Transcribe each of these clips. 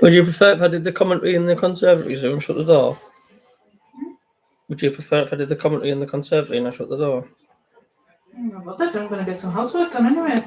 Would you prefer if I did the commentary in the conservatory room and shut the door? Would you prefer if I did the commentary in the conservatory and I shut the door? Well, that's I'm going to get some housework done anyway.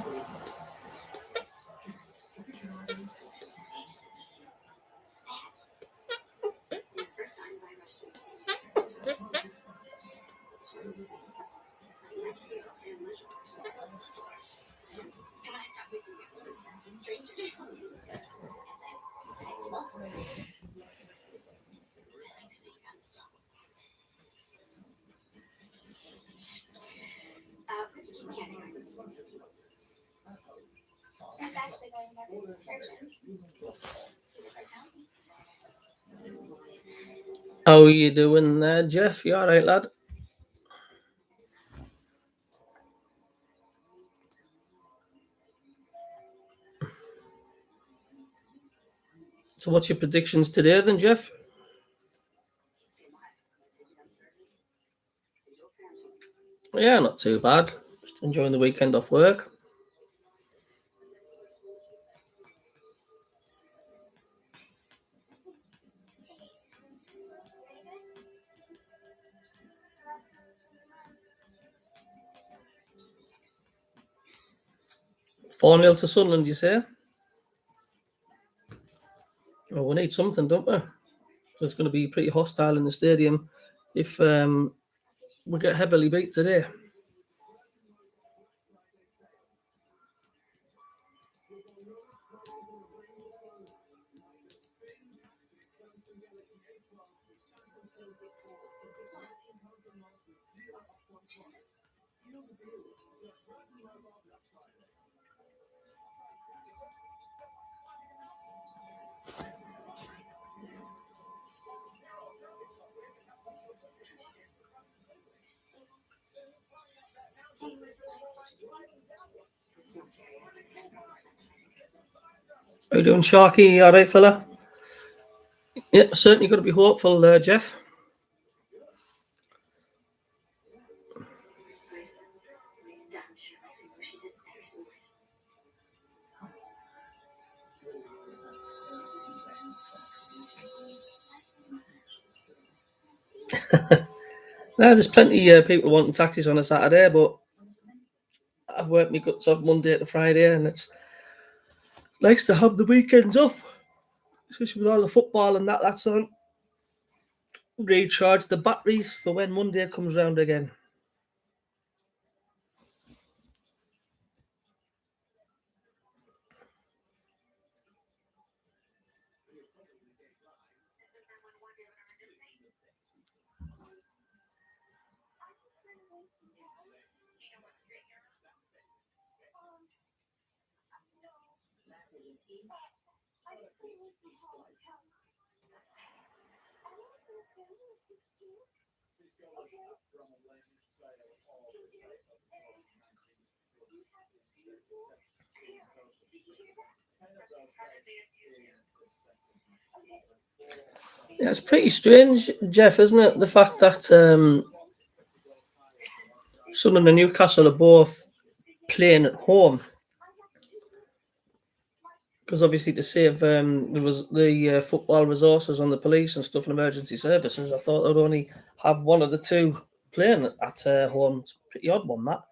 How are you doing there, Jeff? You alright, lad? So what's your predictions today then, Jeff? Yeah, not too bad. Just enjoying the weekend off work. Four 0 to Sunderland, you say? Well, we need something, don't we? So it's going to be pretty hostile in the stadium if we get heavily beat today. How you doing, Sharky? All right, fella? Yeah, certainly got to be hopeful, Jeff. There's plenty of people wanting taxis on a Saturday, but I've worked my guts off Monday to Friday, and it's nice to have the weekends off, especially with all the football and that's on. Recharge the batteries for when Monday comes round again. Yeah, it's pretty strange, Jeff, isn't it? The fact that Sunderland and Newcastle are both playing at home, because obviously to save the football resources on the police and stuff and emergency services, I thought they'd only have one of the two playing at home. It's a pretty odd one, that.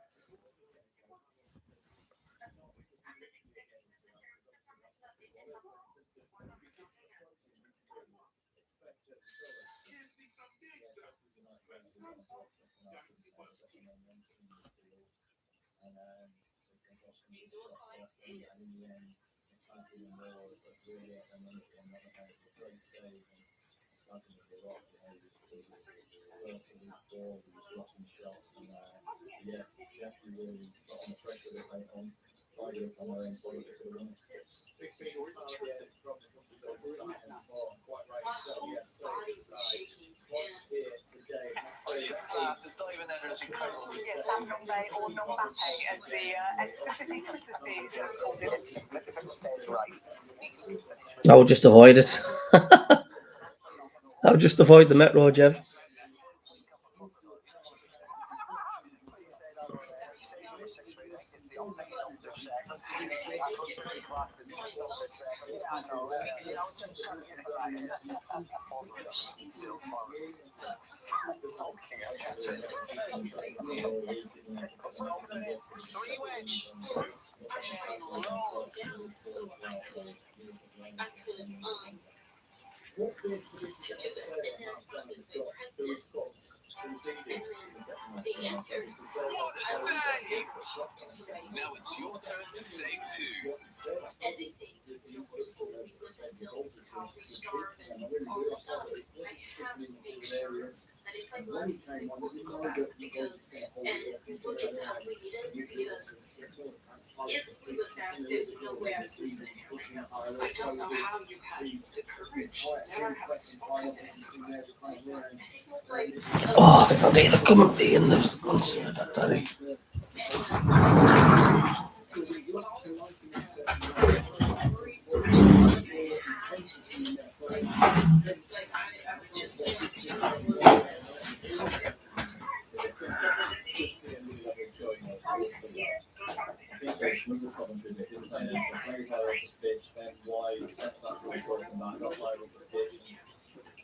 I would just avoid it. I would just avoid the metro, Jeff. Now it's your turn to save too. Oh, I think I'll take the Comentary in the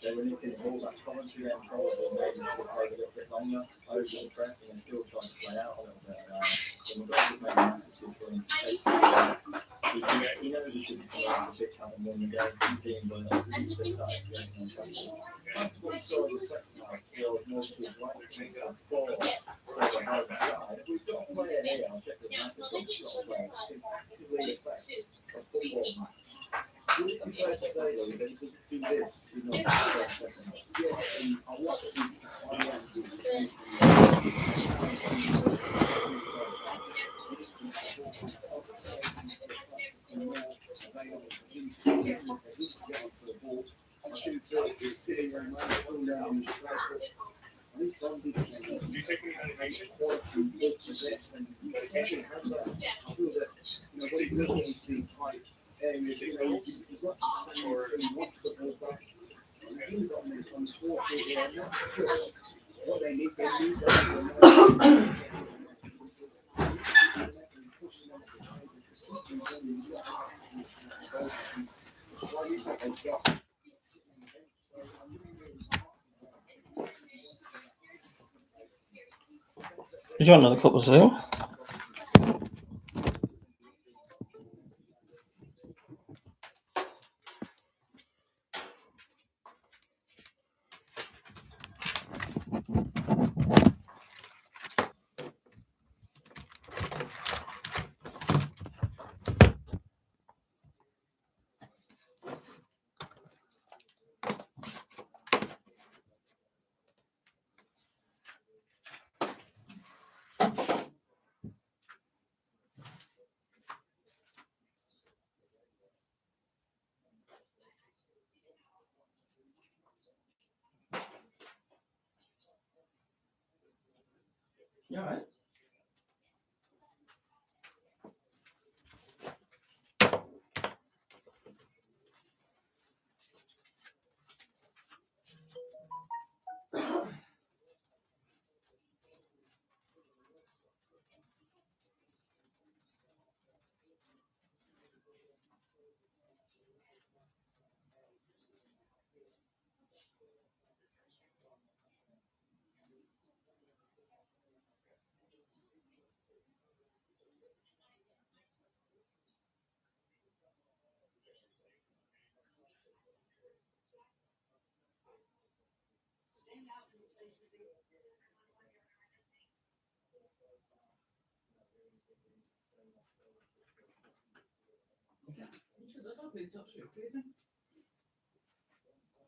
They were looking at all that commentary and probably maybe should have played a little bit longer over the press and still trying to play out a little bit. So McGregor's made a massive difference. He knows he should be coming out of the pitch having won the game for his team, but he's just started to get on something. That's what we saw in the second half. There was more people right against that four over the side. We've got to play here. I'll check the massive things we've got to play. It actively affects a football match. Would it be fair to say, though, that he doesn't do this with no second half? Yes, and I watched his I do feel it's sitting around still down on this track. I think Don did say Do you take any medication? quality does possess, and he said it has that. I feel that when he does get into these tight areas, he's not just standing still, he wants the ball back. He's really got them on the score sheet here, and that's just what they need. They need that. Pushing them at the table, something really the strikers that they've got. Did you want another cup of Zoo? You all right?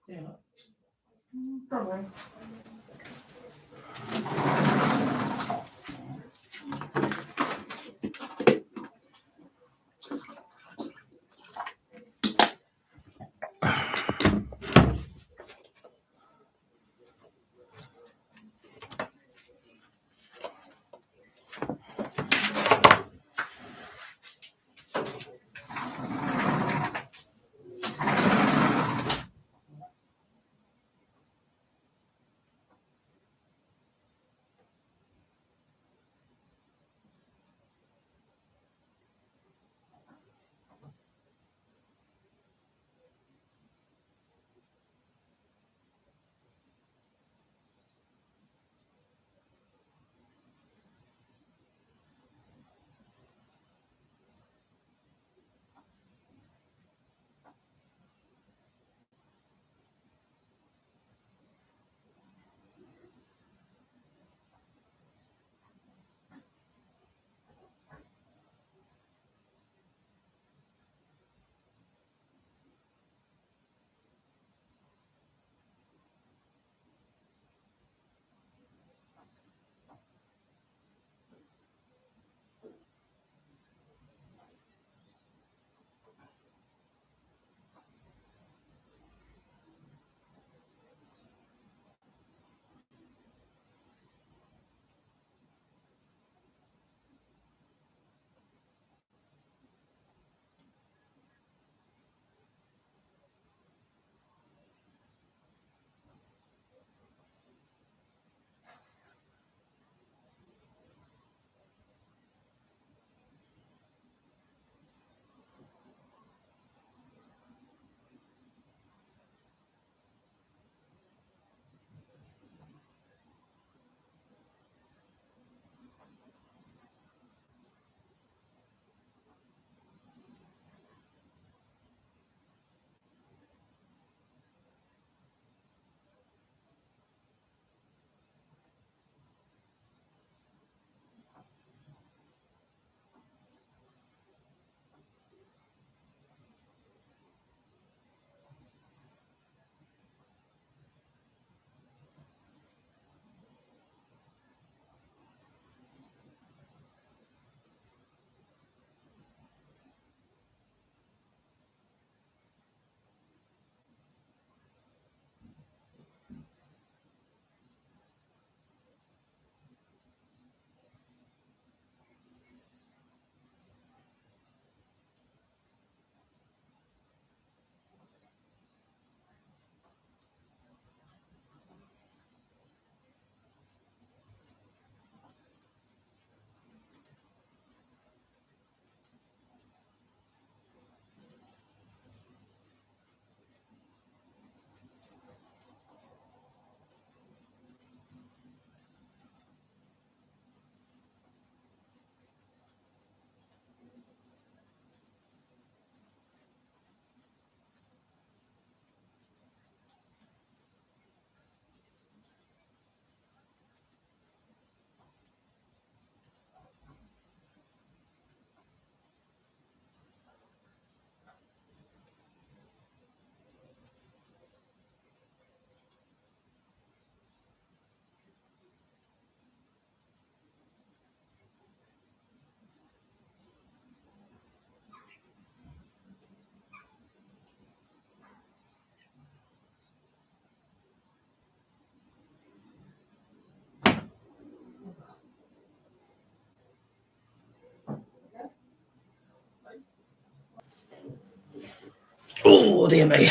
Yeah. Probably. Oh dear me.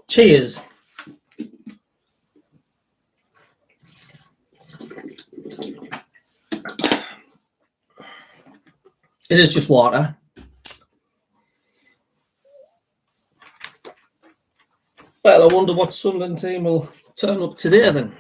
Cheers. It is just water. Well, I wonder what Sunderland team will turn up today then.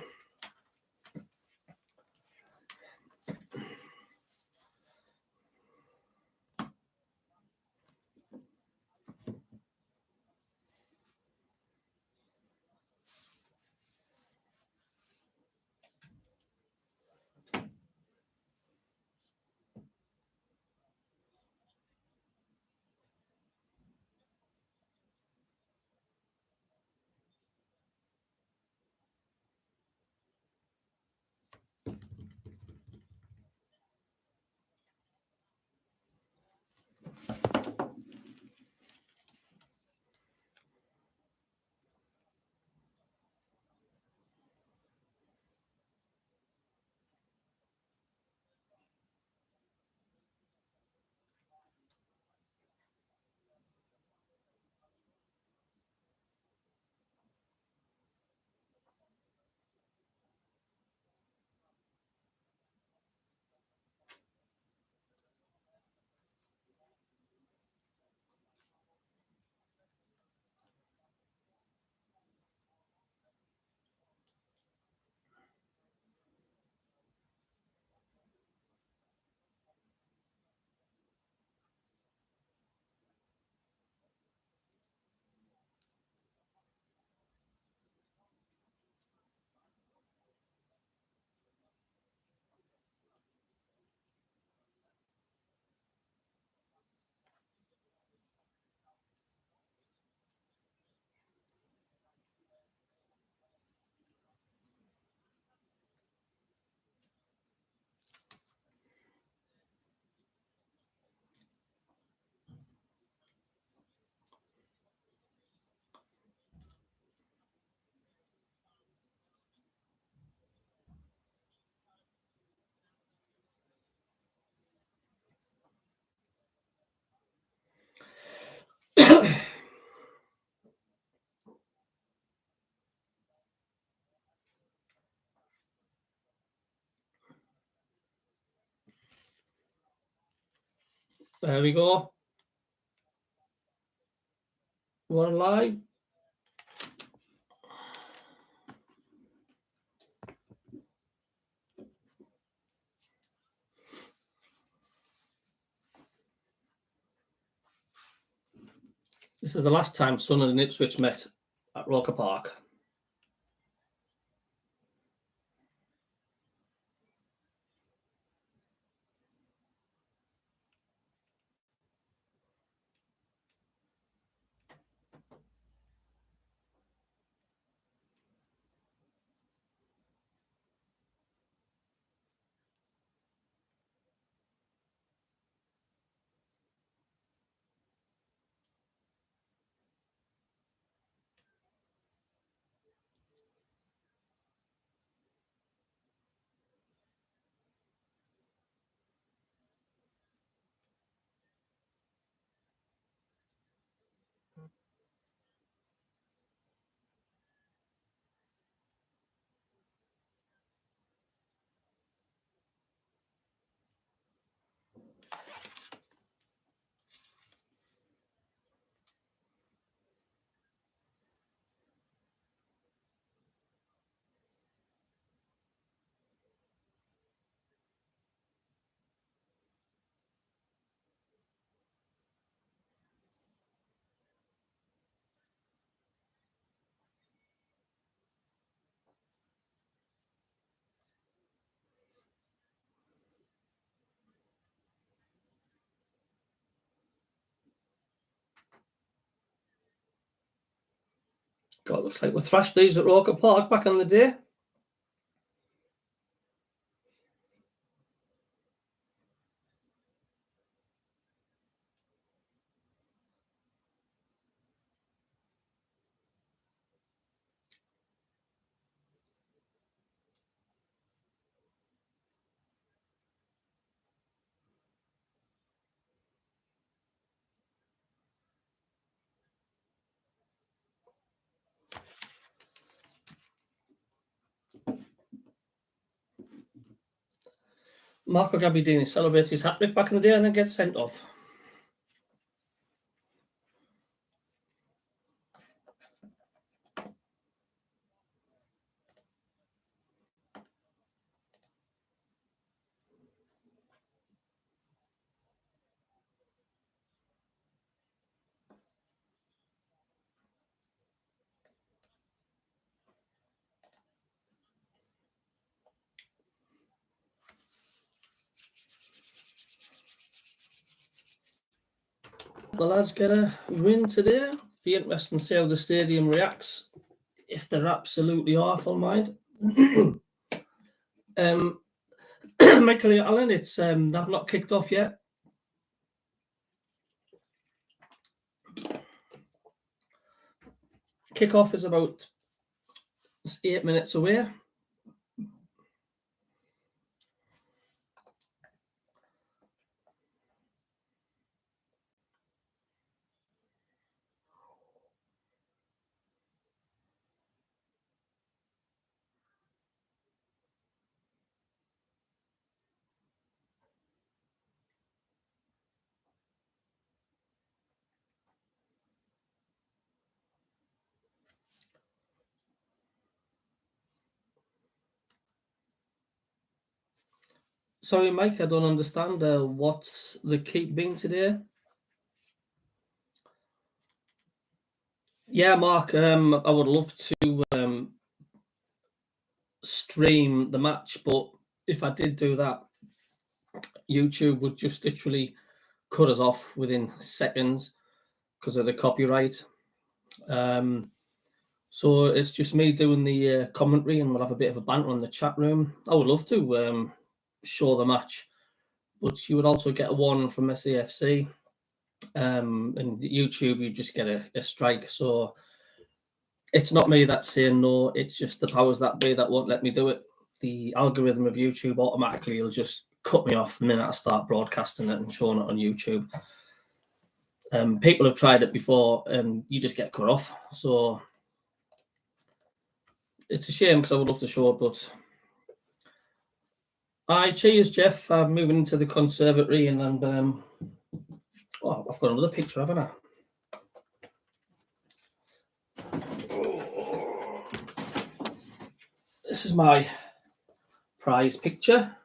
There we go. We're live. This is the last time Sunderland and Ipswich met at Roker Park. God, looks like we thrashed these at Roker Park back in the day. Marco Gabbiadini celebrates his hat-trick back in the day and then gets sent off. The lads get a win today. Be interesting to see how the stadium reacts if they're absolutely awful, mind. Michael Allen, it's they've not kicked off yet. Kick-off is about 8 minutes away. Sorry, Mike, I don't understand. What's the keep being today? Yeah, Mark, I would love to stream the match, but if I did do that, YouTube would just literally cut us off within seconds because of the copyright. So it's just me doing the commentary, and we'll have a bit of a banter in the chat room. I would love to show the match, but you would also get a warning from SAFC. And YouTube, you just get a strike. So it's not me that's saying no, it's just the powers that be that won't let me do it. The algorithm of YouTube automatically will just cut me off the minute I start broadcasting it and showing it on YouTube. People have tried it before and you just get cut off. So it's a shame because I would love to show it, but cheers, Jeff. I'm moving into the conservatory and I've got another picture, haven't I? This is my prize picture.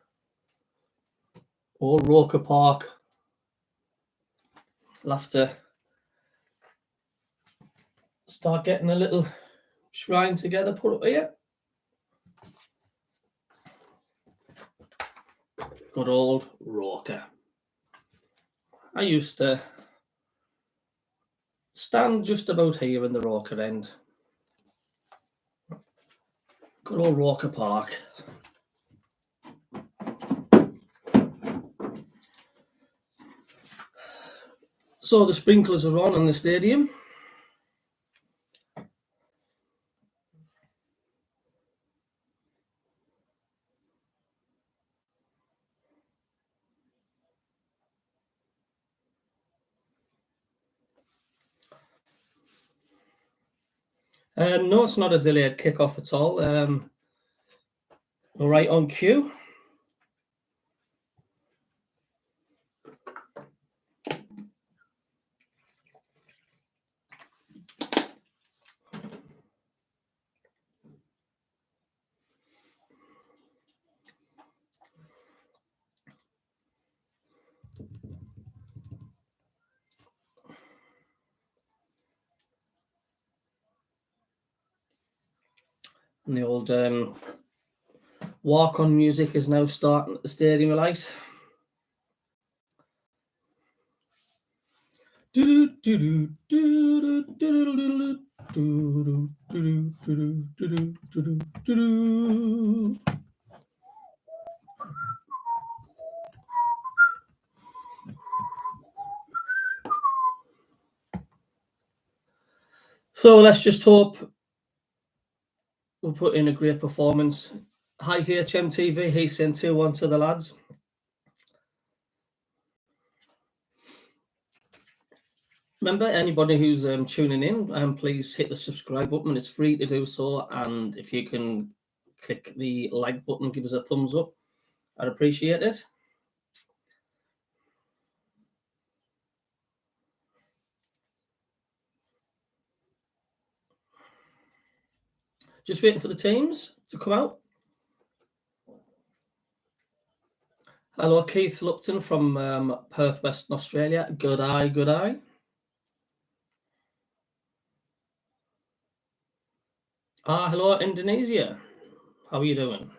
Old Roker Park. I'll have to start getting a little shrine together, put up here. Good old Roker. I used to stand just about here in the Roker end. Good old Roker Park. So the sprinklers are on in the stadium. No, it's not a delayed kickoff at all. We're right on cue. And the old walk-on music is now starting at the stadium light. So let's just hope we'll put in a great performance. Hi HMTV, he sent 2-1 to the lads. Remember, anybody who's tuning in, please hit the subscribe button. It's free to do so. And if you can click the like button, give us a thumbs up. I'd appreciate it. Just waiting for the teams to come out. Hello, Keith Lupton from Perth, Western Australia. Good eye, good eye. Hello, Indonesia. How are you doing?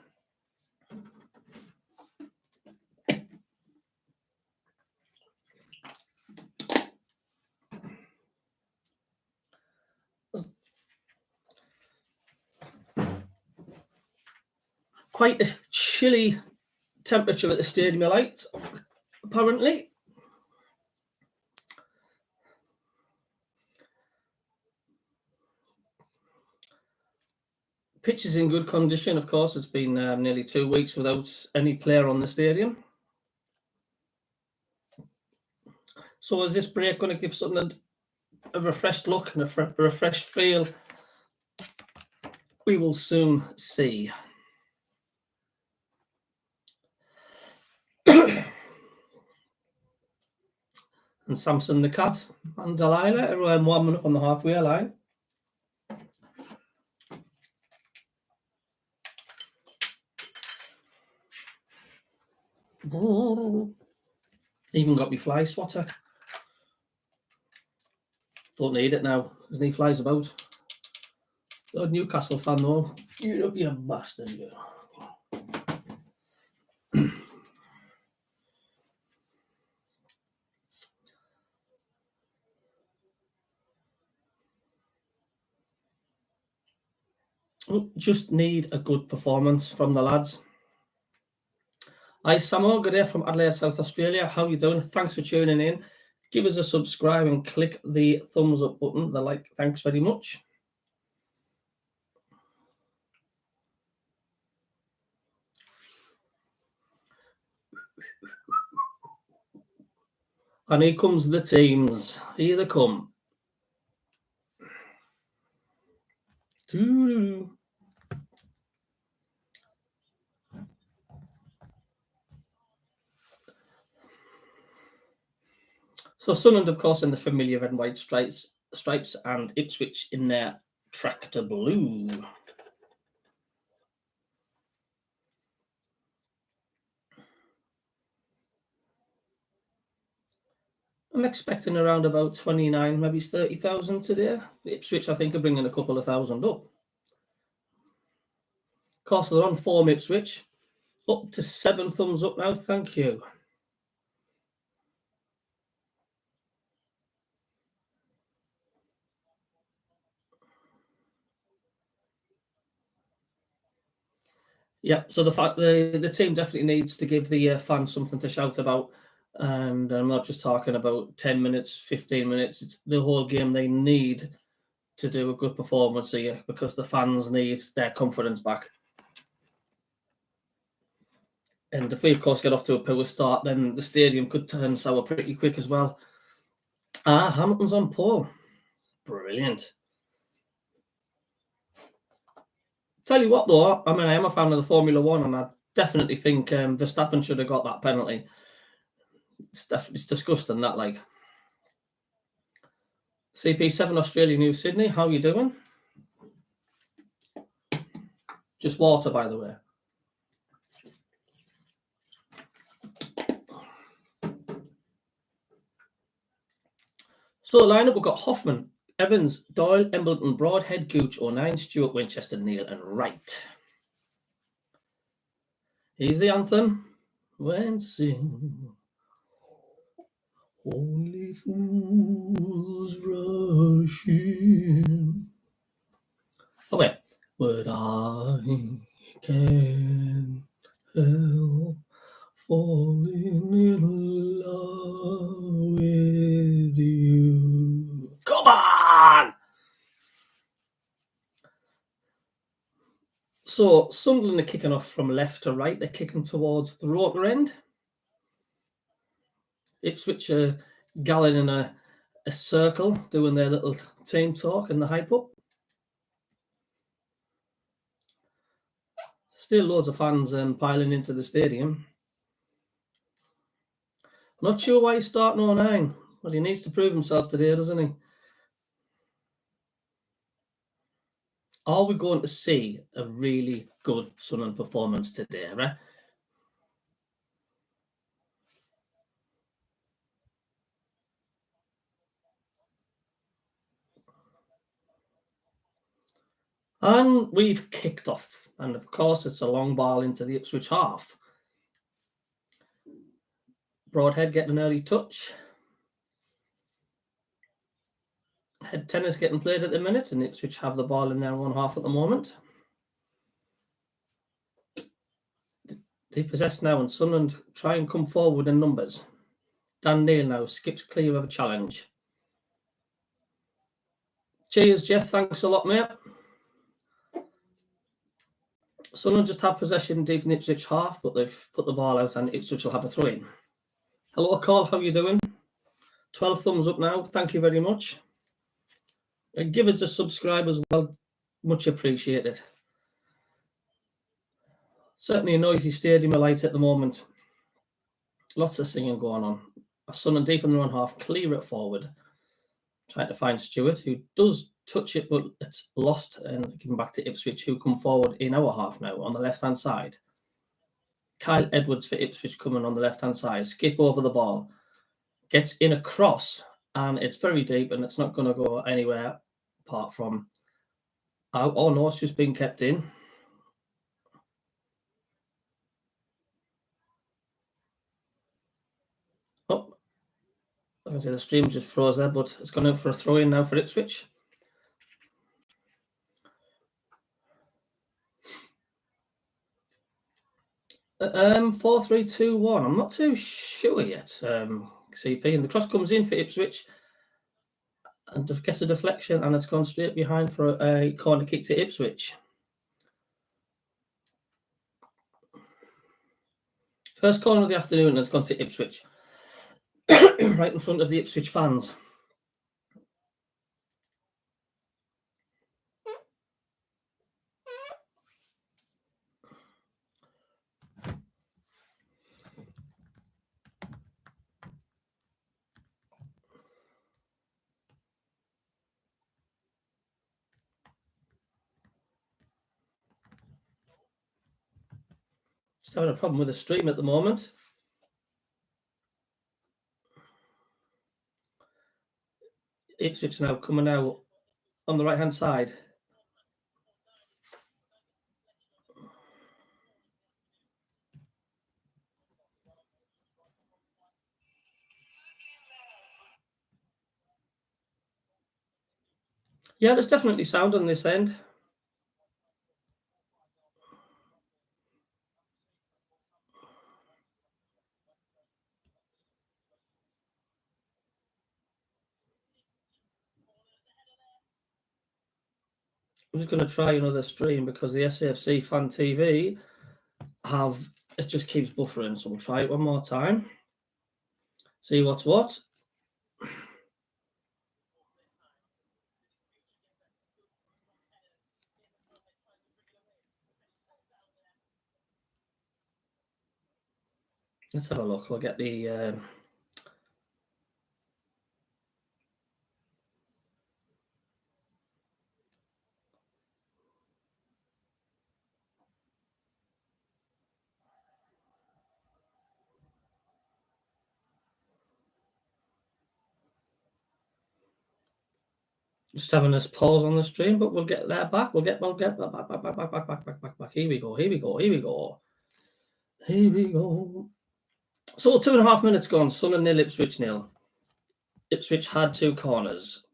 Quite a chilly temperature at the stadium light, apparently. Pitch is in good condition, of course. It's been nearly 2 weeks without any player on the stadium. So is this break going to give Sunderland a refreshed look and a refreshed feel? We will soon see. And Samson the Cat and Delilah, everyone warming up on the halfway line. Even got me fly swatter. Don't need it now. There's no flies about. You're a Newcastle fan though. You bastard, you. Just need a good performance from the lads. Hi Samo, good day from Adelaide, South Australia. How you doing? Thanks for tuning in. Give us a subscribe and click the thumbs up button, the like. Thanks very much. And here comes the teams. Here they come. Doo-doo. So Sunderland, of course, in the familiar red and white stripes, and Ipswich in their tractor blue. I'm expecting around about 29, maybe 30,000 today. Ipswich, I think, are bringing a couple of thousand up. Of course, they're on form, Ipswich. Up to 7 thumbs up now, thank you. Yeah, so the team definitely needs to give the fans something to shout about. And I'm not just talking about 10 minutes, 15 minutes. It's the whole game. They need to do a good performance here because the fans need their confidence back. And if we, of course, get off to a poor start, then the stadium could turn sour pretty quick as well. Hamilton's on pole. Brilliant. Tell you what, though, I mean, I am a fan of the Formula One, and I definitely think Verstappen should have got that penalty. It's disgusting, that, like. CP7 Australia New Sydney, how you doing? Just water, by the way. So the lineup, we've got Hoffman, Evans, Doyle, Embleton, Broadhead, Gooch, O'Nien, Stewart, Winchester, Neal, and Wright. Here's the anthem. When sing, only fools rush in. Okay. But I can't help falling in love with you. Come on! So Sunderland are kicking off from left to right. They're kicking towards the Roker end. Ipswich are galling in a circle, doing their little team talk and the hype up. Still loads of fans piling into the stadium. Not sure why he's starting 09. Well, he needs to prove himself today, doesn't he? Are we going to see a really good Sunderland performance today, right? And we've kicked off. And of course, it's a long ball into the Ipswich half. Broadhead getting an early touch. Head tennis getting played at the minute, and Ipswich have the ball in their own half at the moment. Depossessed now, and Sunderland try and come forward in numbers. Dan Neal now skips clear of a challenge. Cheers, Jeff. Thanks a lot, mate. Sunderland just have possession deep in Ipswich half, but they've put the ball out, and Ipswich will have a throw in. Hello, Carl. How you doing? 12 thumbs up now. Thank you very much. And give us a subscribe as well. Much appreciated. Certainly a noisy stadium light at the moment. Lots of singing going on. Sunderland deep in their own half, clear it forward. Trying to find Stewart, who does touch it, but it's lost, and given back to Ipswich, who come forward in our half now on the left-hand side. Kyle Edwards for Ipswich coming on the left-hand side. Skip over the ball. Gets in a cross, and it's very deep, and it's not going to go anywhere apart from... Oh, no, it's just been kept in. Oh, I can see the stream just froze there, but it's gone out for a throw-in now for Ipswich. Um, 4-3-2-1. I'm not too sure yet. CP, and the cross comes in for Ipswich and gets a deflection, and it's gone straight behind for a corner kick to Ipswich. First corner of the afternoon, and it's gone to Ipswich. Right in front of the Ipswich fans. Just having a problem with the stream at the moment. Ipswich now coming out on the right-hand side. Yeah, there's definitely sound on this end. I'm just going to try another stream because the SAFC Fan TV it just keeps buffering. So we'll try it one more time. See what's what. Let's have a look. We'll get the... Just having this pause on the stream, but we'll get that back. We'll get back. Here we go. So 2.5 minutes gone. Sunderland 0, Ipswich 0. Ipswich had 2 corners,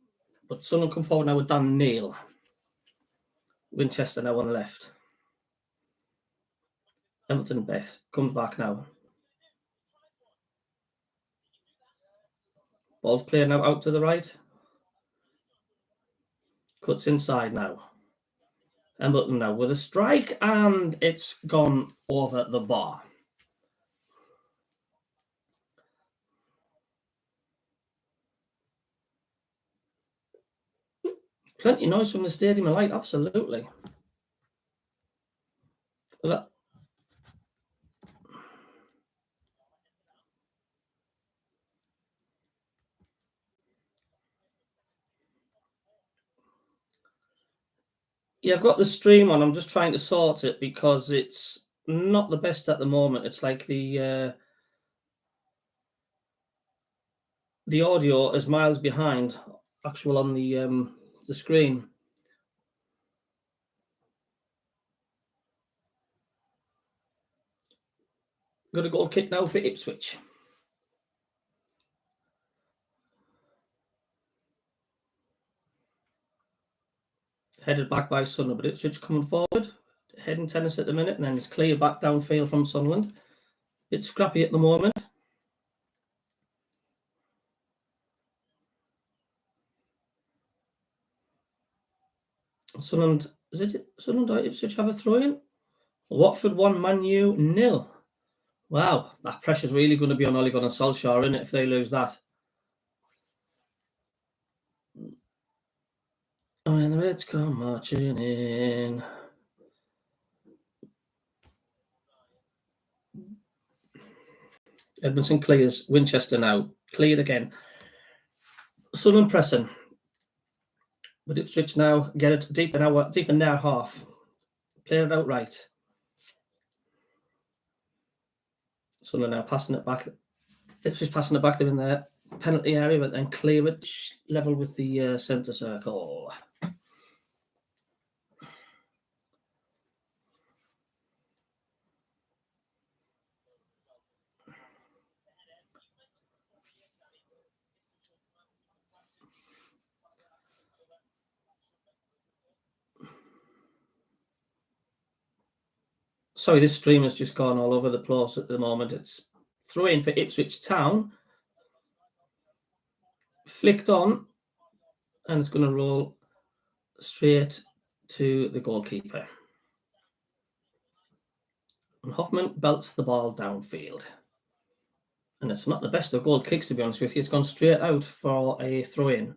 but Sunderland come forward now with Dan Neil. Winchester now on the left. Everton Best comes back now. Ball's playing now out to the right. Cuts inside now. Embleton now with a strike, and it's gone over the bar. Plenty of noise from the stadium of light, absolutely. Yeah, I've got the stream on. I'm just trying to sort it because it's not the best at the moment. It's like the audio is miles behind actual on the screen. Got a goal kick now for Ipswich. Headed back by Sunderland, but Ipswich coming forward. Heading tennis at the minute, and then it's cleared back downfield from Sunderland. It's scrappy at the moment. Sunderland, is it Sunderland or Ipswich have a throw-in? Watford 1, Man U 0. Wow, that pressure's really going to be on Ole Gunnar Solskjaer, isn't it, if they lose that? When the Reds come marching in. Edmondson clears. Winchester now. Cleared again. Sunderland pressing. But Ipswich now get it deep in their half. Play it out right. Sunderland now passing it back. Ipswich passing it back. They're in their penalty area, but then clear it level with the centre circle. Sorry, this stream has just gone all over the place at the moment. It's throw in for Ipswich Town. Flicked on, and it's going to roll straight to the goalkeeper. And Hoffman belts the ball downfield. And it's not the best of goal kicks, to be honest with you. It's gone straight out for a throw-in.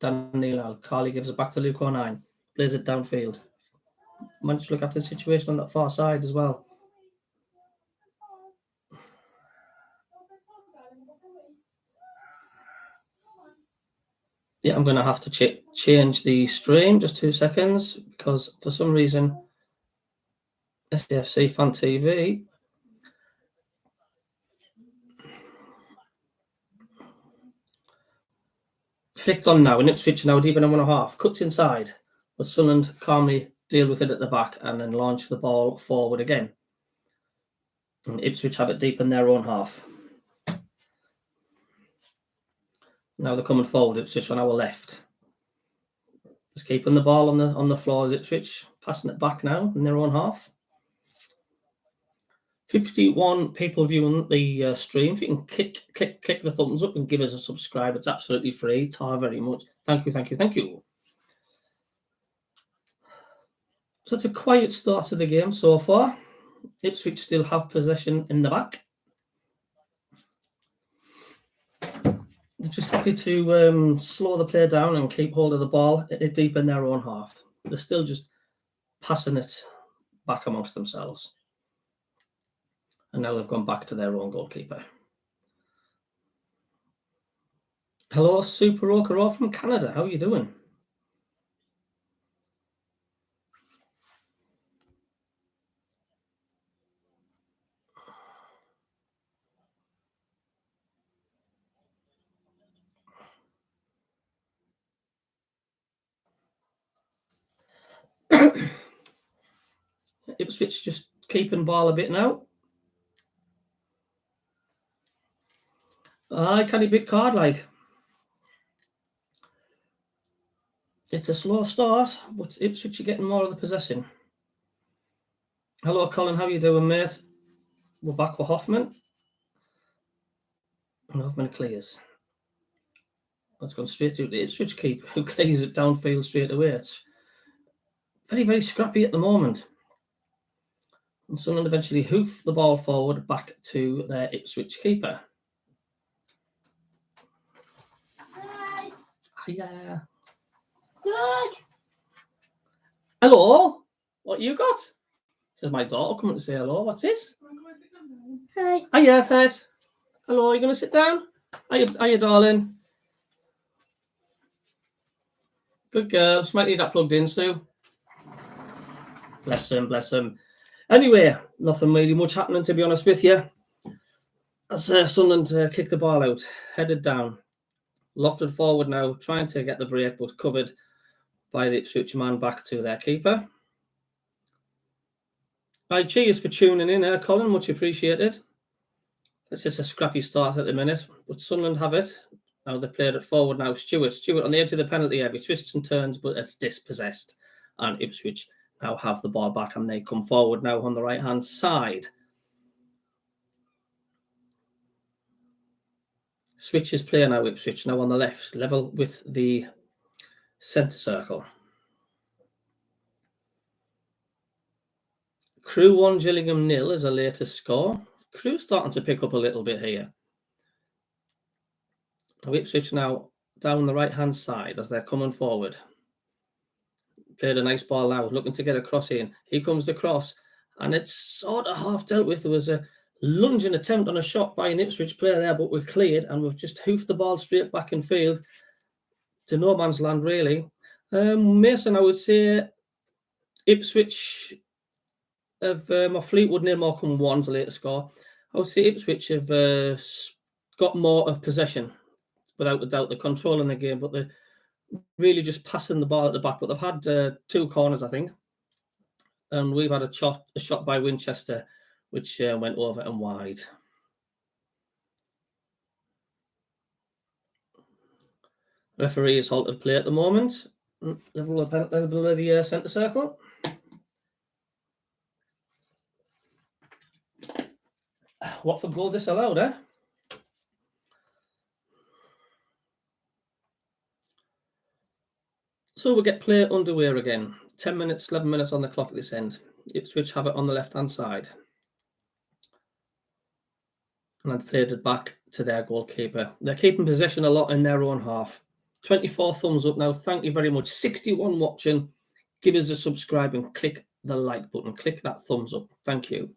Daniel Carley gives it back to Luke O'Nien. Plays it downfield. Managed to look after the situation on that far side as well. Yeah, I'm going to have to change the stream. Just 2 seconds, because for some reason SDFC Fan TV flicked on now, and Ipswich now deep in 1.5. Cuts inside, but Sunderland calmly deal with it at the back and then launch the ball forward again. And Ipswich have it deep in their own half. Now they're coming forward, Ipswich on our left. Just keeping the ball on the floor as Ipswich, passing it back now in their own half. 51 people viewing the stream. If you can click the thumbs up and give us a subscribe, it's absolutely free. Tar very much. Thank you. So it's a quiet start to the game so far. Ipswich still have possession in the back. They're just happy to slow the play down and keep hold of the ball deep in their own half. They're still just passing it back amongst themselves. And now they've gone back to their own goalkeeper. Hello, Super Okaro from Canada. How are you doing? Ipswich just keeping ball a bit now. Can he big card like? It's a slow start, but Ipswich are getting more of the possession. Hello, Colin. How you doing, mate? We're back with Hoffman. And Hoffman clears. That's gone straight to the Ipswich keeper, who clears it downfield straight away. It's very, very scrappy at the moment. And Sunderland eventually hoof the ball forward back to their Ipswich keeper. Hi. Hiya. Good. Hello. What you got? Says my daughter coming to say hello. What's this? Hi. Hiya, pet. Hello, are you going to sit down? Hiya, darling. Good girl. She might need that plugged in, Sue. Bless him. Anyway, nothing really much happening, to be honest with you. As Sunderland kick the ball out, headed down, lofted forward now, trying to get the break, but covered by the Ipswich man back to their keeper. Cheers for tuning in, Colin. Much appreciated. It's just a scrappy start at the minute, but Sunderland have it. Now they've played it forward now. Stewart on the edge of the penalty area, twists and turns, but it's dispossessed. And Ipswich now have the ball back and they come forward now on the right-hand side. Switches play now, Ipswich now on the left, level with the centre circle. Crew 1, Gillingham 0 is a latest score. Crew starting to pick up a little bit here. Now Ipswich now down the right-hand side as they're coming forward. Played a nice ball now, looking to get a cross in. Here comes the cross, and it's sort of half dealt with. There was a lunging attempt on a shot by an Ipswich player there, but we're cleared, and we've just hoofed the ball straight back in field to no man's land, really. Mason, I would say Ipswich have, or Fleetwood near Morecambe 1's a later score. I would say Ipswich have got more of possession, without a doubt. They're controlling the game, but they're really just passing the ball at the back. But they've had 2 corners, I think. And we've had a shot by Winchester, which went over and wide. Referee has halted play at the moment. Level of the centre circle. Watford goal disallowed, eh? So we'll get play underway again. 10 minutes, 11 minutes on the clock at this end. Ipswich have it on the left-hand side. And I've played it back to their goalkeeper. They're keeping possession a lot in their own half. 24 thumbs up now. Thank you very much. 61 watching. Give us a subscribe and click the like button. Click that thumbs up. Thank you.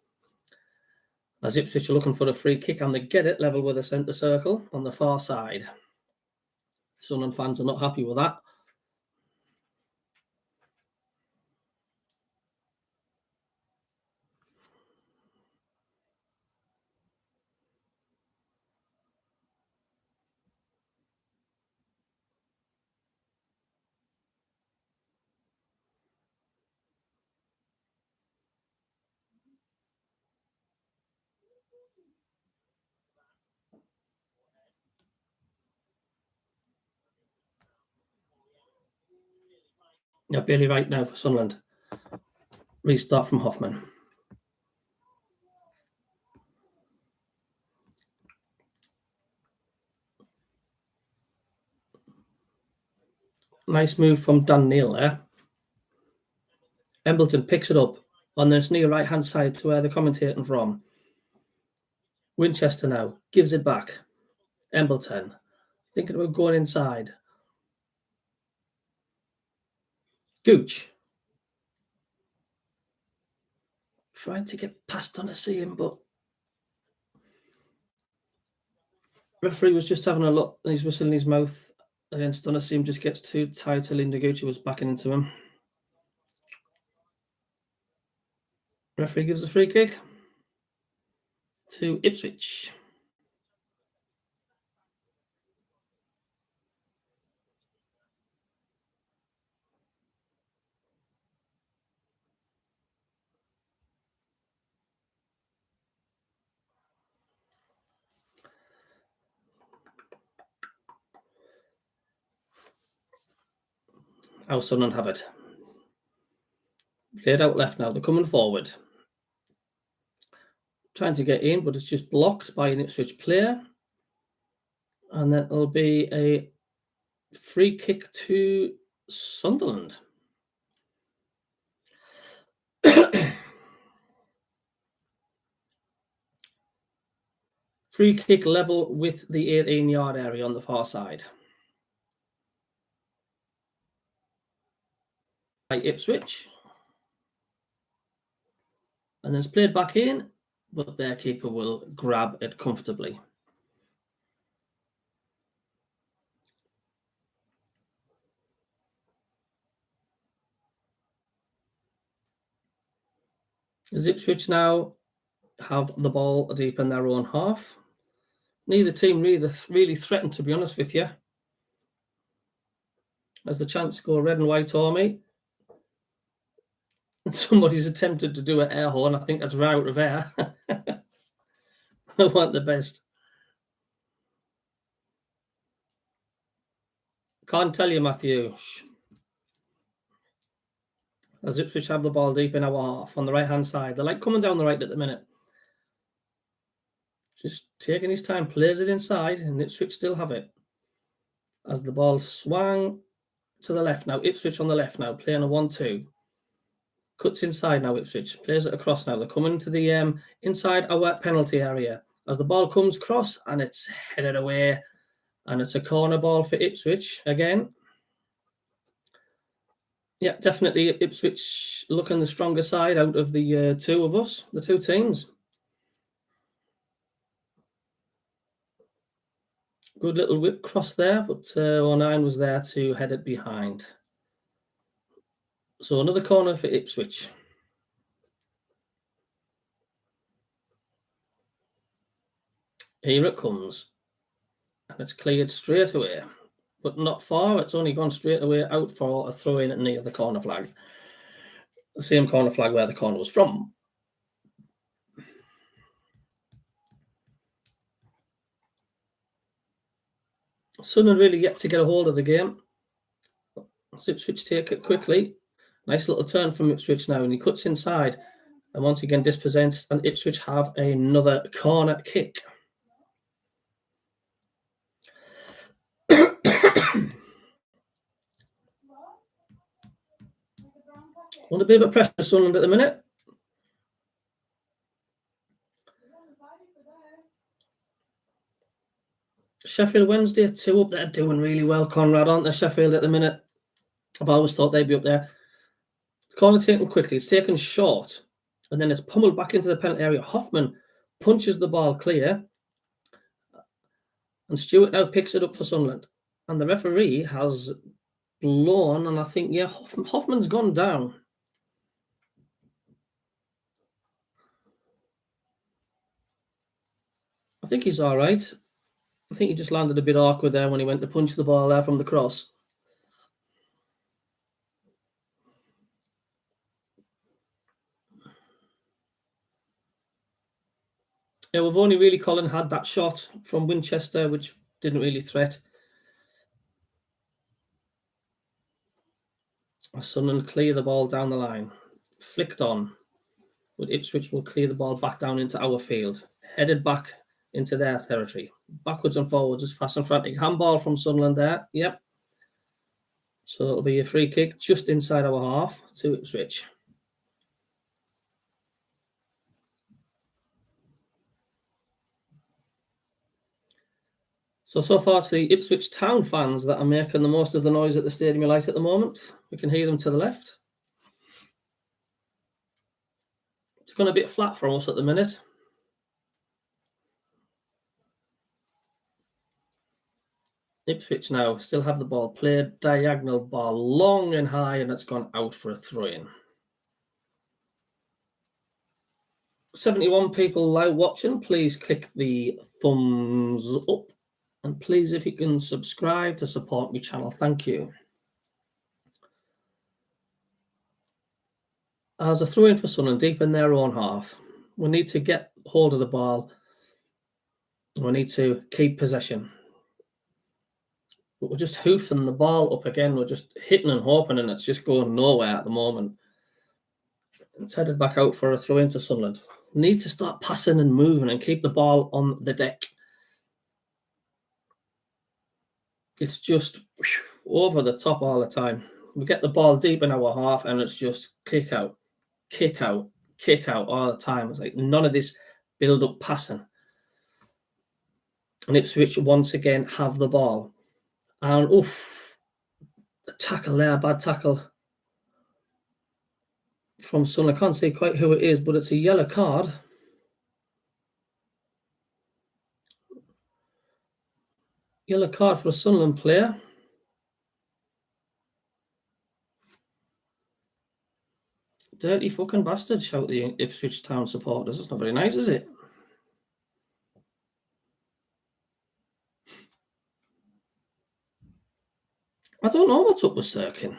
As Ipswich are looking for a free kick, and they get it level with the centre circle on the far side. Sunderland fans are not happy with that. Yeah, barely right now for Sunderland. Restart from Hoffman. Nice move from Dan Neil there. Embleton picks it up on this near right-hand side to where they're commentating from. Winchester now gives it back. Embleton thinking about going inside. Gooch trying to get past on a seam, but referee was just having a look and he's whistling his mouth against Dunassim, just gets too tight till Linda Gucci was backing into him. Referee gives a free kick to Ipswich. How Sunderland have it. Played out left now. They're coming forward. Trying to get in, but it's just blocked by an Ipswich player. And then it'll be a free kick to Sunderland. Free kick level with the 18-yard area on the far side. By Ipswich. And then it's played back in, but their keeper will grab it comfortably. Ipswich now have the ball deep in their own half. Neither team really threatened, to be honest with you. As the chance go red and white army. And somebody's attempted to do an air horn. I think that's right out of air. I want the best. Can't tell you, Matthew. As Ipswich have the ball deep in our half on the right-hand side. They're like coming down the right at the minute. Just taking his time, plays it inside, and Ipswich still have it. As the ball swung to the left now. Ipswich on the left now, playing a 1-2. Cuts inside now, Ipswich. Plays it across now. They're coming to the inside our penalty area. As the ball comes across, and it's headed away. And it's a corner ball for Ipswich again. Yeah, definitely Ipswich looking the stronger side out of the two of us, the two teams. Good little whip cross there, but 09 was there to head it behind. So another corner for Ipswich. Here it comes. And it's cleared straight away. But not far. It's only gone straight away out for a throw-in near the corner flag. The same corner flag where the corner was from. Sunderland really yet to get a hold of the game. Ipswich take it quickly. Nice little turn from Ipswich now, and he cuts inside. And once again dispossessed, and Ipswich have another corner kick. Want a bit of a pressure Sunderland at the minute. Sheffield Wednesday 2 up there, doing really well, Conrad, aren't they? Sheffield at the minute. I've always thought they'd be up there. Corner taken quickly. It's taken short. And then it's pummeled back into the penalty area. Hoffman punches the ball clear. And Stewart now picks it up for Sunderland. And the referee has blown, and I think, yeah, Hoffman's gone down. I think he's all right. I think he just landed a bit awkward there when he went to punch the ball there from the cross. Yeah, we've only really, Colin, had that shot from Winchester, which didn't really threat. Sunderland clear the ball down the line. Flicked on. But Ipswich will clear the ball back down into our field. Headed back into their territory. Backwards and forwards as fast and frantic. Handball from Sunderland there. Yep. So it'll be a free kick just inside our half to Ipswich. So far it's the Ipswich Town fans that are making the most of the noise at the Stadium of Light at the moment. We can hear them to the left. It's gone a bit flat for us at the minute. Ipswich now still have the ball. Played diagonal ball, long and high, and it's gone out for a throw-in. 71 people live watching. Please click the thumbs up. And please, if you can subscribe to support my channel, thank you. As a throw-in for Sunderland, deep in their own half. We need to get hold of the ball. We need to keep possession. But we're just hoofing the ball up again. We're just hitting and hoping, and it's just going nowhere at the moment. It's headed back out for a throw-in to Sunderland. We need to start passing and moving and keep the ball on the deck. It's just over the top all the time. We get the ball deep in our half, and it's just kick out, kick out, kick out all the time. It's like none of this build-up passing. And Ipswich once again have the ball. And a tackle there, bad tackle from Sun. I can't say quite who it is, but it's a yellow card. Yellow card for a Sunderland player. Dirty fucking bastard, shout the Ipswich Town supporters. It's not very nice, is it? I don't know what's up with Sirkin.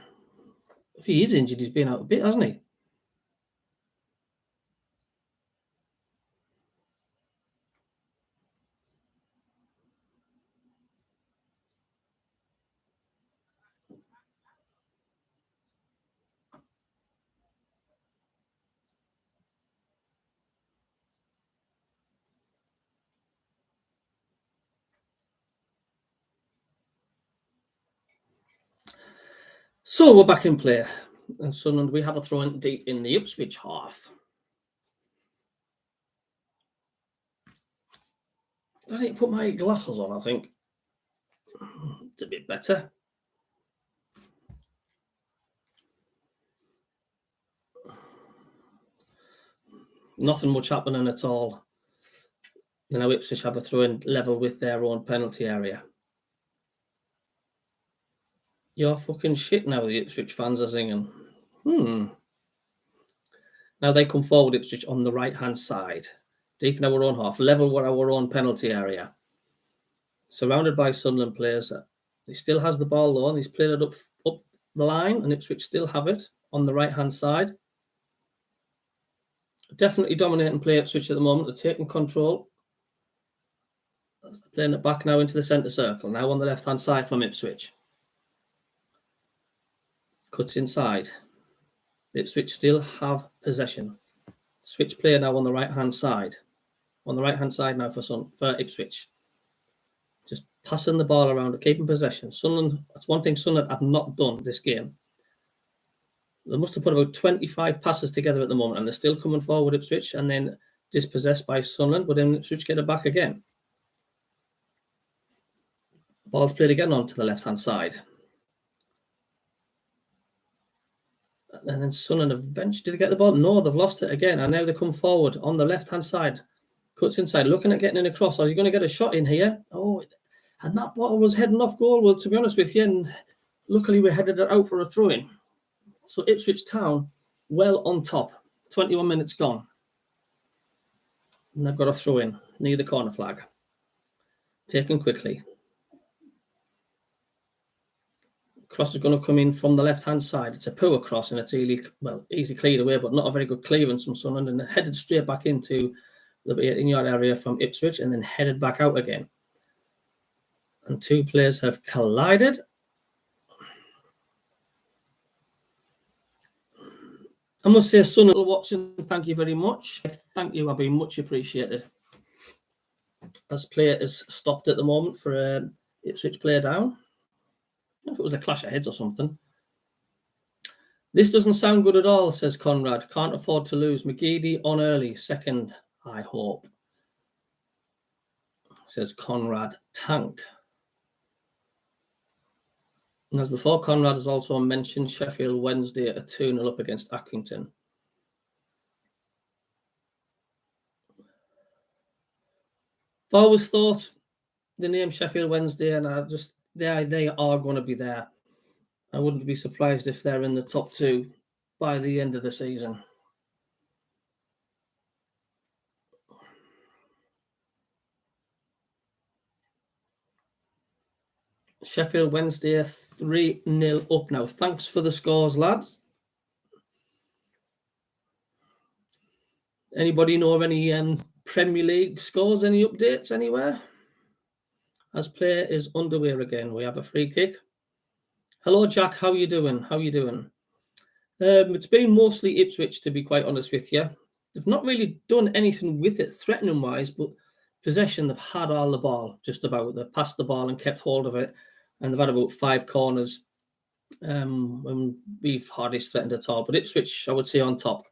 If he is injured, he's been out a bit, hasn't he? So we're back in play. And Sunderland, we have a throw in deep in the Ipswich half. I need to put my glasses on, I think. It's a bit better. Nothing much happening at all. You know, Ipswich have a throw-in level with their own penalty area. You're fucking shit now, the Ipswich fans are singing. Now they come forward, Ipswich, on the right-hand side. Deep in our own half, level with our own penalty area. Surrounded by Sunderland players. He still has the ball though, and he's played it up the line, and Ipswich still have it on the right-hand side. Definitely dominating play Ipswich at the moment. They're taking control. They're playing it back now into the centre circle. Now on the left-hand side from Ipswich. Cuts inside. Ipswich still have possession. Switch player now on the right-hand side. On the right-hand side now for Ipswich. Just passing the ball around, keeping possession. Sunderland, that's one thing Sunderland have not done this game. They must have put about 25 passes together at the moment, and they're still coming forward, Ipswich, and then dispossessed by Sunderland, but then Ipswich get it back again. Ball's played again onto the left-hand side. And then Sunderland eventually, did they get the ball? No, they've lost it again, and now they come forward on the left-hand side. Cuts inside, looking at getting in across. Is he going to get a shot in here? Oh, And that ball was heading off goal. Well, to be honest with you, and luckily we headed it out for a throw-in. So Ipswich Town, well on top. 21 minutes gone. And they've got a throw-in near the corner flag. Taken quickly. Cross is going to come in from the left-hand side. It's a poor cross and it's easy cleared away, but not a very good clearance from Sunderland. And headed straight back into the 18-yard area from Ipswich and then headed back out again. And two players have collided. I must say, Sunderland watching, thank you very much. Thank you, I've been much appreciated. As play is stopped at the moment for Ipswich player down. If it was a clash of heads or something. This doesn't sound good at all, says Conrad. Can't afford to lose. McGeady on early. Second, I hope. Says Conrad Tank. And as before, Conrad has also mentioned Sheffield Wednesday at 2-0 up against Accrington. I've always thought the name Sheffield Wednesday, and they are going to be there. I wouldn't be surprised if they're in the top two by the end of the season. Sheffield Wednesday 3-0 up now. Thanks for the scores, lads. Anybody know of any Premier League scores? Any updates anywhere? As play is underway again, we have a free kick. Hello, Jack. How you doing? It's been mostly Ipswich, to be quite honest with you. They've not really done anything with it threatening-wise, but possession, they've had all the ball, just about. They've passed the ball and kept hold of it, and they've had about 5 corners when we've hardly threatened at all. But Ipswich, I would say, on top.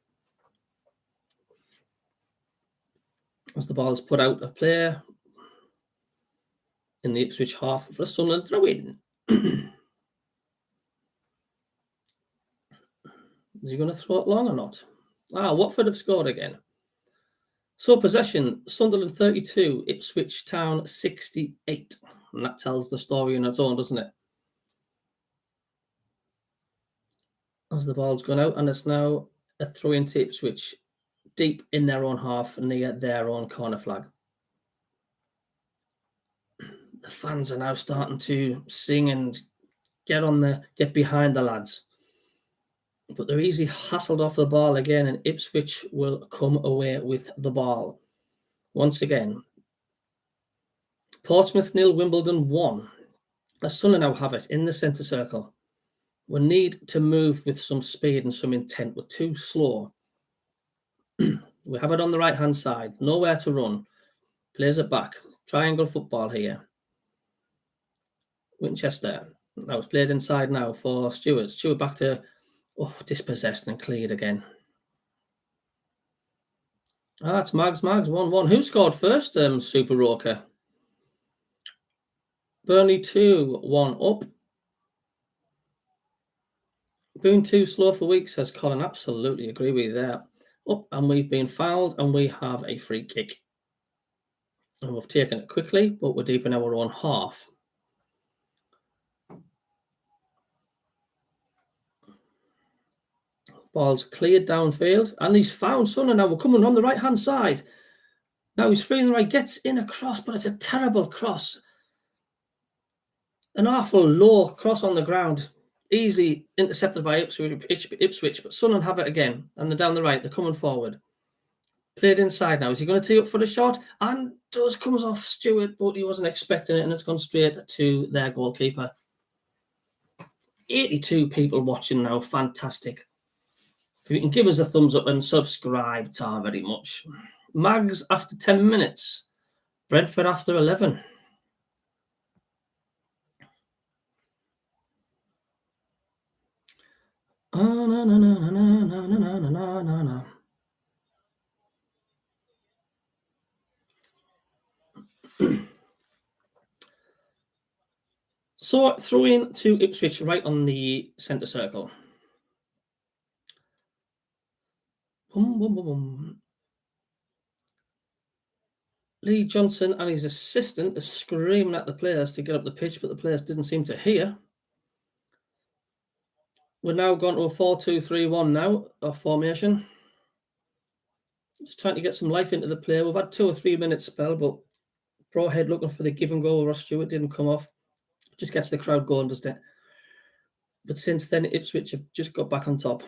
As the ball is put out of play in the Ipswich half for a Sunderland throw-in. Is he going to throw it long or not? Watford have scored again. So possession, Sunderland 32, Ipswich Town 68. And that tells the story on its own, doesn't it? As the ball's gone out, and it's now a throw-in to Ipswich, deep in their own half, near their own corner flag. The fans are now starting to sing and get behind the lads. But they're easily hassled off the ball again, and Ipswich will come away with the ball. Once again, Portsmouth 0, Wimbledon 1. As Sunderland now have it in the centre circle. We need to move with some speed and some intent. We're too slow. We have it on the right-hand side. Nowhere to run. Plays it back. Triangle football here. Winchester. Now it's played inside now for Stewart. Stewart back to... dispossessed and cleared again. It's Mags 1-1. Who scored first? Super Roker. Burnley 2-1 up. Been too slow for weeks, says Colin. Absolutely agree with you there. Up, and we've been fouled, and we have a free kick. And we've taken it quickly, but we're deep in our own half. Ball's cleared downfield, and he's found Sunderland now. We're coming on the right-hand side. Now he's free and right, gets in a cross, but it's a terrible cross. An awful low cross on the ground. Easily intercepted by Ipswich, but Sunderland have it again. And they're down the right, they're coming forward. Played inside now. Is he going to tee up for the shot? And comes off Stewart, but he wasn't expecting it, and it's gone straight to their goalkeeper. 82 people watching now. Fantastic. If you can give us a thumbs up and subscribe, tar very much. Mags after 10 minutes. Brentford after 11. So throw in to Ipswich right on the centre circle. Lee Johnson and his assistant are screaming at the players to get up the pitch, but the players didn't seem to hear. We're now gone to a 4-2-3-1 now, of formation. Just trying to get some life into the play. We've had 2 or 3 minutes spell, but Broadhead looking for the give and go. Ross Stewart didn't come off. Just gets the crowd going, doesn't it? But since then, Ipswich have just got back on top.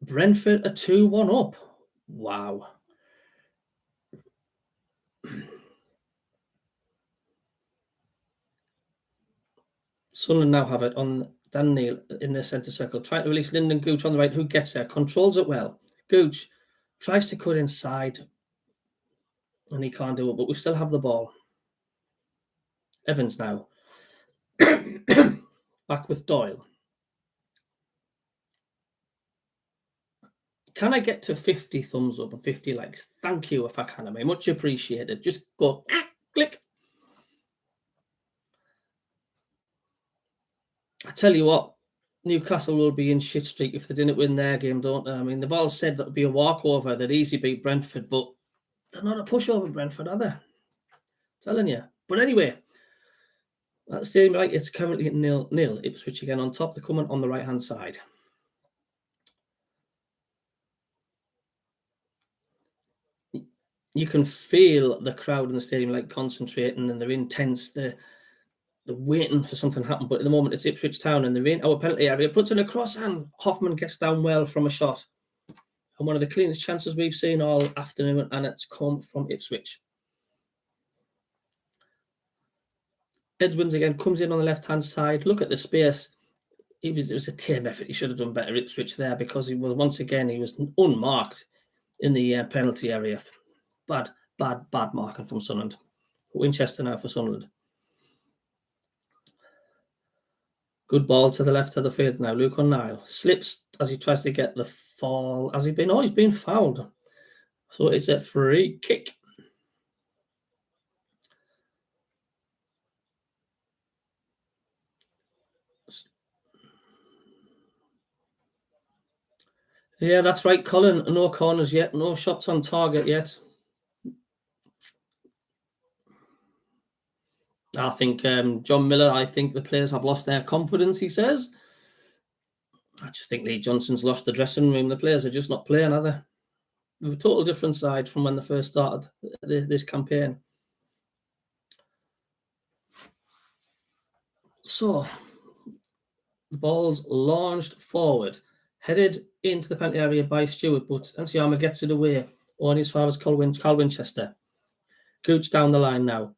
Brentford are 2-1 up. Wow. Sunderland now have it on Dan Neil in the centre circle, trying to release Lyndon Gooch on the right, who gets there, controls it well. Gooch tries to cut inside, and he can't do it, but we still have the ball. Evans now. Back with Doyle. Can I get to 50 thumbs up and 50 likes? Thank you if I can. I mean, much appreciated. Just go click. I tell you what, Newcastle will be in shit streak if they didn't win their game, don't they? I mean, they've all said that would be a walkover. They'd easily beat Brentford, but they're not a pushover, Brentford, are they? I'm telling you. But anyway, at the stadium, right, it's currently at 0-0. Ipswich again on top. They're coming on the right-hand side. You can feel the crowd in the stadium like concentrating, and they're intense. They're waiting for something to happen. But at the moment, it's Ipswich Town, and they're in our penalty area. Puts in a cross, and Hoffman gets down well from a shot. And one of the cleanest chances we've seen all afternoon, and it's come from Ipswich. Edwins again comes in on the left-hand side. Look at the space. It was a tame effort. He should have done better, Ipswich, there, because he was unmarked in the penalty area. Bad marking from Sunderland. Winchester now for Sunderland. Good ball to the left of the field now. Luke O'Neill slips as he tries to get the fall. Has he been? Oh, he's been fouled. So it's a free kick. Yeah, that's right, Colin. No corners yet. No shots on target yet. I think John Miller, I think the players have lost their confidence, he says. I just think Lee Johnson's lost the dressing room. The players are just not playing, are they? They're a total different side from when they first started this campaign. So, the ball's launched forward, headed into the penalty area by Stewart, but Enciama gets it away on his father's Carl Winchester. Gooch down the line now.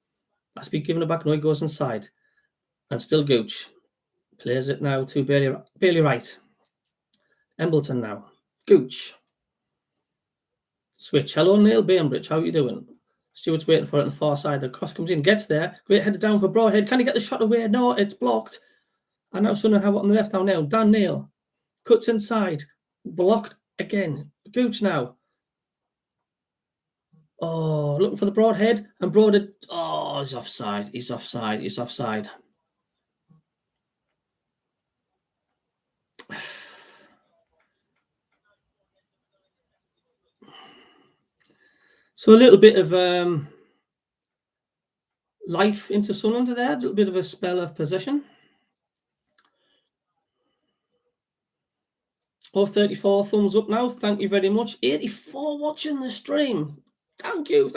Has to be given it back. No, he goes inside. And still Gooch. Plays it now to Bailey Wright. Embleton now. Gooch. Switch. Hello, Neil Bainbridge. How are you doing? Stewart's waiting for it on the far side. The cross comes in, gets there. Great headed down for Broadhead. Can he get the shot away? No, it's blocked. And now Sunderland have it on the left now. Dan Neil cuts inside. Blocked again. Gooch now. Oh, looking for the Broadhead. And Broadhead. Oh, he's offside. He's offside. So a little bit of life into Sunderland there. A little bit of a spell of possession. 34 thumbs up now. Thank you very much. 84 watching the stream. Thank you.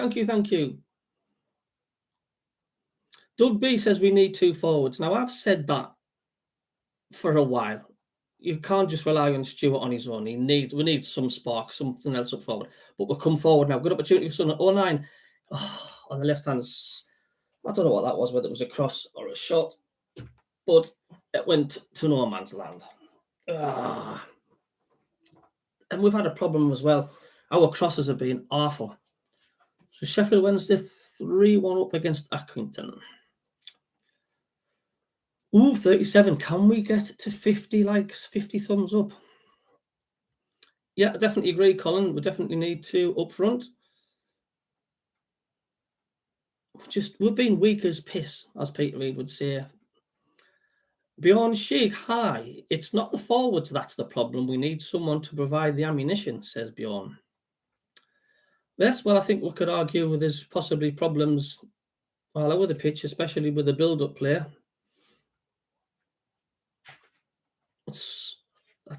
Doug B says we need 2 forwards. Now, I've said that for a while. You can't just rely on Stewart on his own. We need some spark, something else up forward. But we'll come forward now. Good opportunity for Sunderland. 09 on the left hand. I don't know what that was, whether it was a cross or a shot, but it went to no man's land. And we've had a problem as well. Our crosses have been awful. So Sheffield Wednesday 3-1 up against Accrington. 37. Can we get to 50 likes, 50 thumbs up? Yeah, I definitely agree, Colin. We definitely need 2 up front. We've been weak as piss, as Peter Reid would say. Bjorn Sheikh, hi. It's not the forwards that's the problem. We need someone to provide the ammunition, says Bjorn. Yes, well, I think we could argue with his possibly problems all over the pitch, especially with the build-up play. That's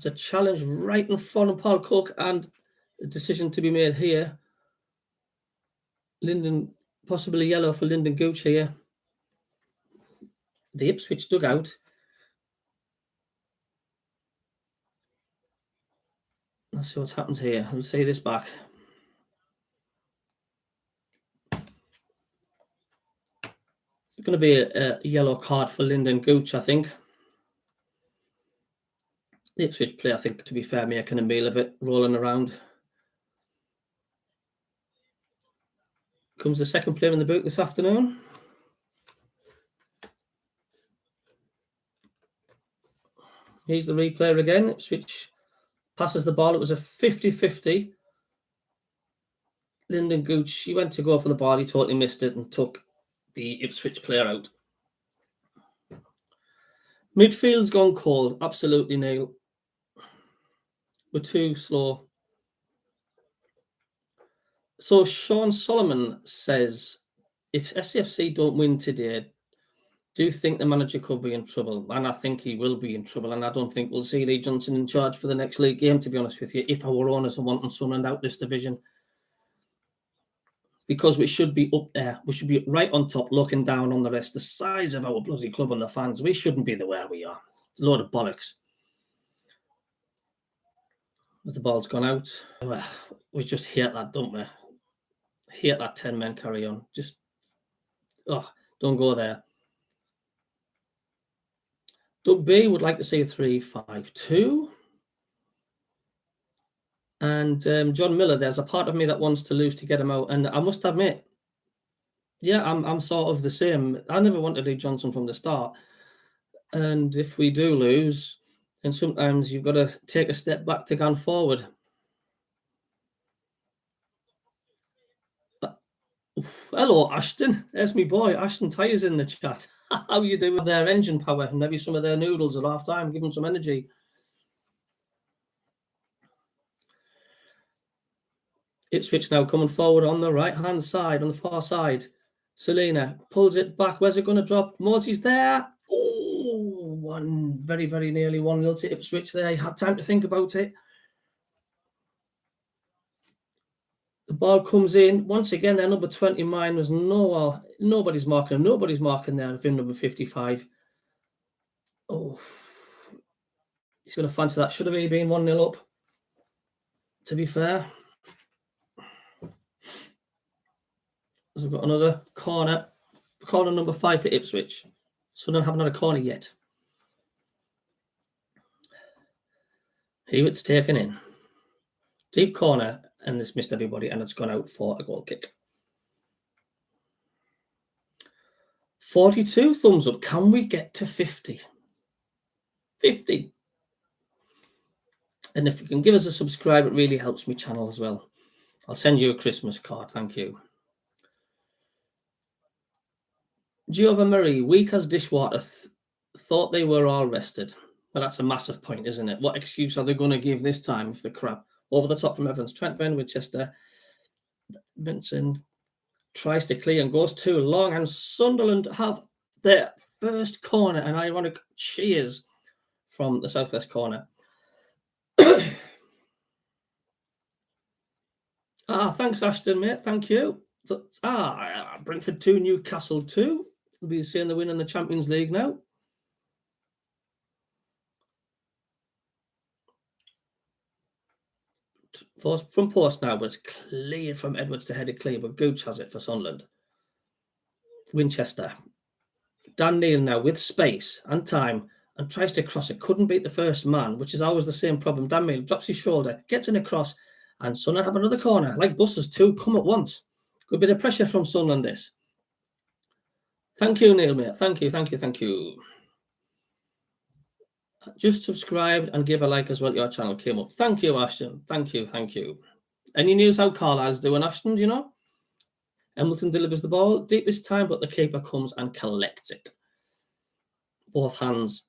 a challenge right in front of Paul Cook, and a decision to be made here. Lyndon, possibly yellow for Lyndon Gooch here. The Ipswich dugout. Let's see what's happened here. We'll see this back. It's going to be a yellow card for Lyndon Gooch, I think. The Ipswich player, I think, to be fair, making a meal of it, rolling around. Comes the second player in the book this afternoon. Here's the replay again. Ipswich passes the ball. It was a 50-50. Lyndon Gooch, he went to go for the ball. He totally missed it and took the Ipswich player out. Midfield's gone cold. Absolutely, Neil. We're too slow. So Sean Solomon says, if SCFC don't win today, do you think the manager could be in trouble? And I think he will be in trouble. And I don't think we'll see Lee Johnson in charge for the next league game, to be honest with you, if our owners are wanting Sunderland out this division. Because we should be up there. We should be right on top, looking down on the rest. The size of our bloody club and the fans, we shouldn't be the way we are. It's a load of bollocks. As the ball's gone out, well, we just hate that, don't we? Hate that 10-men carry on. Just, don't go there. Doug B would like to see a 3-5-2. And John Miller, there's a part of me that wants to lose to get him out. And I must admit, yeah, I'm sort of the same. I never wanted Lee Johnson from the start. And if we do lose, then sometimes you've got to take a step back to go forward. Hello, Ashton. There's me boy. Ashton Tyres in the chat. How you doing with their engine power and maybe some of their noodles at half time? Give them some energy. Ipswich now coming forward on the right-hand side, on the far side. Selena pulls it back. Where's it going to drop? Mosey's there. Oh, very, very nearly 1-0 to Ipswich there. He had time to think about it. The ball comes in. Once again, their number 20 mine was nowhere. Nobody's marking him. Nobody's marking there of him, number 55. Oh, he's going to fancy that. Should have really been 1-0 up, to be fair. So we've got another corner number 5 for Ipswich. Sunderland haven't had a corner yet. Hewitt's taken in. Deep corner, and it's missed everybody, and it's gone out for a goal kick. 42 thumbs up. Can we get to 50? 50. And if you can give us a subscribe, it really helps my channel as well. I'll send you a Christmas card. Thank you. Giova Murray, weak as dishwater, thought they were all rested. Well, that's a massive point, isn't it? What excuse are they going to give this time if the crap? Over the top from Evans. Trent Van Winchester. Vincent tries to clear and goes too long. And Sunderland have their first corner. An ironic cheers from the southwest corner. Thanks, Ashton, mate. Thank you. Brentford 2, Newcastle 2. We'll be seeing the win in the Champions League now. From post now, but it's cleared from Edwards to headed clear, but Gooch has it for Sunderland. Winchester. Dan Neil now with space and time and tries to cross it. Couldn't beat the first man, which is always the same problem. Dan Neil drops his shoulder, gets in a cross, and Sunderland have another corner. Like buses too, come at once. Good bit of pressure from Sunderland this. Thank you, Neil, mate. Thank you. Just subscribe and give a like as well. Your channel came up. Thank you, Ashton. Thank you. Any news how Carlisle's doing, Ashton, do you know? Embleton delivers the ball deep this time, but the keeper comes and collects it. Both hands.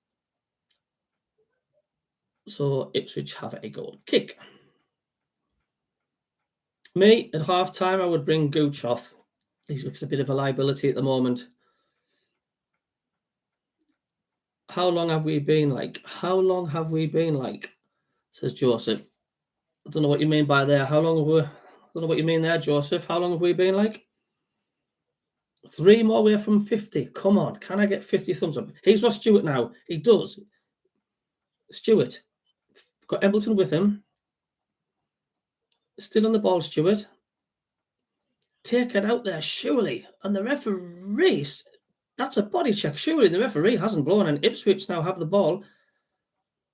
So Ipswich have a goal kick. Me, at half-time, I would bring Gooch off. He looks a bit of a liability at the moment. How long have we been like? How long have we been like? Says Joseph. I don't know what you mean by there. How long have we... I don't know what you mean there, Joseph. How long have we been like? 3 more away from 50. Come on. Can I get 50 thumbs up? He's Ross Stewart now. He does. Stewart. Got Embleton with him. Still on the ball, Stewart. Take it out there, surely. And the referee, that's a body check. Surely the referee hasn't blown, and Ipswich now have the ball.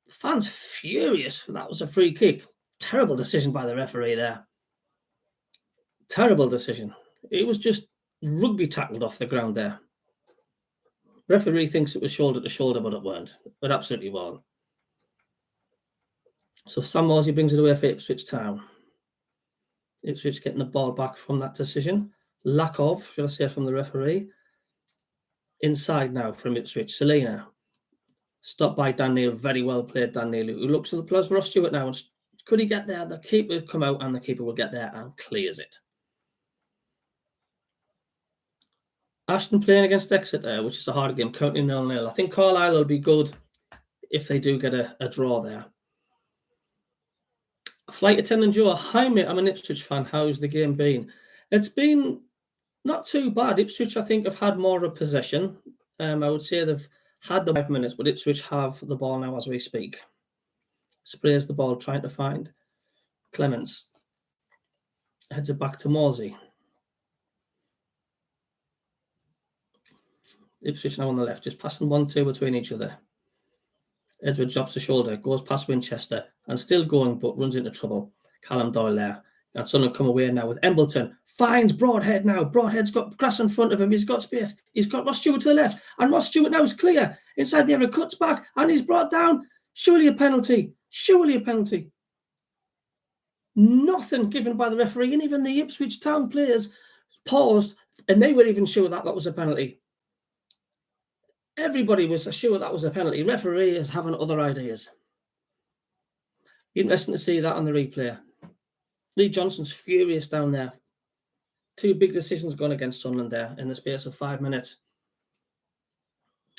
The fans furious. That was a free kick. Terrible decision by the referee there. Terrible decision. It was just rugby tackled off the ground there. Referee thinks it was shoulder to shoulder, but it weren't. It absolutely weren't. So Sam Morsey brings it away for Ipswich Town. Ipswich getting the ball back from that decision. Lack of, should I say, from the referee. Inside now from Ipswich. Selena. Stopped by Dan Neal. Very well played, Dan Neal, who looks at the players. Ross Stewart now. And could he get there? The keeper will come out and the keeper will get there and clears it. Ashton playing against Exeter, which is a hard game, currently 0-0. I think Carlisle will be good if they do get a draw there. Flight attendant Joe, hi mate, I'm an Ipswich fan. How's the game been? It's been not too bad. Ipswich, I think, have had more of possession. I would say they've had the 5 minutes, but Ipswich have the ball now as we speak. Sprays the ball, trying to find Clements. Heads it back to Morsey. Ipswich now on the left, just passing 1-2 between each other. Edward drops the shoulder, goes past Winchester, and still going, but runs into trouble. Callum Doyle there. And Sunderland come away now with Embleton. Finds Broadhead now. Broadhead's got grass in front of him. He's got space. He's got Ross Stewart to the left. And Ross Stewart now is clear. Inside the area, cuts back, and he's brought down. Surely a penalty. Surely a penalty. Nothing given by the referee, and even the Ipswich Town players paused, and they were even sure that was a penalty. Everybody was sure that was a penalty. Referee is having other ideas. Interesting to see that on the replay. Lee Johnson's furious down there. 2 big decisions gone against Sunderland there in the space of 5 minutes.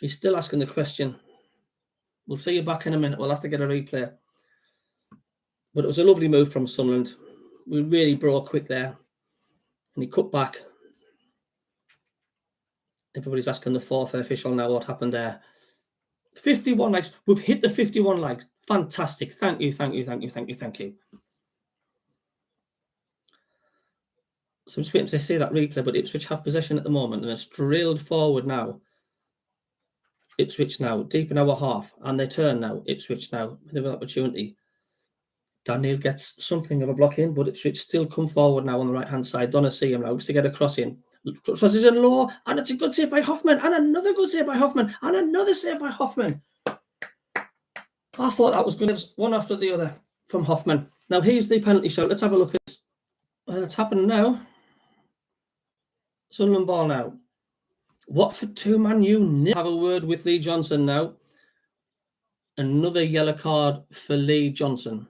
He's still asking the question. We'll see you back in a minute. We'll have to get a replay. But it was a lovely move from Sunderland. We really broke quick there. And he cut back. Everybody's asking the 4th official now what happened there. 51 likes. We've hit the 51 likes. Fantastic. Thank you. So I'm just waiting to see that replay, but Ipswich have possession at the moment and it's drilled forward now. Ipswich now, deep in our half, and they turn now. Ipswich now with an opportunity. Daniel gets something of a block in, but Ipswich still come forward now on the right-hand side. Donnasey now looks to get a cross in. Crosses in low, and it's a good save by Hoffman, and another good save by Hoffman, and another save by Hoffman. I thought that was going to be one after the other from Hoffman. Now here's the penalty shout. Let's have a look at this. Well, it's happened now. Sunderland ball now. Watford 2, Man U. Have a word with Lee Johnson now. Another yellow card for Lee Johnson.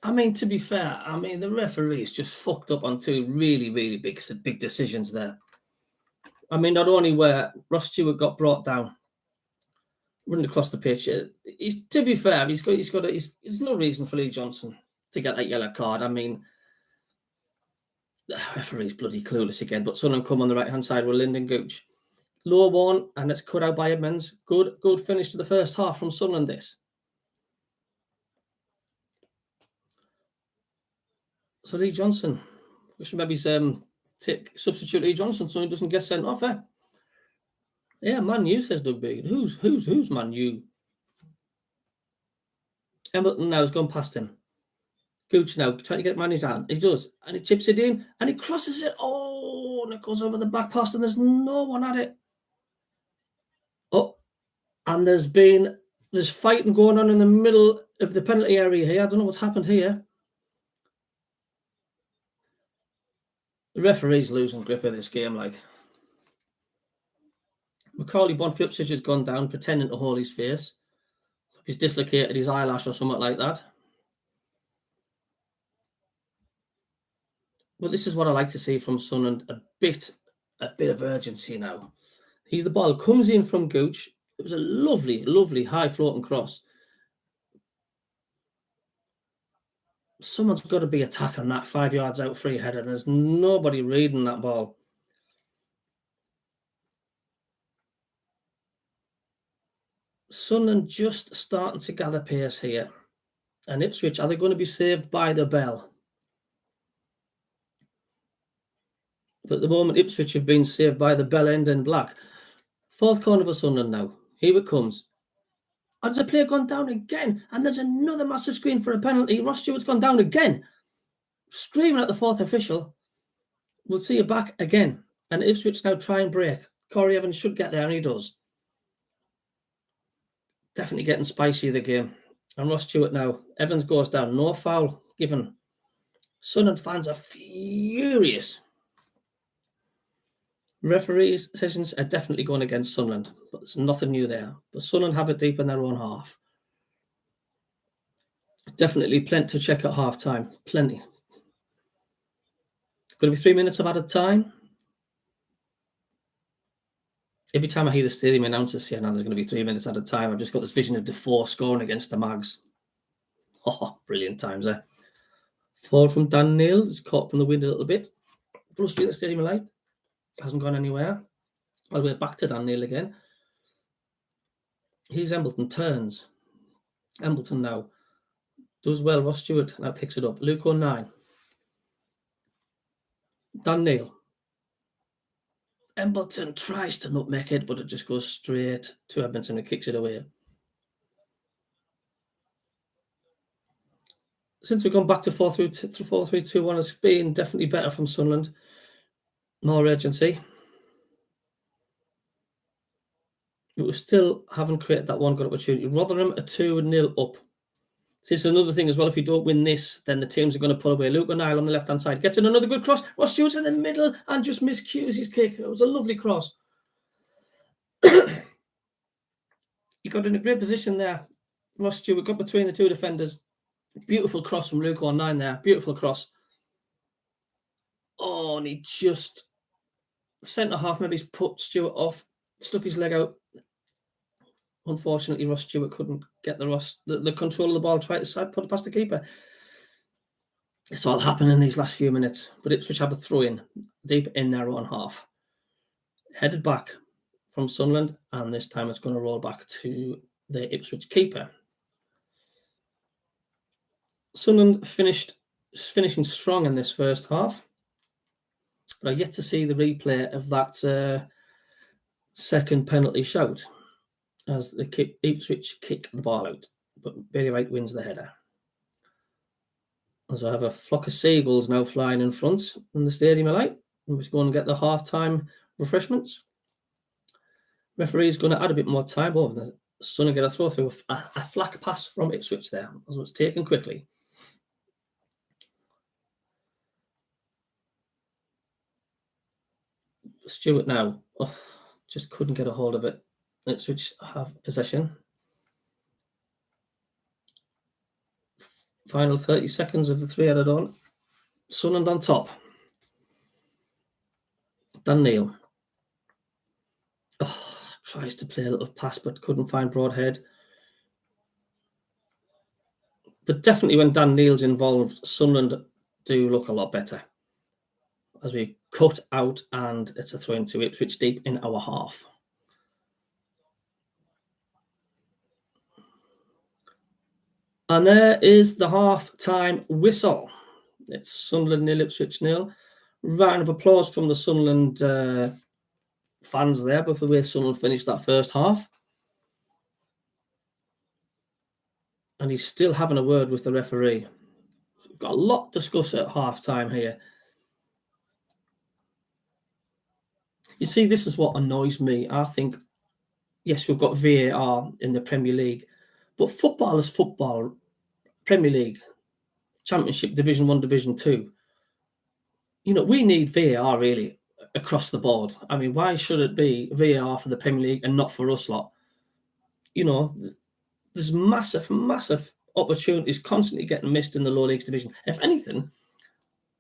I mean, to be fair, the referee's just fucked up on 2 really, really big decisions there. I mean, not only where Ross Stewart got brought down, running across the pitch. To be fair, there's no reason for Lee Johnson to get that yellow card. I mean, the referee's bloody clueless again. But Sunderland come on the right hand side with Lyndon Gooch. Low one, and it's cut out by Edmonds. Good finish to the first half from Sunderland. This. So Lee Johnson, we should maybe substitute Lee Johnson so he doesn't get sent off. Yeah, Man U, says Doug B. Who's Man U? Embleton now has gone past him. Gooch now trying to get Man U's hand. He does, and he chips it in, and he crosses it. Oh, and it goes over the back post, and there's no one at it. Oh, and there's fighting going on in the middle of the penalty area here. I don't know what's happened here. The referee's losing grip of this game, like. Macaulay Bonne for Ipswich has gone down, pretending to hold his face. He's dislocated his eyelash or something like that. But this is what I like to see from Sunderland, a bit of urgency now. The ball comes in from Gooch. It was a lovely, lovely high floating cross. Someone's got to be attacking that 5 yards out free header, and there's nobody reading that ball. Sunderland just starting to gather pace here. And Ipswich, are they going to be saved by the bell? But at the moment, Ipswich have been saved by the bell end in black. Fourth corner for Sunderland now. Here it comes. And there's a player gone down again. And there's another massive screen for a penalty. Ross Stewart's gone down again. Screaming at the fourth official. We'll see you back again. And Ipswich now try and break. Corey Evans should get there, and he does. Definitely getting spicy, the game. And Ross Stewart now. Evans goes down. No foul given. Sunderland fans are furious. Referees' decisions are definitely going against Sunderland, but there's nothing new there. But Sunderland have it deep in their own half. Definitely plenty to check at half time. Plenty. Going to be 3 minutes of added time. Every time I hear the stadium announcers here now there's going to be 3 minutes added time, I've just got this vision of Defoe scoring against the Mags. Oh, brilliant times there. Forward from Dan Neil. It's caught from the wind a little bit. Plus the stadium light. Hasn't gone anywhere. All the way back to Dan Neil again. Here's Embleton. Turns. Embleton now. Does well. Ross Stewart now picks it up. Luke O'Nine. Dan Neil. Embleton tries to nutmeg it, but it just goes straight to Edmondson and kicks it away. Since we've gone back to 4-3-2-1, it's been definitely better from Sunderland. More urgency. But we still haven't created that one good opportunity. Rotherham are 2-0 up. This is another thing as well. If you don't win this, then the teams are going to pull away. Luke O'Neill on the left-hand side gets in another good cross. Ross Stewart's in the middle and just miscues his kick. It was a lovely cross. He got in a great position there. Ross Stewart got between the two defenders. Beautiful cross from Luke O'Neill there. Beautiful cross. Oh, and he just... Centre-half maybe he's put Stewart off. Stuck his leg out. Unfortunately, Ross Stewart couldn't get the control of the ball, tried to put it past the keeper. It's all happening in these last few minutes. But Ipswich have a throw-in deep in their own half. Headed back from Sunderland, and this time it's going to roll back to the Ipswich keeper. Sunderland finishing strong in this first half. But I've yet to see the replay of that second penalty shout as the Ipswich kick the ball out. But Bailey Wright wins the header. So I have a flock of seagulls now flying in front in the stadium light. We're just going to get the half-time refreshments. Referee's going to add a bit more time. Oh, the Sunderland get a throw through a flack pass from Ipswich there. So it's taken quickly. Stewart now. Oh, just couldn't get a hold of it. Ipswich have possession. Final 30 seconds of the three added on. Sunderland on top. Dan Neil. Oh, tries to play a little pass but couldn't find Broadhead. But definitely when Dan Neil's involved, Sunderland do look a lot better. As we cut out and it's a throw into Ipswich deep in our half. And there is the half-time whistle. It's Sunderland 0, Ipswich 0. Round of applause from the Sunderland fans there, but for the way Sunderland finished that first half. And he's still having a word with the referee. We've got a lot to discuss at half-time here. You see, this is what annoys me. I think, yes, we've got VAR in the Premier League, but football is football. Premier League, Championship, Division 1, Division 2. You know, we need VAR really across the board. I mean, why should it be VAR for the Premier League and not for us lot? You know, there's massive opportunities constantly getting missed in the low leagues division. If anything,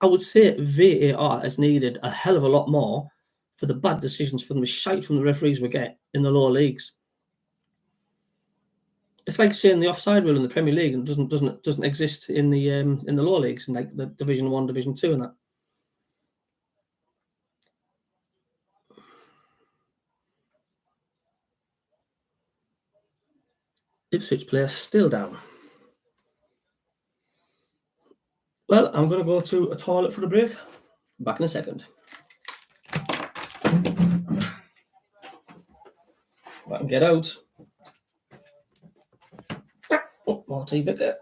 I would say VAR has needed a hell of a lot more for the bad decisions, for the shite from the referees we get in the lower leagues. It's like saying the offside rule in the Premier League and doesn't exist in the lower leagues, in like the Division 1, Division 2 and that. Ipswich player still down. Well, I'm going to go to a toilet for a break. Back in a second. If I can get out. Oh, more tea, Vicar.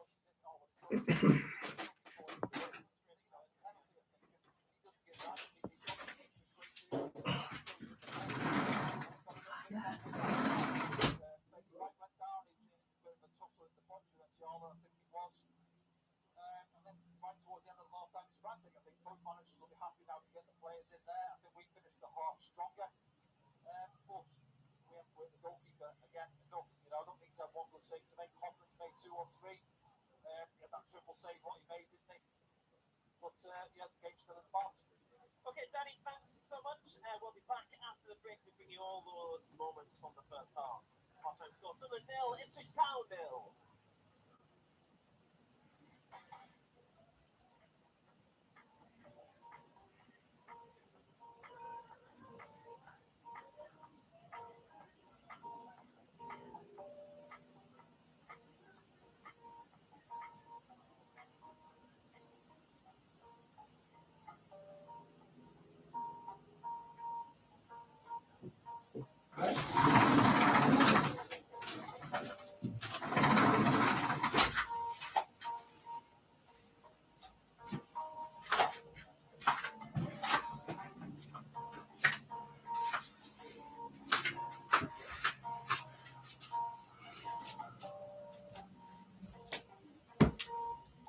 Okay, Danny, thanks so much. We'll be back after the break to bring you all those moments from the first half. Half-time score: Sunderland 0, Ipswich Town 0.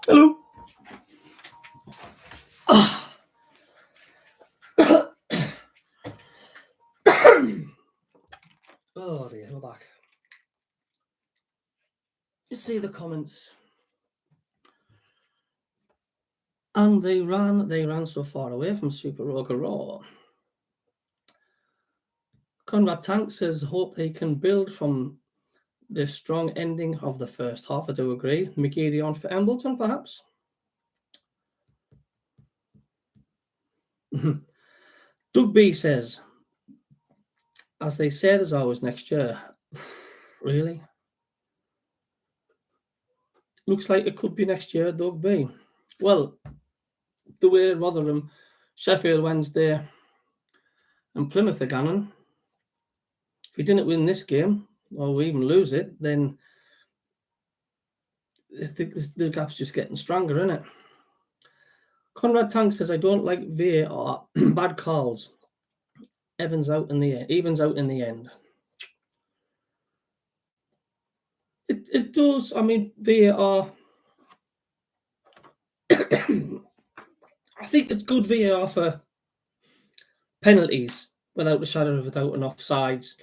Hello. Oh dear, we're back. You see the comments. And they ran so far away from Super Roger Raw. Conrad Tank says, hope they can build from the strong ending of the first half. I do agree. McGeady for Embleton, perhaps. Doug B says, as they say, there's always next year. Really? Looks like it could be next year, Doug B. Well, the way Rotherham, Sheffield Wednesday, and Plymouth are going, if we didn't win this game, or we even lose it, then the gap's just getting stronger, isn't it? Conrad Tank says, I don't like VAR. Bad calls. Evens out in the end. It does. I mean, VAR. I think it's good VAR for penalties, without a shadow of a doubt, and offsides.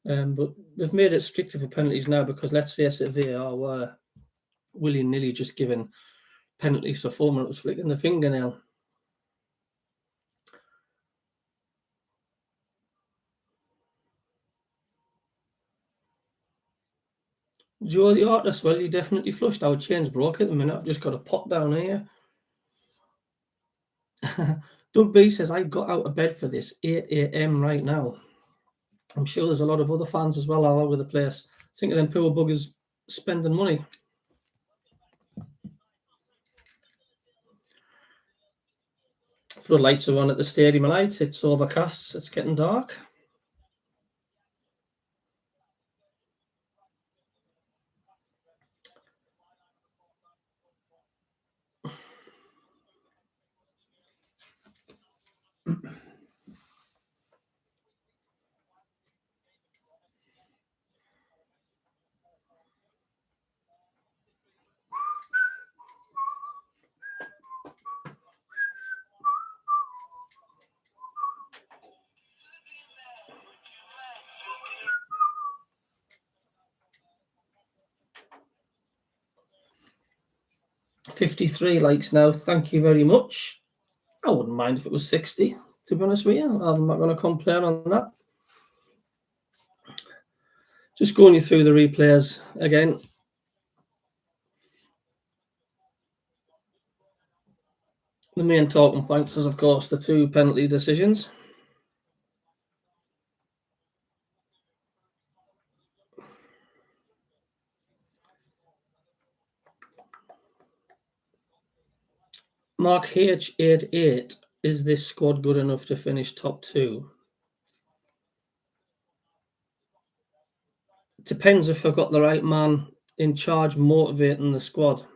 But they've made it stricter for penalties now because, let's face it, VAR were willy-nilly just giving penalties for 4 minutes flicking the fingernail. Joe the artist, well, you definitely flushed. Our chain's broke at the minute. I've just got a pot down here. Doug B says, I got out of bed for this 8 a.m. right now. I'm sure there's a lot of other fans as well all over the place. Think of them poor buggers spending money. Floodlights are on at the stadium lights. It's overcast. It's getting dark. 53 likes now. Thank you very much. I wouldn't mind if it was 60, to be honest with you. I'm not going to complain on that. Just going you through the replays again. The main talking points is, of course, the 2 penalty decisions. Mark H88, is this squad good enough to finish top 2? Depends if I've got the right man in charge motivating the squad.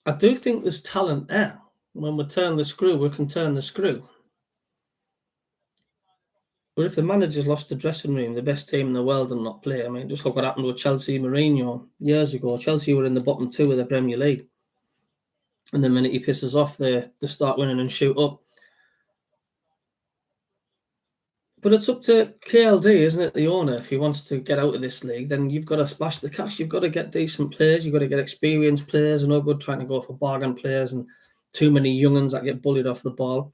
I do think there's talent there. When we turn the screw, we can turn the screw. But if the manager's lost the dressing room, the best team in the world, and not play, I mean, just look what happened with Chelsea Mourinho years ago. Chelsea were in the bottom 2 of the Premier League. And the minute he pisses off, they start winning and shoot up. But it's up to KLD, isn't it, the owner? If he wants to get out of this league, then you've got to splash the cash. You've got to get decent players. You've got to get experienced players. No good trying to go for bargain players and too many young'uns that get bullied off the ball.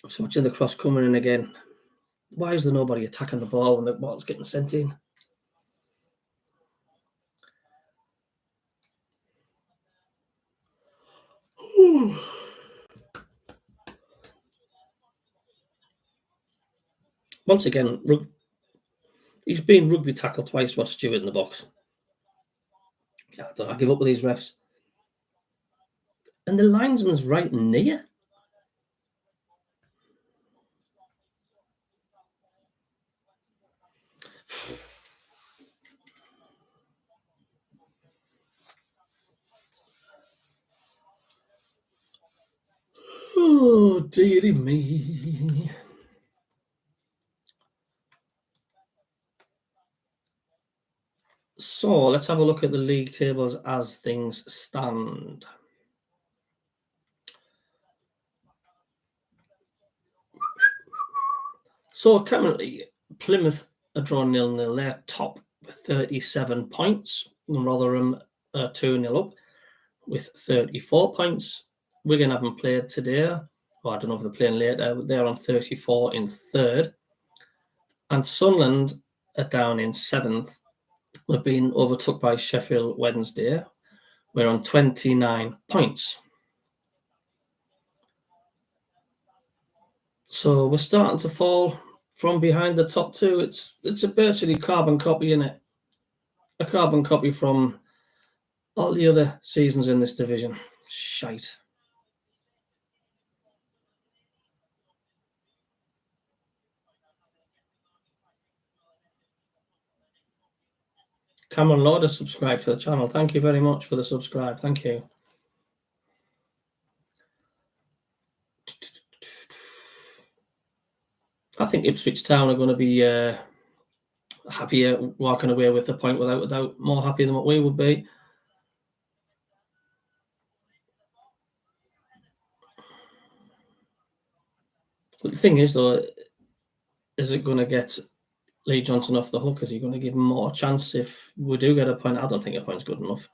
So watching the cross coming in again. Why is there nobody attacking the ball when the ball's getting sent in? Once again, he's been rugby tackled twice. Watch Stewart in the box. I give up with these refs. And the linesman's right near. Oh, dearie me. So let's have a look at the league tables as things stand. So currently, Plymouth are drawn 0-0. They're top with 37 points. And Rotherham are 2-0 up with 34 points. Wigan haven't played today. Or I don't know if they're playing later, but they're on 34 in 3rd. And Sunderland are down in 7th. They've been overtook by Sheffield Wednesday. We're on 29 points. So we're starting to fall from behind the top 2. It's a virtually carbon copy, isn't it? A carbon copy from all the other seasons in this division. Shite. Cameron Lord has subscribed to the channel. Thank you very much for the subscribe. Thank you. I think Ipswich Town are going to be happier walking away with the point without a doubt. More happy than what we would be. But the thing is, though, is it going to get Lee Johnson off the hook? Is he going to give him more chance if we do get a point? I don't think a point's good enough.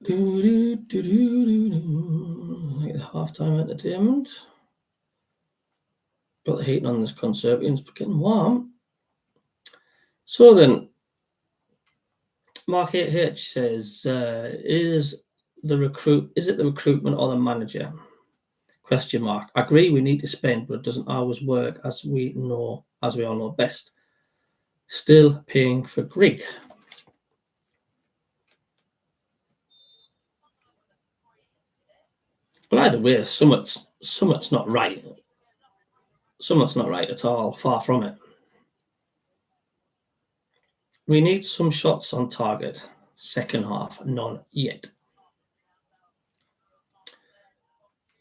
Like the halftime entertainment. Got the heating on this conservative, but getting warm. So then, Mark H says, is it the recruitment or the manager? Question mark. I agree we need to spend, but it doesn't always work, as we all know best. Still paying for Greek. But either way, summit's not right. Summit's not right at all. Far from it. We need some shots on target. Second half, none yet.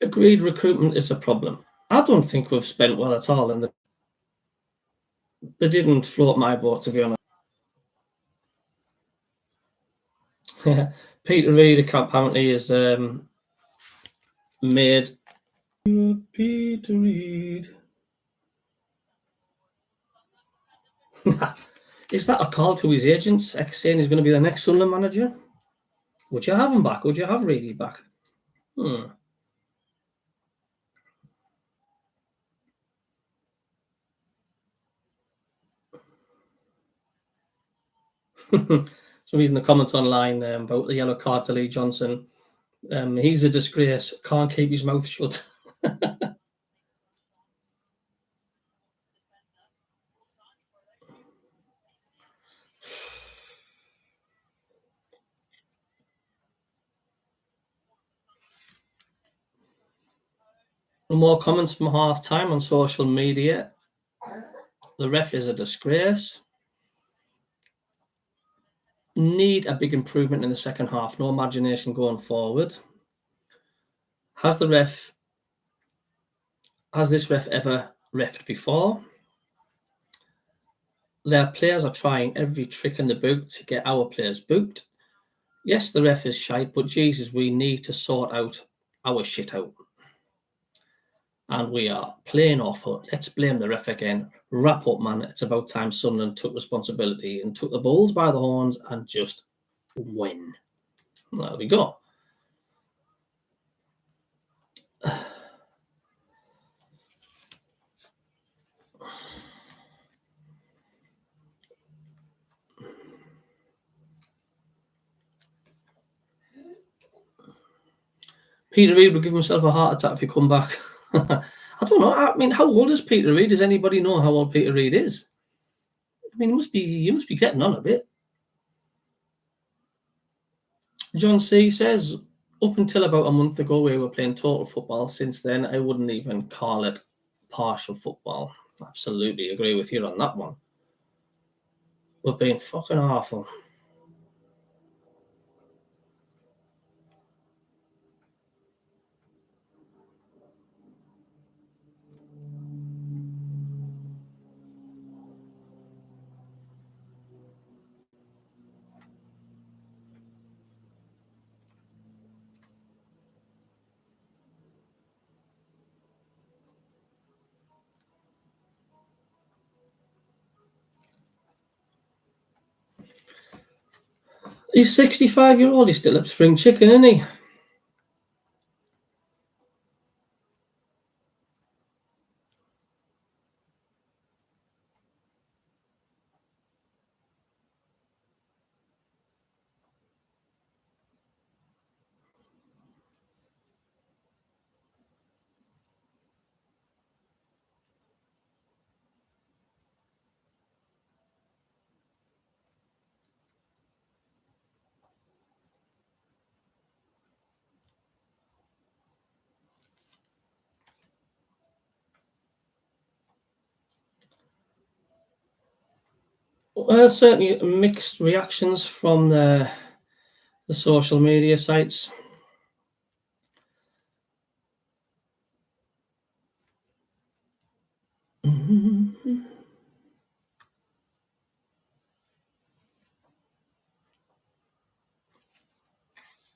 Agreed, recruitment is a problem. I don't think we've spent well at all, and they didn't float my boat, to be honest. Peter Reid apparently is made. Peter Reid. Is that a call to his agents, saying he's going to be the next Sunderland manager? Would you have him back? Would you have Reid back? So reading the comments online about the yellow card to Lee Johnson. He's a disgrace. Can't keep his mouth shut. More comments from half time on social media. The ref is a disgrace. Need a big improvement in the second half. No imagination going forward. Has this ref ever refed before? Their players are trying every trick in the book to get our players booked. Yes, the ref is shite, but Jesus, we need to sort out our shit out. And we are playing awful. Let's blame the ref again. Wrap up, man. It's about time Sunderland took responsibility and took the bulls by the horns and just win. There we go. Peter Reid will give himself a heart attack if he come back. I don't know. I mean, how old is Peter Reid? Does anybody know how old Peter Reid is? I mean, he must be getting on a bit. John C says, up until about a month ago, we were playing total football. Since then, I wouldn't even call it partial football. Absolutely agree with you on that one. We've been fucking awful. He's 65-year-old. He's still a spring chicken, isn't he? Certainly mixed reactions from the social media sites.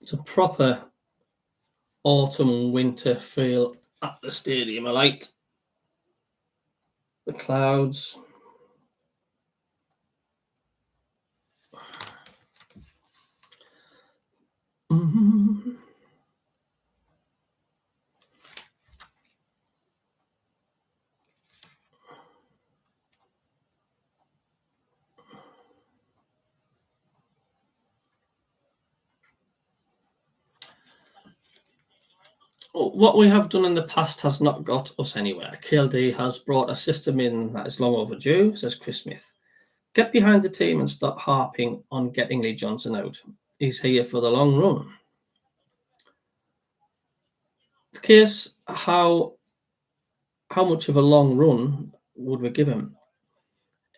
It's a proper autumn winter feel at the stadium. I liked the clouds. What we have done in the past has not got us anywhere. KLD has brought a system in that is long overdue, says Chris Smith. Get behind the team and stop harping on getting Lee Johnson out. He's here for the long run. The case, how much of a long run would we give him?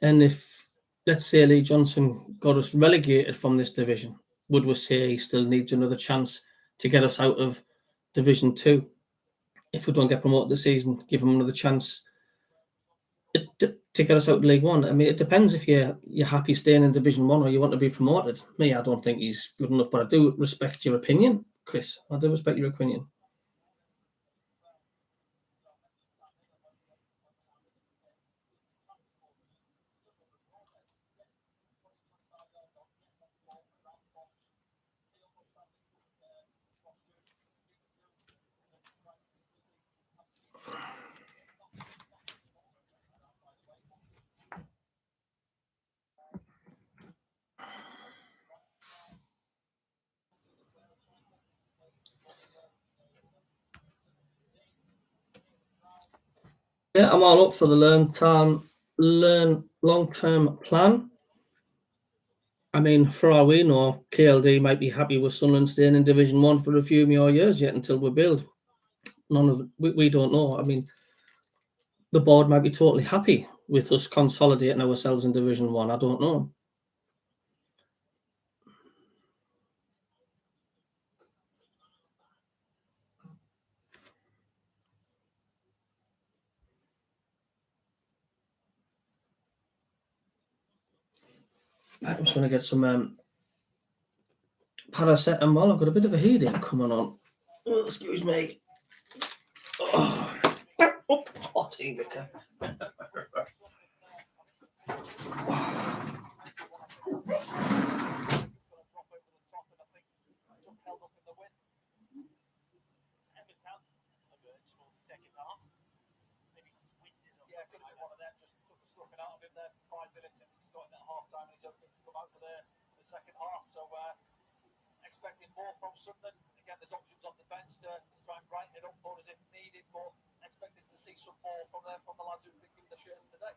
And if, let's say, Lee Johnson got us relegated from this division, would we say he still needs another chance to get us out of Division 2? if we don't get promoted this season, give him another chance to get us out of League One. I mean, it depends if you're happy staying in Division 1 or you want to be promoted. Me, I don't think he's good enough, but I do respect your opinion, Chris. I do respect your opinion. Yeah, I'm all up for the long-term plan. I mean, for all we know, KLD might be happy with Sunderland staying in Division 1 for a few more years yet until we build. We don't know. I mean, the board might be totally happy with us consolidating ourselves in Division 1. I don't know. I'm just going to get some paracetamol. I've got a bit of a headache coming on. Oh, excuse me. Oh, hot Vicar. Expecting more from Sunderland. Again, there's options on the bench to try and brighten it up more as if needed, but expecting to see some more from them, from the lads who've been given the shirts today.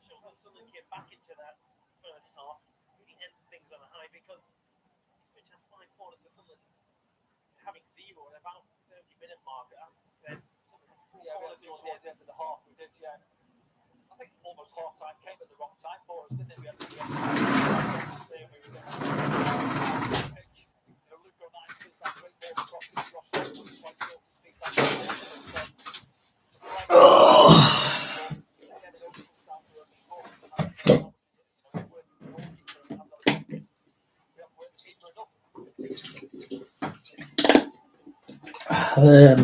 Shows how Sunderland came back into that first half, really ended things on a high because Ipswich had 5 corners to Sunderland having 0 at about 30-minute mark. Then corners towards the end of the half, we did, yeah. I think almost half time came at the wrong time for us, didn't it? We had to say we were going to pitch. Luke O'Neill plays that great ball across the cross quite short speed.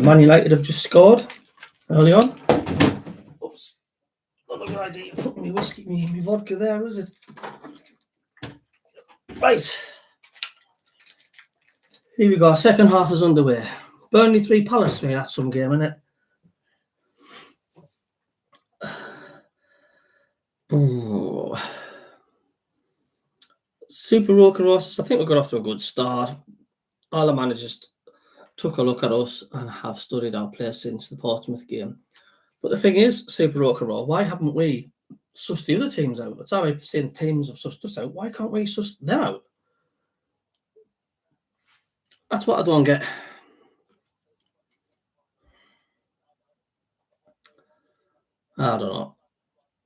Man United have just scored early on. Oops. Not a good idea putting me whiskey, me vodka there, is it? Right. Here we go. Second half is underway. Burnley 3, Palace 3. That's some game, isn't it? Ooh. Super Rokeros. I think we got off to a good start. All the managers took a look at us and have studied our play since the Portsmouth game. But the thing is, Super Rokeros, why haven't we sussed the other teams out? It's all right saying teams have sussed us out. Why can't we suss them out? That's what I don't get. I don't know.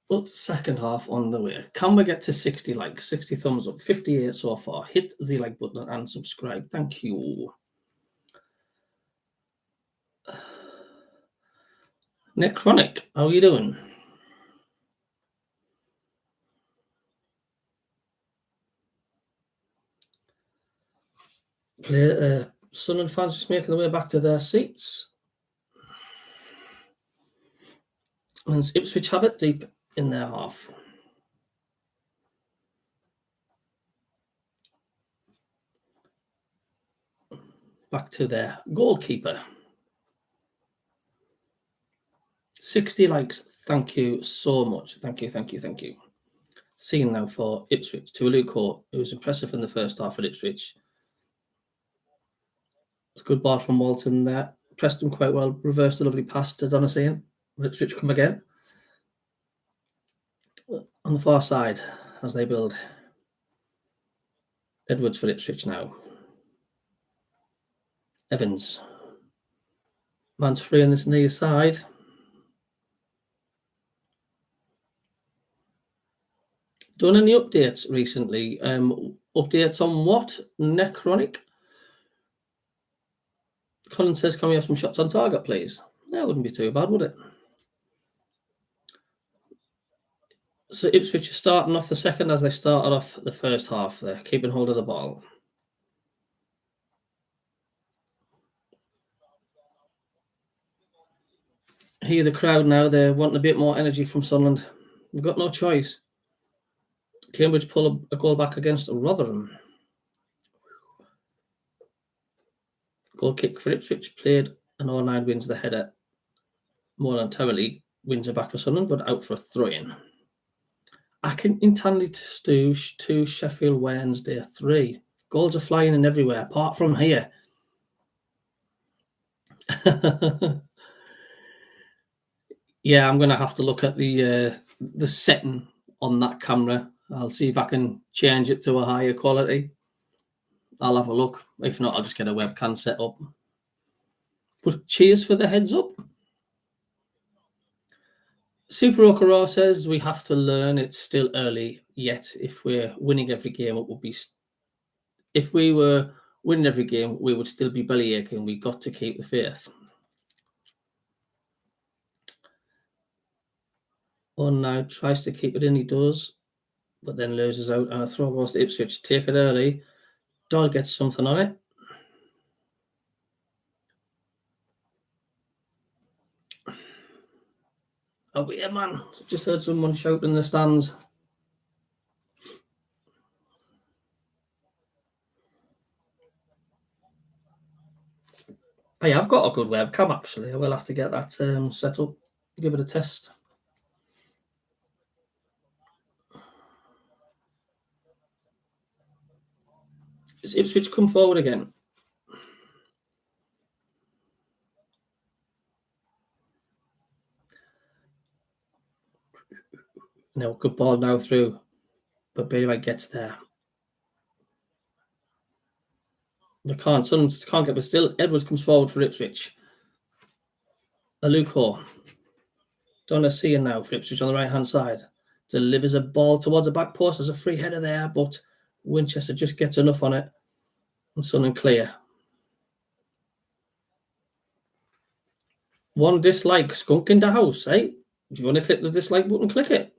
But second half on the way. Can we get to 60 likes, 60 thumbs up, 58 so far? Hit the like button and subscribe. Thank you. Necronic, how are you doing? Sunderland fans just making their way back to their seats. And Ipswich have it deep in their half. Back to their goalkeeper. 60 likes. Thank you so much. Thank you. Scene now for Ipswich to Aluko, who was impressive in the first half at Ipswich. It's a good ball from Walton there. Pressed him quite well. Reversed a lovely pass to Donacien. Ipswich come again. On the far side as they build. Edwards for Ipswich now. Evans. Man's free on this near side. Done any updates recently? Updates on what? Necronic? Colin says, can we have some shots on target, please? That wouldn't be too bad, would it? So Ipswich are starting off the second as they started off the first half there, keeping hold of the ball. Hear the crowd now, they're wanting a bit more energy from Sunderland. We've got no choice. Cambridge pull a goal back against Rotherham. Goal kick for Ipswich, played and all 9 wins the header. Momentarily wins it back for Sunderland, but out for a throw-in. Accrington to Stoosh, 2 Sheffield Wednesday 3. Goals are flying in everywhere, apart from here. Yeah, I'm going to have to look at the setting on that camera. I'll see if I can change it to a higher quality. I'll have a look. If not, I'll just get a webcam set up. But cheers for the heads up. Super Okara says we have to learn. It's still early yet. If we're winning every game, it would be. If we were winning every game, we would still be belly aching. We got to keep the faith. On now tries to keep it in. He does, but then loses out, and a throw goes to Ipswich. Take it early. Doyle gets something on it. Oh yeah, man! Just heard someone shout in the stands. Hey, I've got a good webcam actually. I will have to get that set up. Give it a test. Is Ipswich come forward again? No, good ball now through, but Bailey gets there. They can't. Suns can't get, but still, Edwards comes forward for Ipswich. Aluko. Donacia now for Ipswich on the right-hand side. Delivers a ball towards the back post. There's a free header there, but Winchester just gets enough on it. And Sun and clear. One dislike, skunk in the house, eh? If you want to click the dislike button, click it.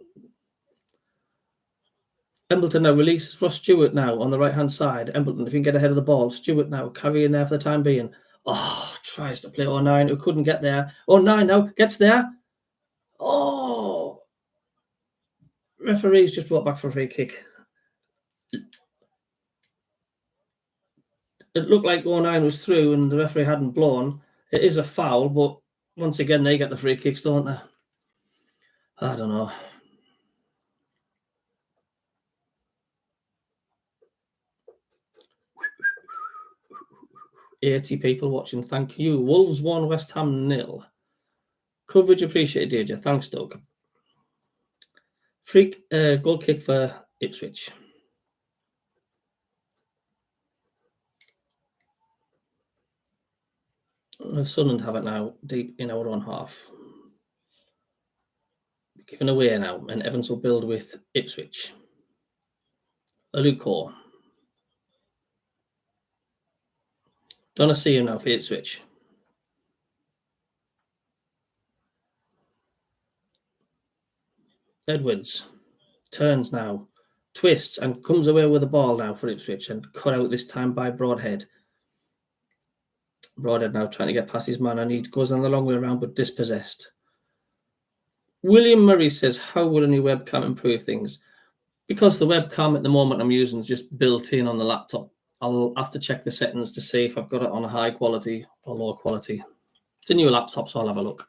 Embleton now releases Ross Stewart now on the right-hand side. Embleton, if you can get ahead of the ball. Stewart now carrying there for the time being. Oh, tries to play 09, who couldn't get there. 09 now, gets there. Oh! Referee's just brought back for a free kick. It looked like 09 was through and the referee hadn't blown. It is a foul, but once again, they get the free kicks, don't they? I don't know. $80 people watching. Thank you. Wolves 1, West Ham 0. Coverage appreciated, Deirdre. Thanks, Doug. Free goal kick for Ipswich. Sunderland have it now, deep in our own half. Given away now, and Evans will build with Ipswich. Aluko. Donacia now for Ipswich. Edwards turns now, twists and comes away with the ball now for Ipswich and cut out this time by Broadhead. Broadhead now trying to get past his man and he goes on the long way around but dispossessed. William Murray says, how will a new webcam improve things? Because the webcam at the moment I'm using is just built in on the laptop. I'll have to check the settings to see if I've got it on a high quality or low quality. It's a new laptop, so I'll have a look.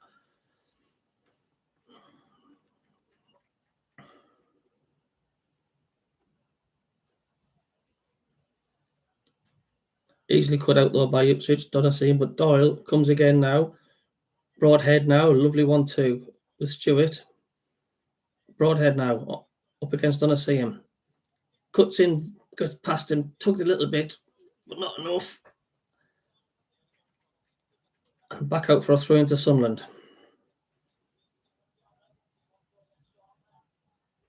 Easily cut out though by Ipswich, Donacia, but Doyle comes again now. Broadhead now, lovely 1-2 with Stewart. Broadhead now up against Donacia. Cuts in, goes past him, tugged a little bit, but not enough. And back out for a throw into Sunderland.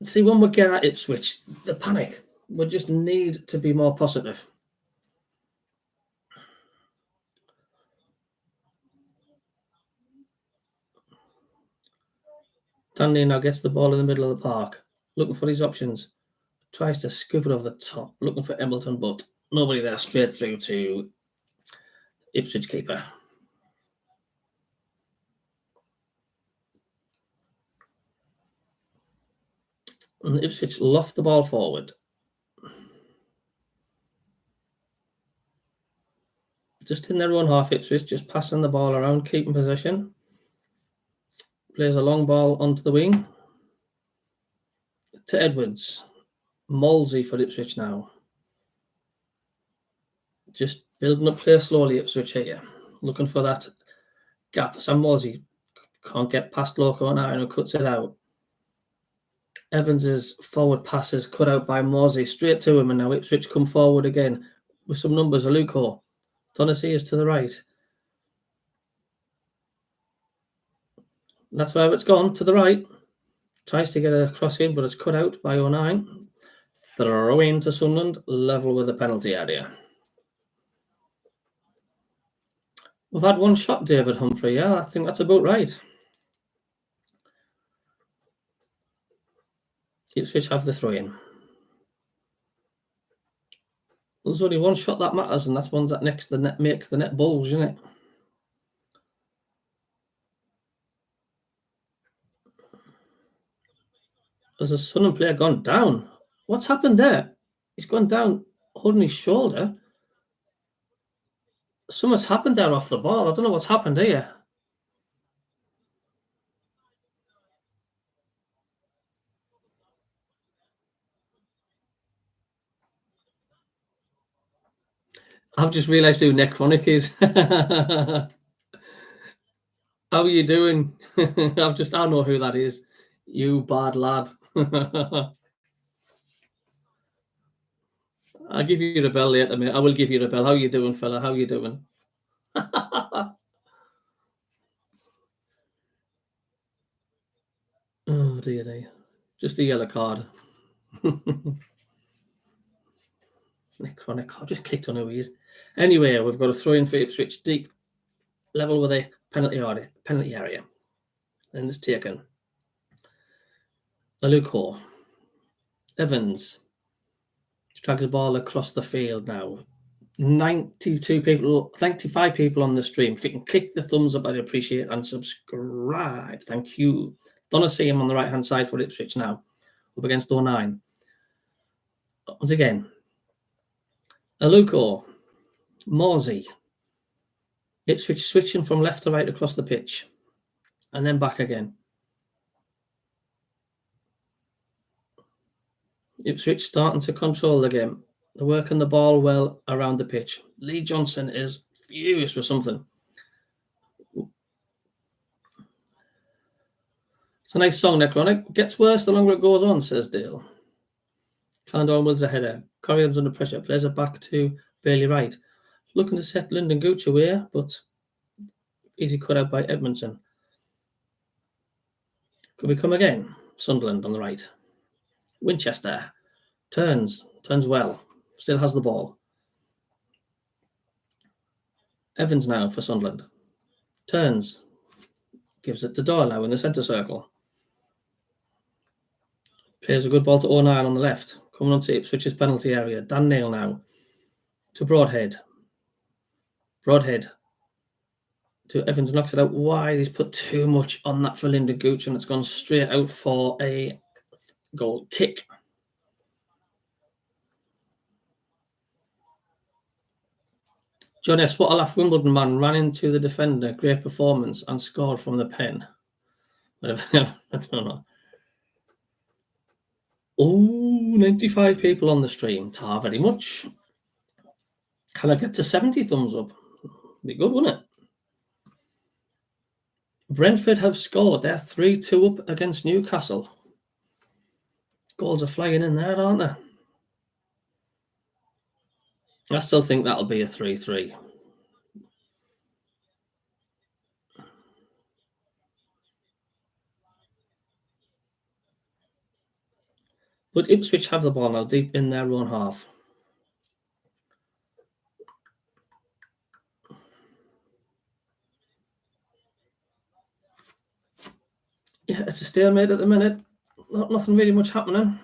See, when we get at Ipswich, the panic. We just need to be more positive. Tandy now gets the ball in the middle of the park, looking for his options. Tries to scoop it over the top, looking for Embleton, but nobody there. Straight through to Ipswich keeper. And Ipswich loft the ball forward. Just in their own half, Ipswich just passing the ball around, keeping possession. Plays a long ball onto the wing. To Edwards. Molsey for Ipswich now. Just building up play slowly, Ipswich here. Looking for that gap. Sam Molsey can't get past Loco and Iron, who cuts it out. Evans's forward pass is cut out by Morsey straight to him, and now Ipswich come forward again with some numbers. Aluko. Donacy is to the right. And that's where it's gone, to the right. Tries to get a cross in, but it's cut out by 09. Throw in to Sunderland, level with the penalty area. We've had one shot, David Humphrey. Yeah, I think that's about right. Ipswich have the throw in. There's only one shot that matters, and that's one that next the net makes the net bulge, isn't it? There's a Sunderland player gone down. What's happened there? He's gone down holding his shoulder. Something's happened there off the ball. I don't know what's happened here. I've just realised who Necronic is. How are you doing? I know who that is. You bad lad. I'll give you a bell later, mate. I will give you a bell. How you doing, fella? How you doing? Oh, dear. Just a yellow card. Necronic. I just clicked on who he is. Anyway, we've got a throw in for Ipswich deep, level with a penalty area. And it's taken. Aluko. Evans. Drags the ball across the field now. 95 people on the stream. If you can click the thumbs up, I'd appreciate it, and subscribe. Thank you. Donacy him on the right-hand side for Ipswich now. Up against 09. Once again. Aluko. Morsey. Ipswich switching from left to right across the pitch. And then back again. Ipswich starting to control the game. They're working the ball well around the pitch. Lee Johnson is furious for something. It's a nice song, Necronic. Gets worse the longer it goes on, says Dale. Calendar wills a header. Corrigan's under pressure. Plays it back to Bailey Wright. Looking to set Lyndon Gooch away, but easy cut out by Edmondson. Could we come again? Sunderland on the right. Winchester turns well. Still has the ball. Evans now for Sunderland. Turns. Gives it to Doyle now in the centre circle. Plays a good ball to 09 on the left. Coming on to Ipswich's penalty area. Dan Neil now. To Broadhead. Broadhead. To Evans, knocks it out wide. He's put too much on that for Lyndon Gooch, and it's gone straight out for a goal kick. John S. What a laugh. Wimbledon man ran into the defender. Great performance and scored from the pen. Whatever. I don't know. Oh, 95 people on the stream. Tar very much. Can I get to 70 thumbs up? Be good, wouldn't it? Brentford have scored. They're 3-2 up against Newcastle. Goals are flying in there, aren't they? I still think that'll be a 3-3. But Ipswich have the ball now, deep in their own half. Yeah, it's a stalemate at the minute. Nothing really much happening.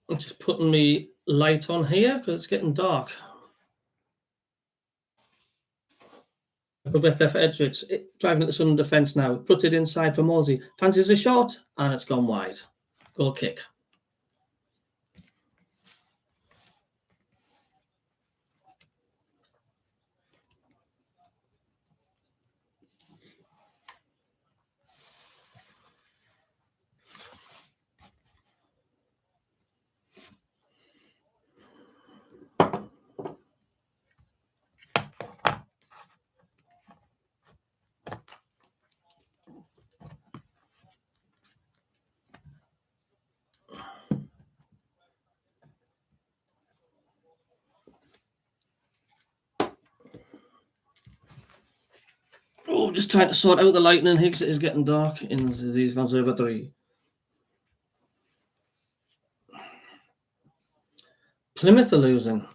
I'm just putting me light on here because it's getting dark. Good play for Ipswich. Driving at the Sunderland defence now. Put it inside for Morsey. Fancies a shot, and it's gone wide. Goal kick. Oh, just trying to sort out the lightning. Higgs, it is getting dark in the conservatory. Plymouth are losing.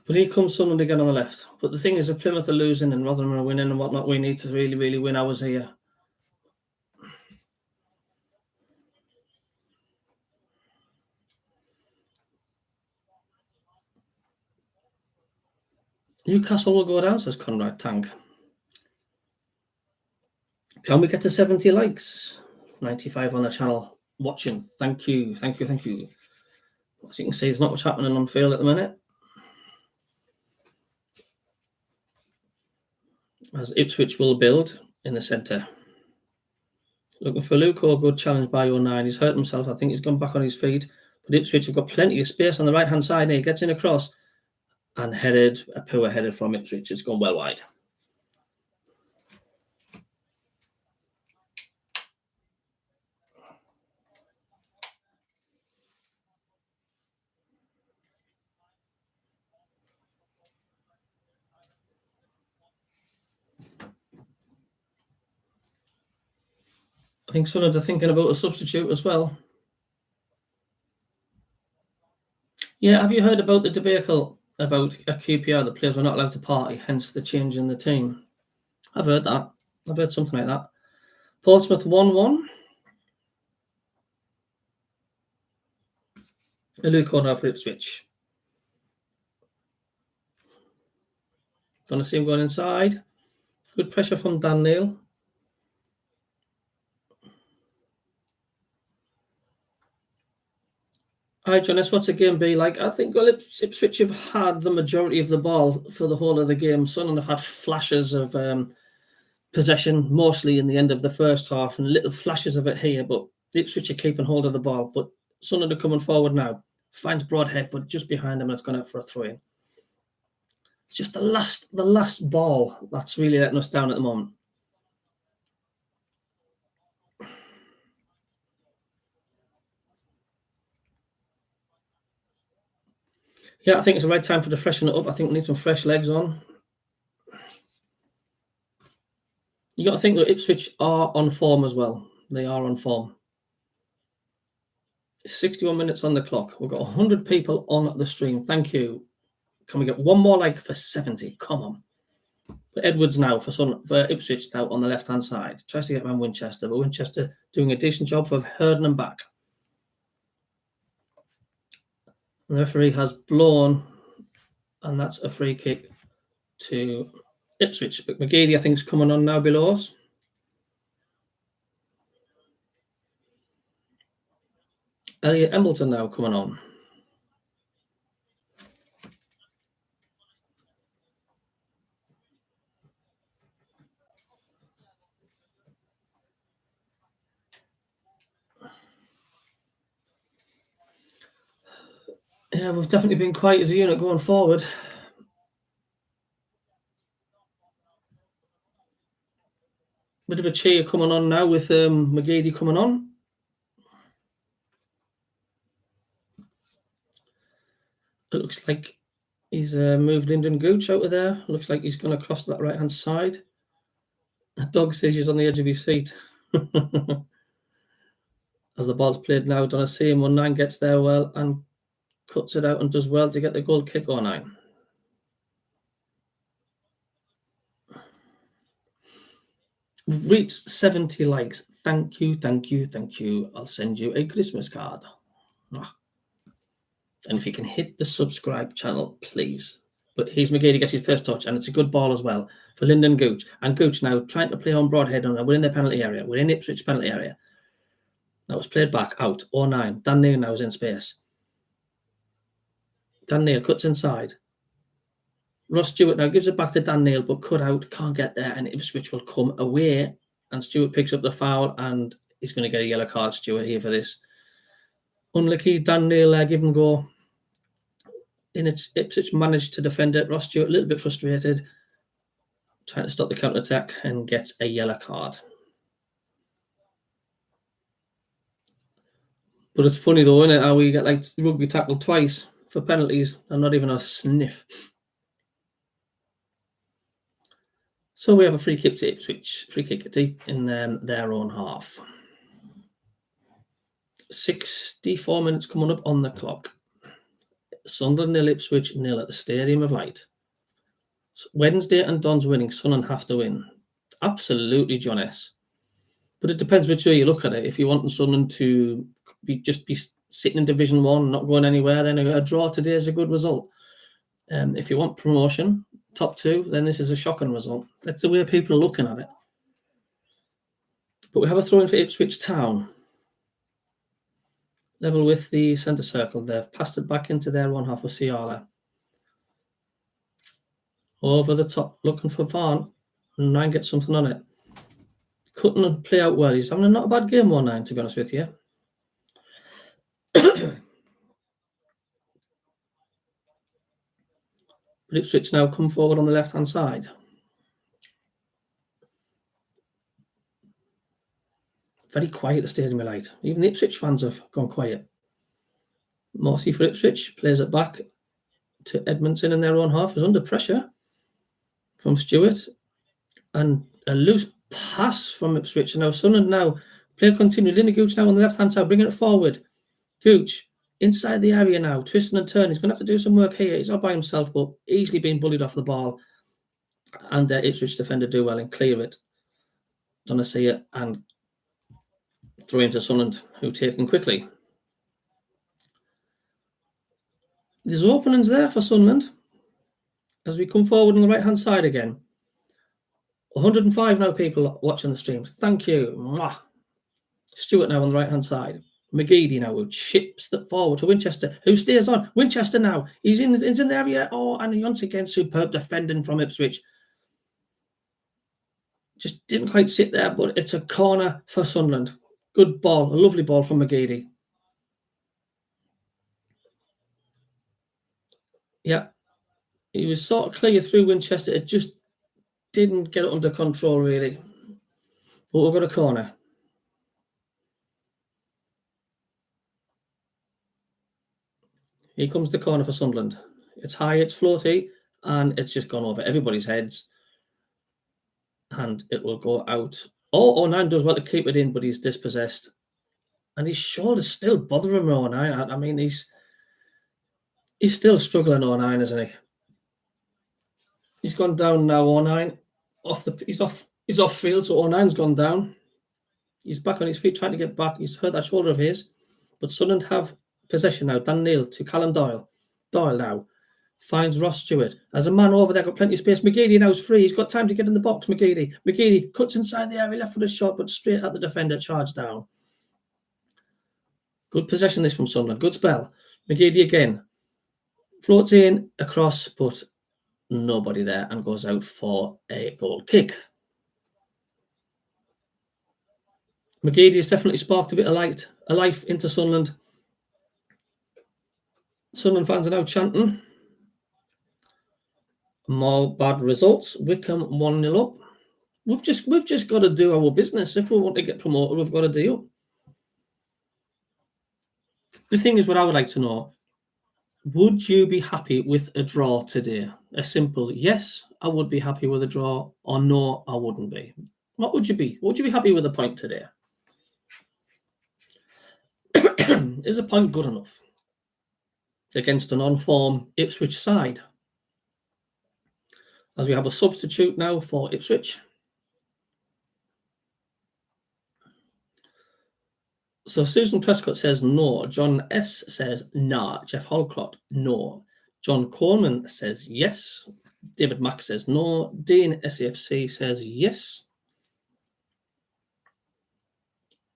But here comes Sunderland again on the left. But the thing is, if Plymouth are losing and Rotherham are winning and whatnot, we need to really, really win ours here. Newcastle will go down, says Conrad Tank. Can we get to 70 likes? 95 on the channel watching. Thank you, thank you, thank you. As you can see, there's not much happening on field at the minute. As Ipswich will build in the centre. Looking for Luke, or good challenge by 09. He's hurt himself. I think he's gone back on his feet. But Ipswich have got plenty of space on the right-hand side here. He gets in across and headed, a poor headed from Ipswich. It's gone well wide. I think Sunderland are thinking about a substitute as well. Yeah, have you heard about the debacle about a QPR, the players were not allowed to party, hence the change in the team? I've heard that. I've heard something like that. Portsmouth 1-1. A Luke corner for Ipswich. Don't see him going inside. Good pressure from Dan Neil. Hi, Jonas. What's the game be like? I think Ipswich have had the majority of the ball for the whole of the game. Sunderland have had flashes of possession, mostly in the end of the first half, and little flashes of it here. But Ipswich are keeping hold of the ball. But Sunderland are coming forward now. Finds Broadhead, but just behind him, and it's gone out for a throw-in. It's just the last ball that's really letting us down at the moment. Yeah, I think it's the right time for to freshen it up. I think we need some fresh legs on. You got to think that Ipswich are on form as well. They are on form. 61 minutes on the clock. We've got 100 people on the stream. Thank you. Can we get one more like for 70? Come on. But Edwards now for Ipswich now on the left-hand side. Tries to get around Winchester, but Winchester doing a decent job of herding them back. And the referee has blown, and that's a free kick to Ipswich. But McGeady, I think, is coming on now below us. Elliot Embleton now coming on. Yeah, we've definitely been quiet as a unit going forward. Bit of a cheer coming on now with McGeady coming on. It looks like he's moved Lyndon Gooch out of there. Looks like he's going to cross to that right-hand side. The dog says he's on the edge of his seat. As the ball's played now, don't see him. 19 gets there well and cuts it out and does well to get the goal kick. 19. We've reached 70 likes. Thank you, thank you, thank you. I'll send you a Christmas card. And if you can hit the subscribe channel, please. But here's McGeady gets his first touch, and it's a good ball as well for Lyndon Gooch. And Gooch now trying to play on Broadhead, and we're in the penalty area. We're in Ipswich penalty area. Now it's played back out. 09. Dan Neal now is in space. Dan Neal cuts inside. Ross Stewart now gives it back to Dan Neal, but cut out, can't get there, and Ipswich will come away. And Stewart picks up the foul, and he's going to get a yellow card, Stewart, here for this. Unlucky, Dan Neal give and go. Ipswich managed to defend it. Ross Stewart a little bit frustrated, trying to stop the counter-attack, and gets a yellow card. But it's funny though, isn't it, how we get like rugby tackled twice for penalties and not even a sniff. So we have a free kick to Ipswich, free kick deep in their own half. 64 minutes coming up on the clock. Sunderland 0, Ipswich 0 at the Stadium of Light. So Wednesday and Don's winning. Sunderland have to win. Absolutely, John S. But it depends which way you look at it. If you want Sunderland to be sitting in Division 1, not going anywhere, then a draw today is a good result. If you want promotion, top 2, then this is a shocking result. That's the way people are looking at it. But we have a throw-in for Ipswich Town. Level with the centre circle. They've passed it back into their one half with Ciala. Over the top, looking for Varn. And 9 gets something on it. Couldn't play out well. He's having not a bad game, 1-9, to be honest with you. But Ipswich now come forward on the left-hand side. Very quiet, the Stadium of Light. Even the Ipswich fans have gone quiet. Morsey for Ipswich plays it back to Edmondson in their own half. Is under pressure from Stewart. And a loose pass from Ipswich. And now Sunderland now play continued. Lyndon Gooch now on the left-hand side, bringing it forward. Gooch inside the area now, twisting and turning. He's going to have to do some work here. He's not by himself, but easily being bullied off the ball. And Ipswich defender do well and clear it. Don't see it and throw into Sunderland, who take him quickly. There's openings there for Sunderland as we come forward on the right-hand side again. 105 now people watching the stream. Thank you. Mwah. Stewart now on the right-hand side. McGeady now who chips that forward to Winchester, who stays on. Winchester now. He's in the area. Oh, and once again, superb defending from Ipswich. Just didn't quite sit there, but it's a corner for Sunderland. Good ball, a lovely ball from McGeady. Yeah, he was sort of clear through Winchester. It just didn't get it under control, really. But we've got a corner. Here comes the corner for Sunderland. It's high, it's floaty, and it's just gone over everybody's heads. And it will go out. Oh, 09 does well to keep it in, but he's dispossessed. And his shoulder's still bothering 09. I mean, he's still struggling, 09, isn't he? He's gone down now, 09. He's off field, so 09's gone down. He's back on his feet, trying to get back. He's hurt that shoulder of his. But Sunderland have possession now. Dan Neal to Callum Doyle. Doyle now finds Ross Stewart. As a man over there, got plenty of space. McGeady now is free. He's got time to get in the box, McGeady. McGeady cuts inside the area, left foot shot, but straight at the defender, charged down. Good possession this from Sunderland. Good spell. McGeady again. Floats in, across, but nobody there and goes out for a goal kick. McGeady has definitely sparked a bit of life into Sunderland. Sunderland fans are now chanting. More bad results. Wickham 1-0 up. We've just got to do our business. If we want to get promoted, we've got to do. The thing is, what I would like to know: would you be happy with a draw today? A simple yes, I would be happy with a draw, or no, I wouldn't be. What would you be? Would you be happy with a point today? Is a point good enough against an on-form Ipswich side? As we have a substitute now for Ipswich. So Susan Prescott says no. John S. says nah. Jeff Holcroft, no. John Coleman says yes. David Mack says no. Dean SAFC says yes.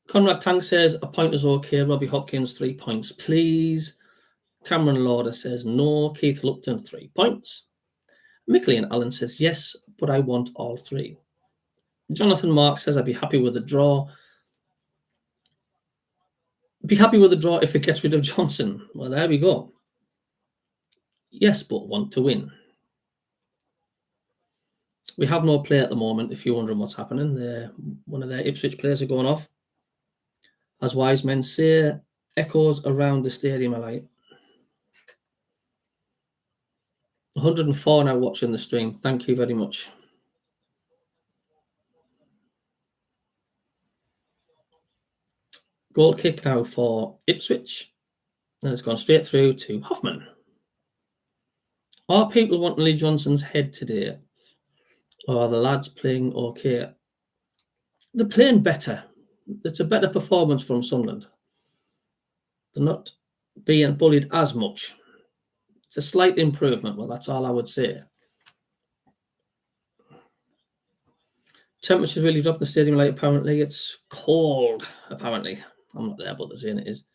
Conrad Tank says a point is okay. Robbie Hopkins, 3 points, please. Cameron Lauder says no. Keith Lupton, 3 points. Mickley Allen says yes, but I want all 3. Jonathan Mark says I'd be happy with a draw. Be happy with a draw if it gets rid of Johnson. Well, there we go. Yes, but want to win. We have no play at the moment, if you're wondering what's happening. One of their Ipswich players are going off. As wise men say, echoes around the stadium are like 104 now watching the stream. Thank you very much. Goal kick now for Ipswich. And it's gone straight through to Hoffman. Are people wanting Lee Johnson's head today? Or are the lads playing okay? They're playing better. It's a better performance from Sunderland. They're not being bullied as much. It's a slight improvement. Well, that's all I would say. Temperature's really dropped in the stadium light. Apparently, it's cold. Apparently, I'm not there, but they're saying it is.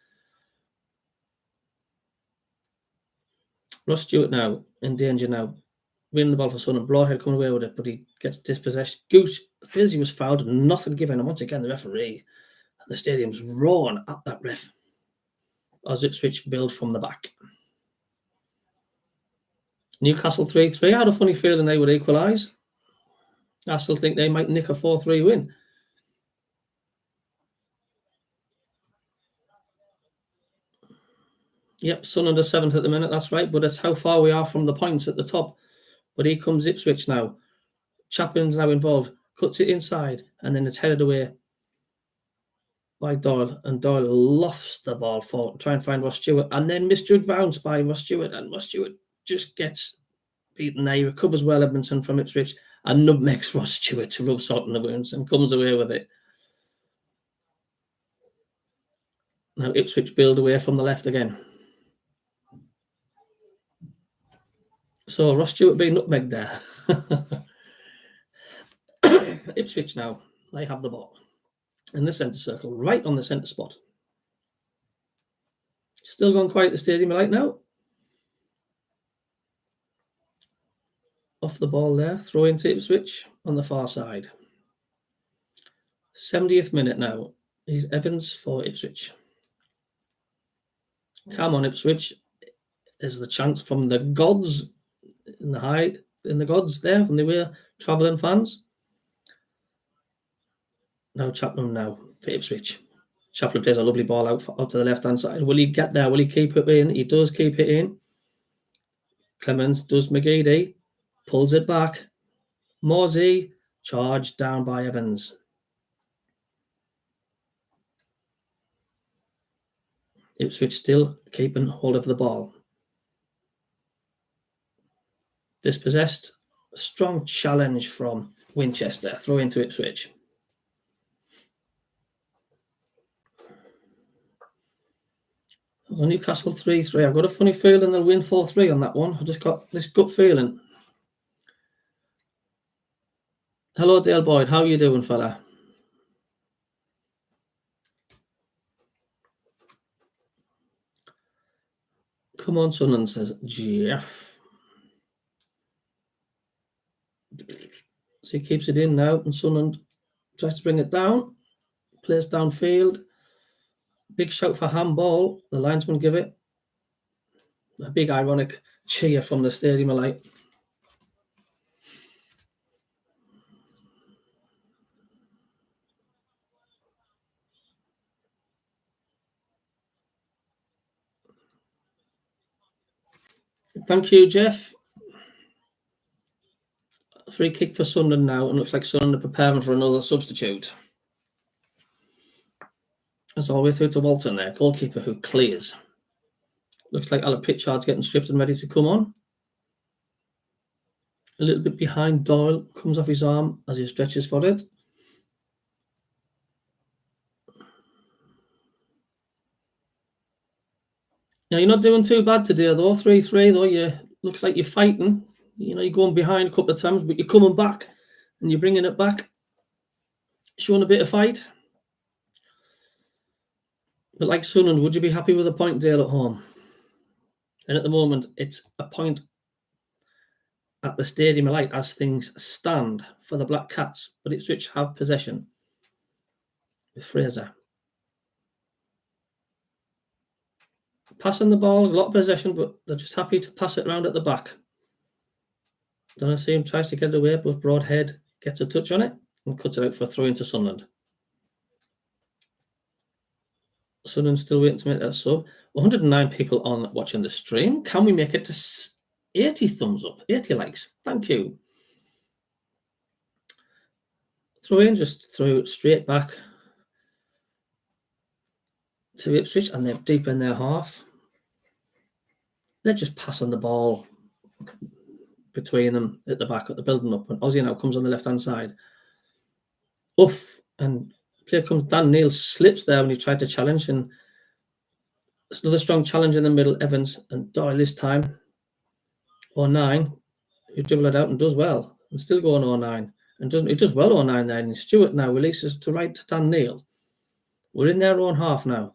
Ross Stewart now in danger now. Winning the ball for Sunderland. Broadhead coming away with it, but he gets dispossessed. Goose feels he was fouled and nothing given. And once again, the referee and the stadium's roaring at that ref as Ipswich build from the back. Newcastle 3-3. I had a funny feeling they would equalise. I still think they might nick a 4-3 win. Yep, Sunderland are 7th at the minute, that's right. But it's how far we are from the points at the top. But here comes Ipswich now. Chaplin's now involved. Cuts it inside. And then it's headed away by Doyle. And Doyle lofts the ball for try and find Ross Stewart. And then misjudged bounce by Ross Stewart. And Ross Stewart just gets beaten there. He recovers well, Edmondson from Ipswich. And nutmegs Ross Stewart to rub salt in the wounds and comes away with it. Now Ipswich build away from the left again. So Ross Stewart being nutmegged there. Ipswich now, they have the ball in the centre circle, right on the centre spot. Still going quiet the stadium right now. Off the ball there, throw into Ipswich on the far side. 70th minute now. He's Evans for Ipswich. Come on, Ipswich. Is the chance from the gods in the gods there from the way travelling fans. Now Chaplin now for Ipswich. Chaplin plays a lovely ball out to the left-hand side. Will he get there? Will he keep it in? He does keep it in. Clemens does McGeady. Pulls it back. Morsey charged down by Evans. Ipswich still keeping hold of the ball. Dispossessed. Strong challenge from Winchester. Throw into Ipswich. Newcastle 3-3. I've got a funny feeling they'll win 4-3 on that one. I've just got this gut feeling. Hello, Dale Boyd. How are you doing, fella? Come on, Sunderland, says Jeff. So he keeps it in now, and Sunderland tries to bring it down. Plays downfield. Big shout for handball. The linesman give it. A big ironic cheer from the stadium of light. Thank you, Jeff. Free kick for Sunderland now, and looks like Sunderland are preparing for another substitute. As all the way through to Walton there, goalkeeper who clears. Looks like Alec Pritchard's getting stripped and ready to come on. A little bit behind, Doyle comes off his arm as he stretches for it. Now, you're not doing too bad today, though. 3-3, though. Looks like you're fighting. You're going behind a couple of times, but you're coming back and you're bringing it back. Showing a bit of fight. But like Sunderland, would you be happy with a point, Dale, at home? And at the moment, it's a point at the Stadium of Light as things stand for the Black Cats, but Ipswich have possession with Fraser. Passing the ball, a lot of possession, but they're just happy to pass it around at the back. Donaseum tries to get it away, but Broadhead gets a touch on it and cuts it out for a throw into Sunderland. Sunderland still waiting to make that sub. 109 people on watching the stream. Can we make it to 80 thumbs up, 80 likes? Thank you. Throw in, just throw straight back to Ipswich, and they're deep in their half. They're just passing the ball between them at the back, at the building up. And Ozzy now comes on the left-hand side. Oof, and here comes Dan Neil, slips there when he tried to challenge, and it's another strong challenge in the middle. Evans and Doyle this time. 09, who dribbled it out and does well, and still going 09. And it does well 09 there. And Stewart now releases to right to Dan Neil. We're in their own half now.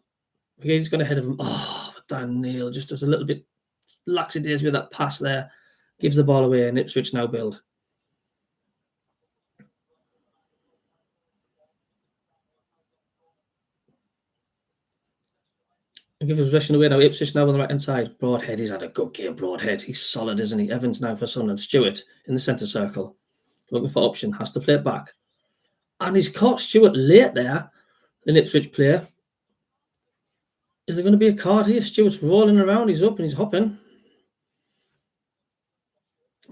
He's gone ahead of him. Oh, Dan Neil just does a little bit laxity with that pass there. Gives the ball away, and Ipswich now build. And give possession away now. Ipswich now on the right-hand side. Broadhead, he's had a good game, Broadhead. He's solid, isn't he? Evans now for Sunderland. Stewart in the centre circle. Looking for option. Has to play it back. And he's caught Stewart late there, an Ipswich player. Is there going to be a card here? Stewart's rolling around. He's up and he's hopping.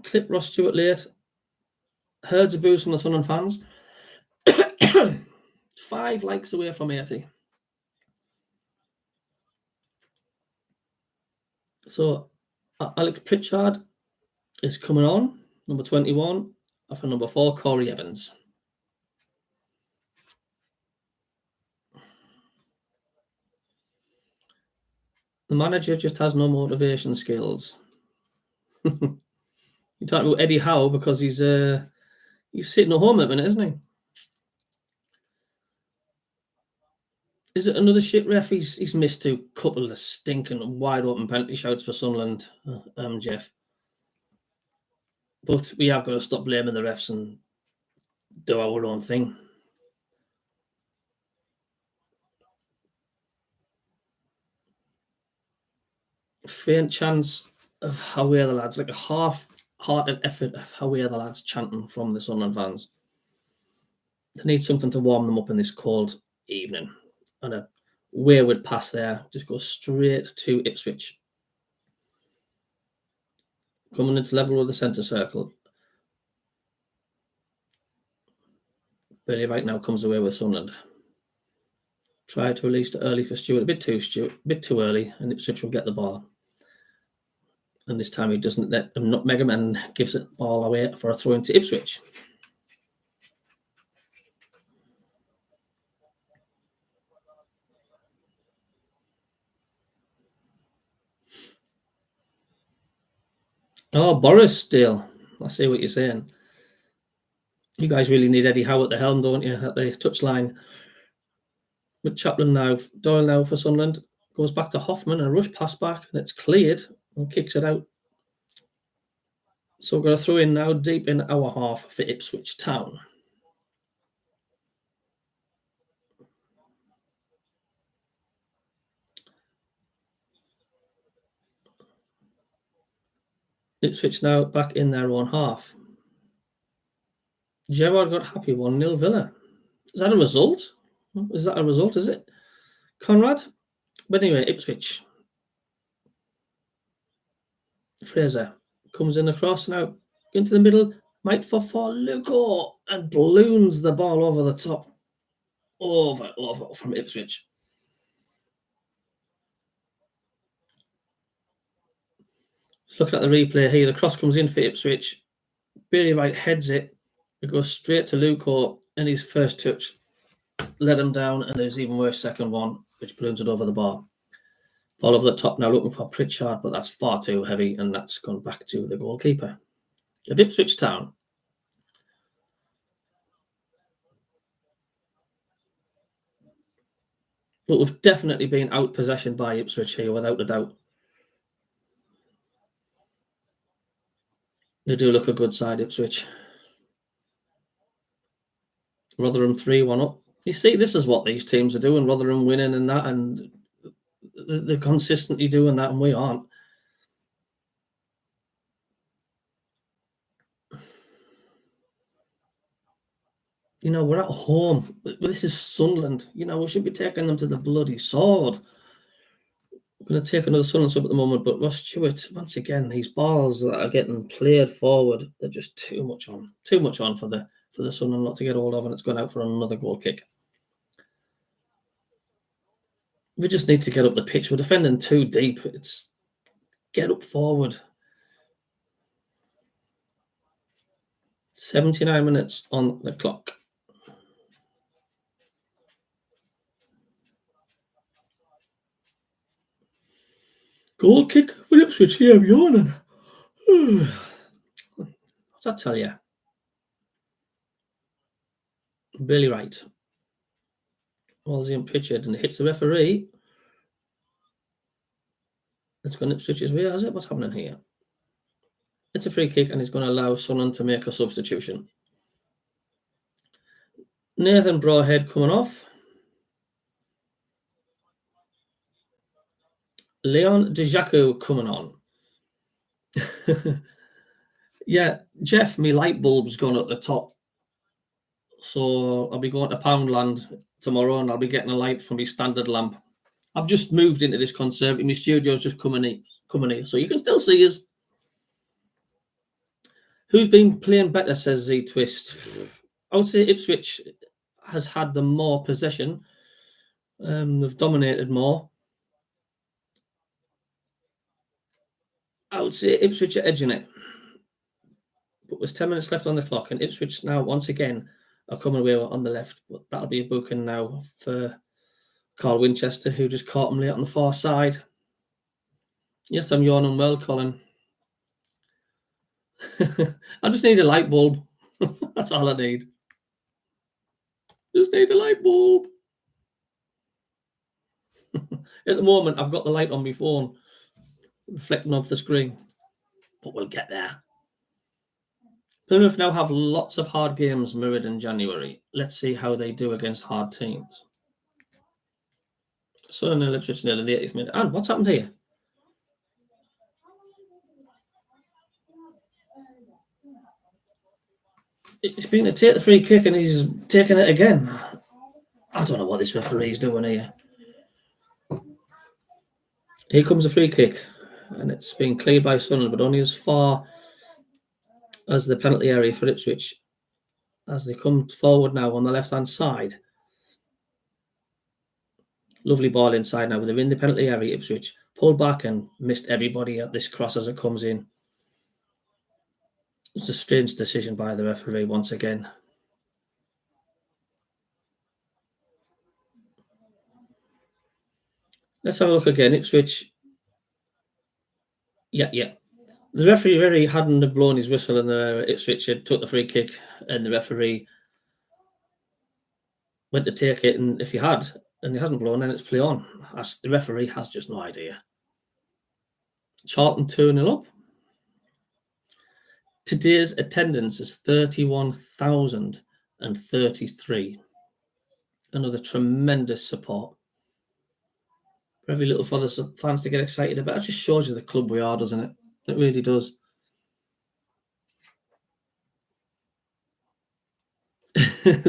Clip Ross Stewart late. Herds of boos from the Sunderland fans. 5 likes away from 80. So, Alex Pritchard is coming on, number 21, after number 4, Corey Evans. The manager just has no motivation skills. You're talking about Eddie Howe because he's sitting at home at the minute, isn't he? Is it another shit ref? He's missed a couple of stinking wide open penalty shouts for Sunderland, Jeff. But we have got to stop blaming the refs and do our own thing. Faint chance of how are the lads, like a half-hearted effort of how are the lads chanting from the Sunderland fans. They need something to warm them up in this cold evening. And a wayward pass there just goes straight to Ipswich. Coming into level with the centre circle. Billy right now comes away with Sunderland. Try to release it early for Stewart. A bit too early, and Ipswich will get the ball. And this time he doesn't let him nutmeg him and gives it ball away for a throw into Ipswich. Oh, Boris Dale. I see what you're saying. You guys really need Eddie Howe at the helm, don't you? At the touchline. With Chaplin now, Doyle now for Sunderland. Goes back to Hoffman and a rush pass back, and it's cleared and kicks it out. So we're going to throw in now deep in our half for Ipswich Town. Ipswich now back in their own half. Gerrard got happy 1-0 Villa. Is that a result? Is it? Conrad? But anyway, Ipswich. Fraser comes in across now into the middle. Might for Luco and balloons the ball over the top. Over from Ipswich. Just looking at the replay here, the cross comes in for Ipswich. Bailey Wright heads it. It goes straight to Luco, and his first touch let him down, and there's even worse second one, which balloons it over the bar. Ball over the top now, looking for Pritchard, but that's far too heavy, and that's gone back to the goalkeeper of Ipswich Town. But we've definitely been out-possessioned by Ipswich here, without a doubt. They do look a good side, Ipswich. Rotherham 3-1 up. You see, this is what these teams are doing. Rotherham winning and that, and they're consistently doing that, and we aren't. You know, we're at home. This is Sunderland. You know, we should be taking them to the bloody sword. We're going to take another Sunderland sub at the moment, but Ross Stewart, once again, these balls that are getting played forward, they're just too much on for the Sunderland lot to get hold of, and it's going out for another goal kick. We just need to get up the pitch. We're defending too deep. It's get up forward. 79 minutes on the clock. Goal kick for Ipswich here. I'm yawning. What's that tell you? Bailey Wright. Walsey Pritchard, and it hits the referee. It's gone Ipswich's way, has it? What's happening here? It's a free kick, and he's going to allow Sunderland to make a substitution. Nathan Broadhead coming off. Leon Dejaku coming on. Yeah, Jeff, my light bulb's gone at the top. So I'll be going to Poundland tomorrow, and I'll be getting a light from my standard lamp. I've just moved into this conservatory. My studio's just coming here, so you can still see us. Who's been playing better, says Z Twist. I would say Ipswich has had the more possession. They've dominated more. I would say Ipswich are edging it. But there's 10 minutes left on the clock, and Ipswich now, once again, are coming away on the left. But that'll be a booking now for Carl Winchester, who just caught him late on the far side. Yes, I'm yawning well, Colin. I just need a light bulb. That's all I need. Just need a light bulb. At the moment, I've got the light on my phone reflecting off the screen. But we'll get there. Plymouth now have lots of hard games mirrored in January. Let's see how they do against hard teams. Sunderland, Ipswich nil in the 80th minute. And what's happened here? It's been to take the free kick, and he's taking it again. I don't know what this referee's doing here. Here comes a free kick, and it's been cleared by Sunderland, but only as far as the penalty area for Ipswich as they come forward now on the left-hand side. Lovely ball inside now, but they're in the penalty area, Ipswich. Pulled back and missed everybody at this cross as it comes in. It's a strange decision by the referee once again. Let's have a look again. Ipswich. Yeah. The referee hadn't have blown his whistle, and the Ipswich had took the free kick, and the referee went to take it, and if he had, and he hasn't blown, then it's play on. The referee has just no idea. Charlton 2-0 up. Today's attendance is 31,033. Another tremendous support. Very little for the fans to get excited about. It just shows you the club we are, doesn't it? It really does.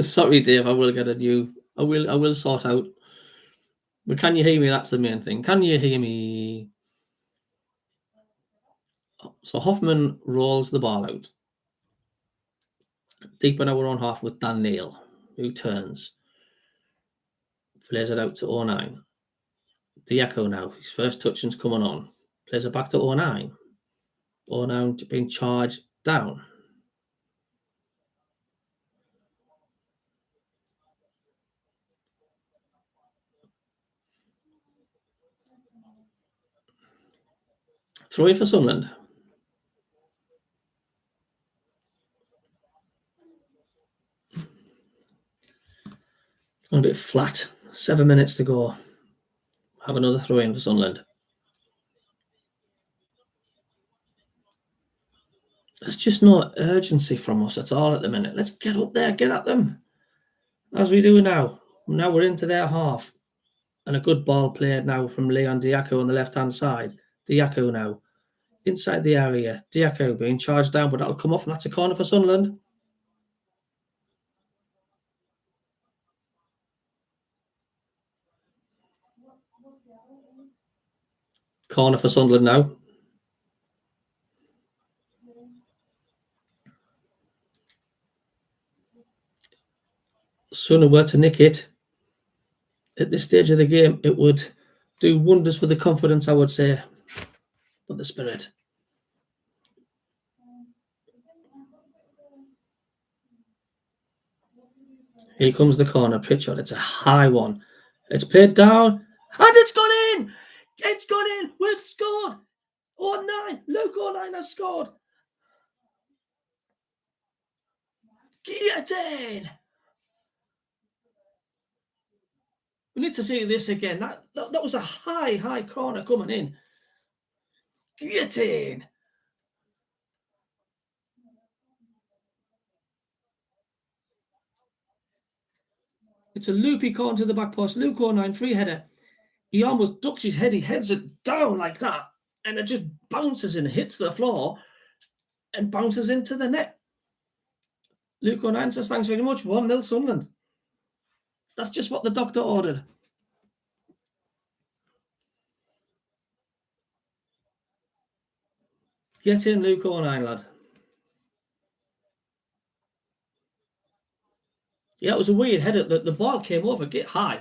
Sorry, Dave. I will get a new. I will sort out. But can you hear me? That's the main thing. Can you hear me? So Hoffman rolls the ball out deep in our own half with Dan Neil, who turns, plays it out to 09. Diaco now, his first touching's coming on, plays it back to 09. 09 being charged down. Throw in for Sunderland. A bit flat. 7 minutes to go. Have another throw in for Sunderland. There's just no urgency from us at all at the minute. Let's get up there, get at them. As we do now. Now we're into their half. And a good ball played now from Leon Diaco on the left-hand side. Diaco now. Inside the area. Diaco being charged down, but that'll come off, and that's a corner for Sunderland. Corner for Sunderland now. Sunderland were to nick it. At this stage of the game, it would do wonders for the confidence, I would say, but the spirit. Here comes the corner. Pritchard, it's a high one. It's played down, and it's gone in! It's gone in! We've scored! 09! Luke 09 has scored! Guillotine! We need to see this again. That was a high corner coming in. Guillotine! It's a loopy corner to the back post. Luke 09 free header. He almost ducks his head. He heads it down like that. And it just bounces and hits the floor and bounces into the net. Luke 09 says, thanks very much. 1-0 Sunderland. That's just what the doctor ordered. Get in, Luke 09, lad. Yeah, it was a weird header. The ball came over, get high.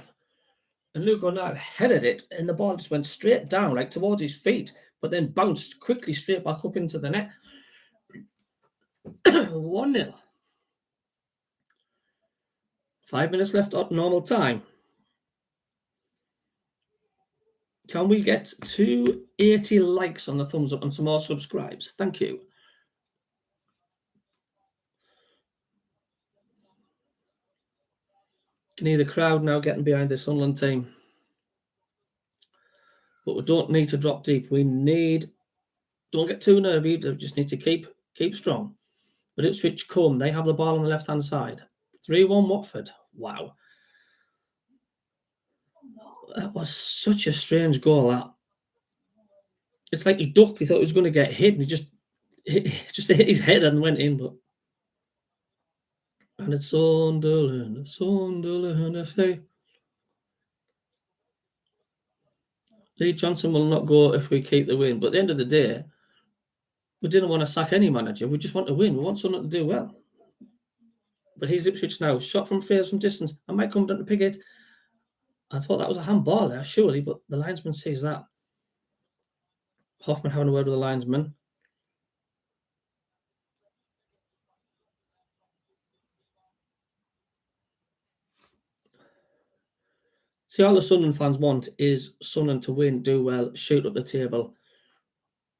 And Luke 09 headed it, and the ball just went straight down, like towards his feet, but then bounced quickly straight back up into the net. 1-0. 5 minutes left at normal time. Can we get 280 likes on the thumbs up and some more subscribes? Thank you. Can hear the crowd now getting behind the Sunderland team. But we don't need to drop deep. Don't get too nervy. We just need to keep strong. But Ipswich come. They have the ball on the left-hand side. 3-1 Watford. Wow. That was such a strange goal, that. It's like he ducked. He thought he was going to get hit, and he just hit his head and went in. And it's Sunderland FC. Lee Johnson will not go if we keep the win. But at the end of the day, we didn't want to sack any manager. We just want to win. We want Sunderland to do well. But here's Ipswich now. Shot from Fraser from distance. I might come down to pick it. I thought that was a handball there, surely, but the linesman sees that. Hoffman having a word with the linesman. See, all the Sunderland fans want is Sunderland to win, do well, shoot up the table.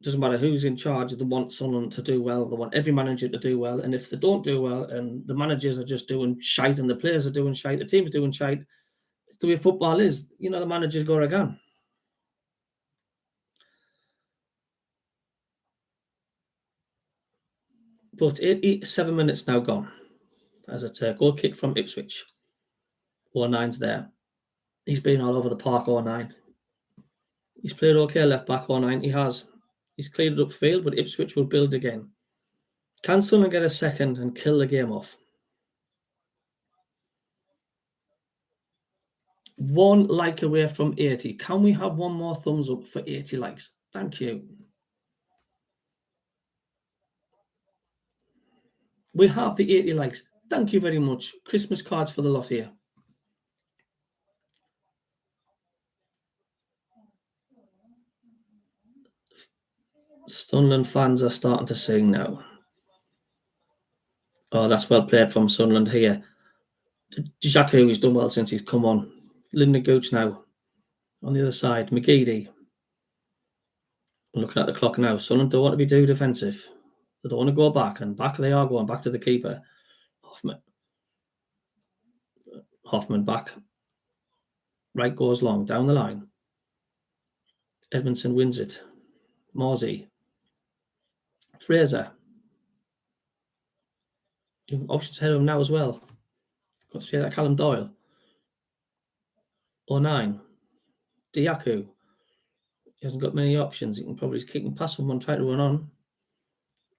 Doesn't matter who's in charge, they want Sunderland to do well. They want every manager to do well. And if they don't do well and the managers are just doing shite and the players are doing shite, the team's doing shite, it's the way football is. You know, the managers go again. But 7 minutes now gone. As it's a goal kick from Ipswich. 09's there. He's been all over the park, 09. He's played okay left back, 09. He has. He's cleared it upfield, but Ipswich will build again. Can Sunderland get a second and kill the game off? 1 like away from 80. Can we have one more thumbs up for 80 likes? Thank you. We have the 80 likes. Thank you very much. Christmas cards for the lot here. Sunderland fans are starting to sing now. Oh, that's well played from Sunderland here. Jaku has done well since he's come on. Linda Gooch now on the other side. McGeady. Looking at the clock now. Sunderland don't want to be too defensive. They don't want to go back, and back they are going back to the keeper. Hoffman back. Right goes long down the line. Edmondson wins it. Morsey. Fraser. Options ahead of him now as well. Got straight at Callum Doyle. 09. Diaku. He hasn't got many options. He can probably kick and pass someone, try to run on.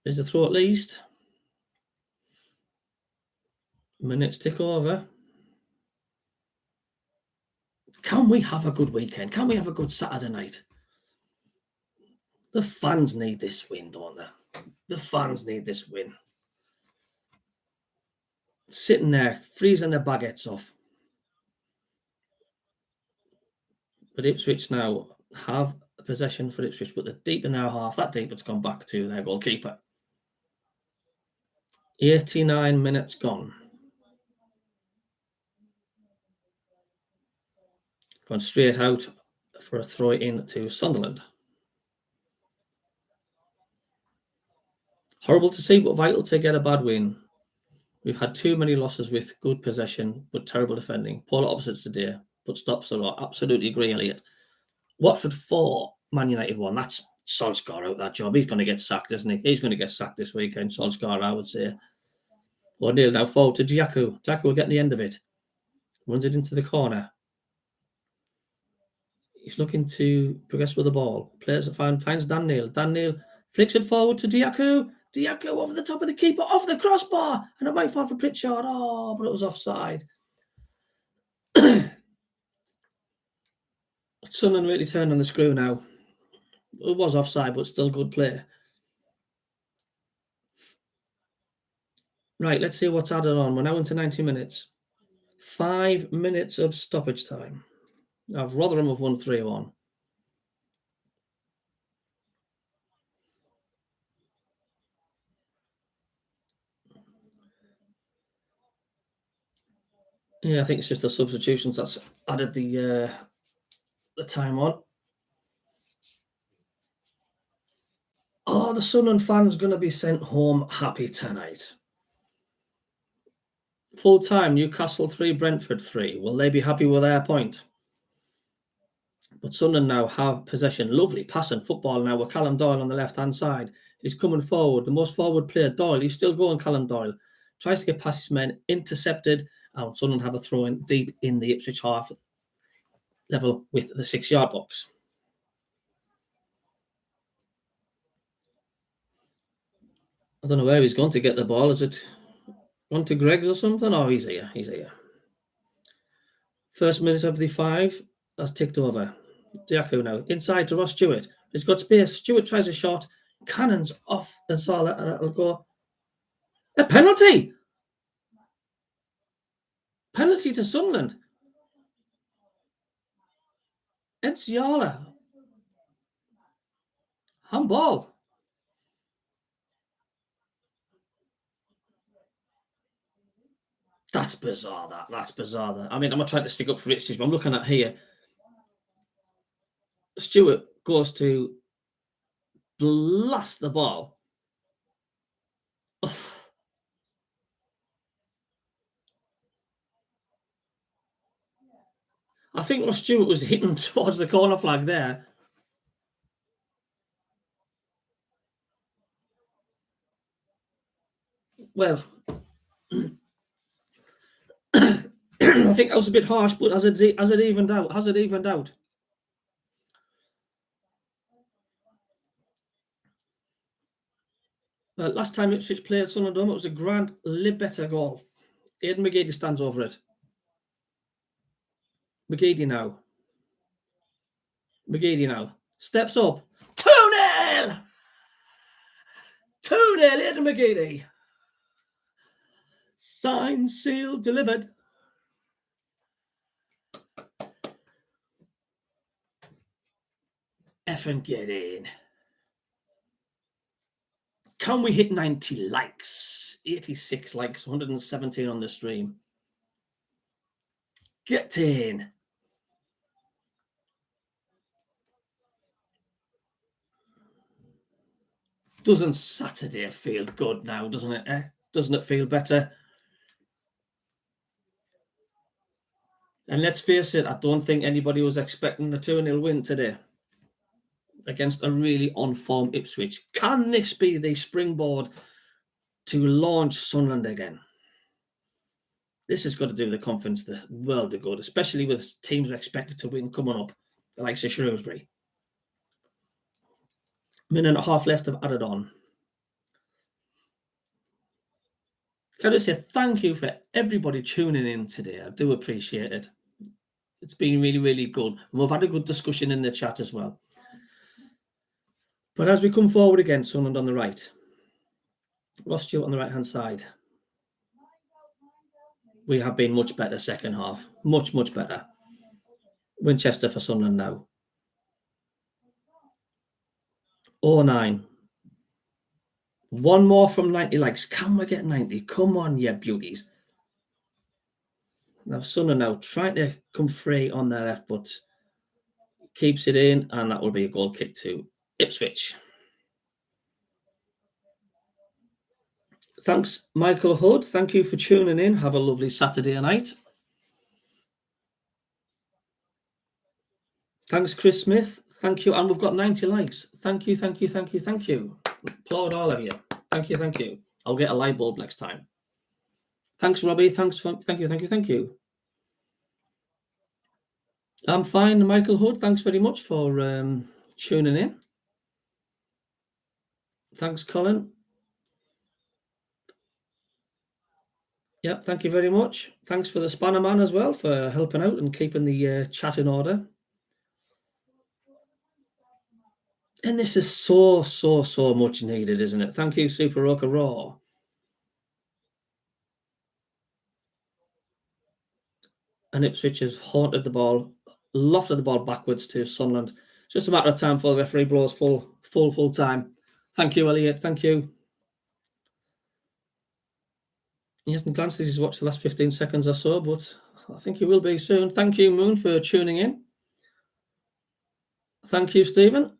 There's a throw at least. Minutes tick over. Can we have a good weekend? Can we have a good Saturday night? The fans need this win, don't they? The fans need this win. Sitting there, freezing their baguettes off. But Ipswich now have a possession for Ipswich, but they're deep in their half. That deep, it's gone back to their goalkeeper. 89 minutes gone. Gone straight out for a throw in to Sunderland. Horrible to see, but vital to get a bad win. We've had too many losses with good possession, but terrible defending. Polar opposites today, but stops a lot. Absolutely agree, Elliot. Watford 4, Man United 1. That's Solskjaer out that job. He's going to get sacked, isn't he? He's going to get sacked this weekend, Solskjaer, I would say. O'Neill now forward to Diaku. Diaku will get the end of it. Runs it into the corner. He's looking to progress with the ball. Players finds Dan Neil. Dan Neil flicks it forward to Diaku. Diaku over the top of the keeper, off the crossbar, and it might fall for Pritchard. Oh, but it was offside. Sunderland really turned on the screw now. It was offside, but still good play. Right, let's see what's added on. We're now into 90 minutes. 5 minutes of stoppage time. Now, Rotherham have won 3-1. Yeah, I think it's just the substitutions that's added the time on. Oh, the Sunderland fans going to be sent home happy tonight. Full time, Newcastle 3, Brentford 3. Will they be happy with their point? But Sunderland now have possession. Lovely passing football now with Callum Doyle on the left-hand side. He's coming forward. The most forward player, Doyle. He's still going, Callum Doyle. Tries to get past his men. Intercepted. And Sunderland have a throw-in deep in the Ipswich half level with the 6-yard box. I don't know where he's going to get the ball. Is it on to Greggs or something? Oh, he's here. He's here. First minute of the 5. That's ticked over. Diaku now. Inside to Ross Stewart. He's got space. Stewart tries a shot. Cannons off Ansala, and it'll go. A penalty! Penalty to Sunderland. Enciala. Handball. That's bizarre, That's bizarre, I mean, I'm not trying to stick up for Ipswich, but I'm looking at here. Stewart goes to blast the ball. I think Ross Stewart was hitting towards the corner flag there. Well, I think that was a bit harsh, but has it evened out? Has it evened out? Last time Ipswich played Sunderland, it was a Grant Libbetter goal. Aidan McGeady stands over it. McGeady now. McGeady now. Steps up. 2-0! 2-0 into McGeady. Signed, sealed, delivered. Effing get in. Can we hit 90 likes? 86 likes, 117 on the stream. Get in. Doesn't Saturday feel good now, doesn't it? Doesn't it feel better? And let's face it, I don't think anybody was expecting a 2-0 win today against a really on-form Ipswich. Can this be the springboard to launch Sunderland again? This has got to do the confidence the world of good, especially with teams expected to win coming up, like say Shrewsbury. Minute and a half left of added on. Can I just say thank you for everybody tuning in today? I do appreciate it. It's been really, really good. And we've had a good discussion in the chat as well. But as we come forward again, Sunderland on the right, Ross Stewart on the right-hand side, we have been much better second half. Much, much better. Winchester for Sunderland now. 09. One more from 90 likes. Can we get 90? Come on, you beauties. Now, Sunderland now trying to come free on their left, but keeps it in, and that will be a goal kick to Ipswich. Thanks, Michael Hood. Thank you for tuning in. Have a lovely Saturday night. Thanks, Chris Smith. Thank you. And we've got 90 likes. Thank you, thank you, thank you, thank you. Applaud all of you. Thank you, thank you. I'll get a light bulb next time. Thanks, Robbie. Thank you. I'm fine, Michael Hood. Thanks very much for tuning in. Thanks, Colin. Yep, thank you very much. Thanks for the Spanner Man as well for helping out and keeping the chat in order. And this is so much needed, isn't it? Thank you, Super Rocker Raw. And Ipswich has haunted the ball, lofted the ball backwards to Sunderland. Just a matter of time for the referee blows full time. Thank you, Elliot. Thank you. He hasn't glanced as he's watched the last 15 seconds or so, but I think he will be soon. Thank you, Moon, for tuning in. Thank you, Stephen.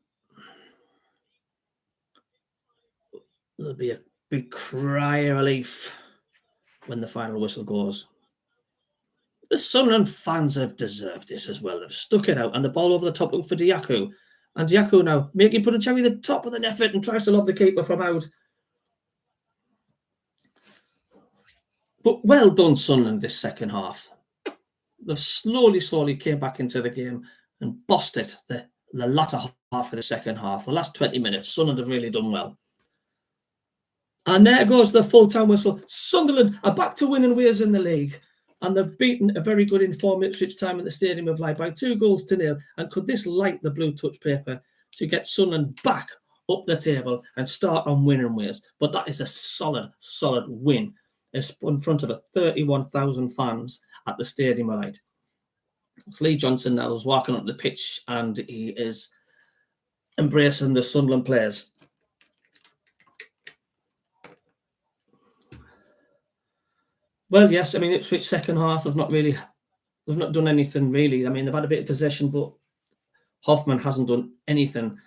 There'll be a big cry of relief when the final whistle goes. The Sunderland fans have deserved this as well. They've stuck it out, and the ball over the top for Diaku. And Diaku now making Puducherry the top of the net and tries to lob the keeper from out. But well done, Sunderland, this second half. They've slowly came back into the game and bossed it the latter half of the second half. The last 20 minutes, Sunderland have really done well. And there goes the full-time whistle. Sunderland are back to winning ways in the league. And they've beaten a very good informed Ipswich time at the Stadium of Light by 2-0. And could this light the blue touch paper to get Sunderland back up the table and start on winning ways? But that is a solid win. It's in front of 31,000 fans at the Stadium of Light. It's Lee Johnson now is walking up the pitch and he is embracing the Sunderland players. Well, yes, I mean, Ipswich second half, they've not done anything really. I mean, they've had a bit of possession, but Hoffman hasn't done anything.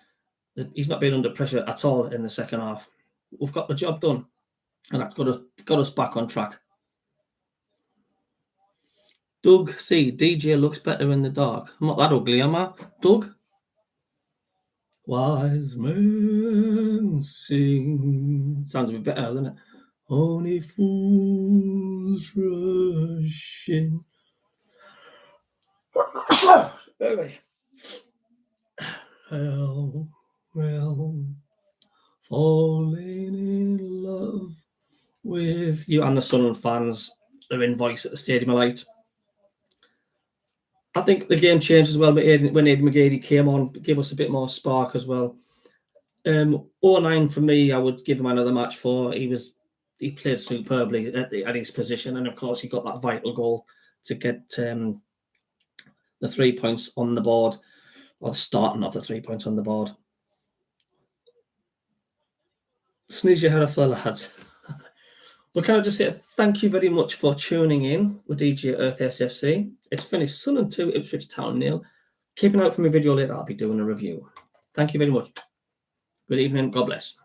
He's not been under pressure at all in the second half. We've got the job done, and that's got us back on track. Doug, see, DJ looks better in the dark. I'm not that ugly, am I? Doug? Wise men sing. Sounds a bit better, doesn't it? Only fools rush in. Anyway. Well, falling in love with you. And the Sunderland fans are in voice at the Stadium of Light. I think the game changed as well when Aidan McGeady came on, gave us a bit more spark as well. 09 for me, I would give him another match for. He played superbly at his position, and of course he got that vital goal to get the 3 points on the board, or the starting of the 3 points on the board. Sneeze your head off there, lads. But can I just say thank you very much for tuning in with DJ Earth SFC. It's finished Sunderland 2, Ipswich Town 0. Keep an eye out for my video later. I'll be doing a review. Thank you very much. Good evening. God bless.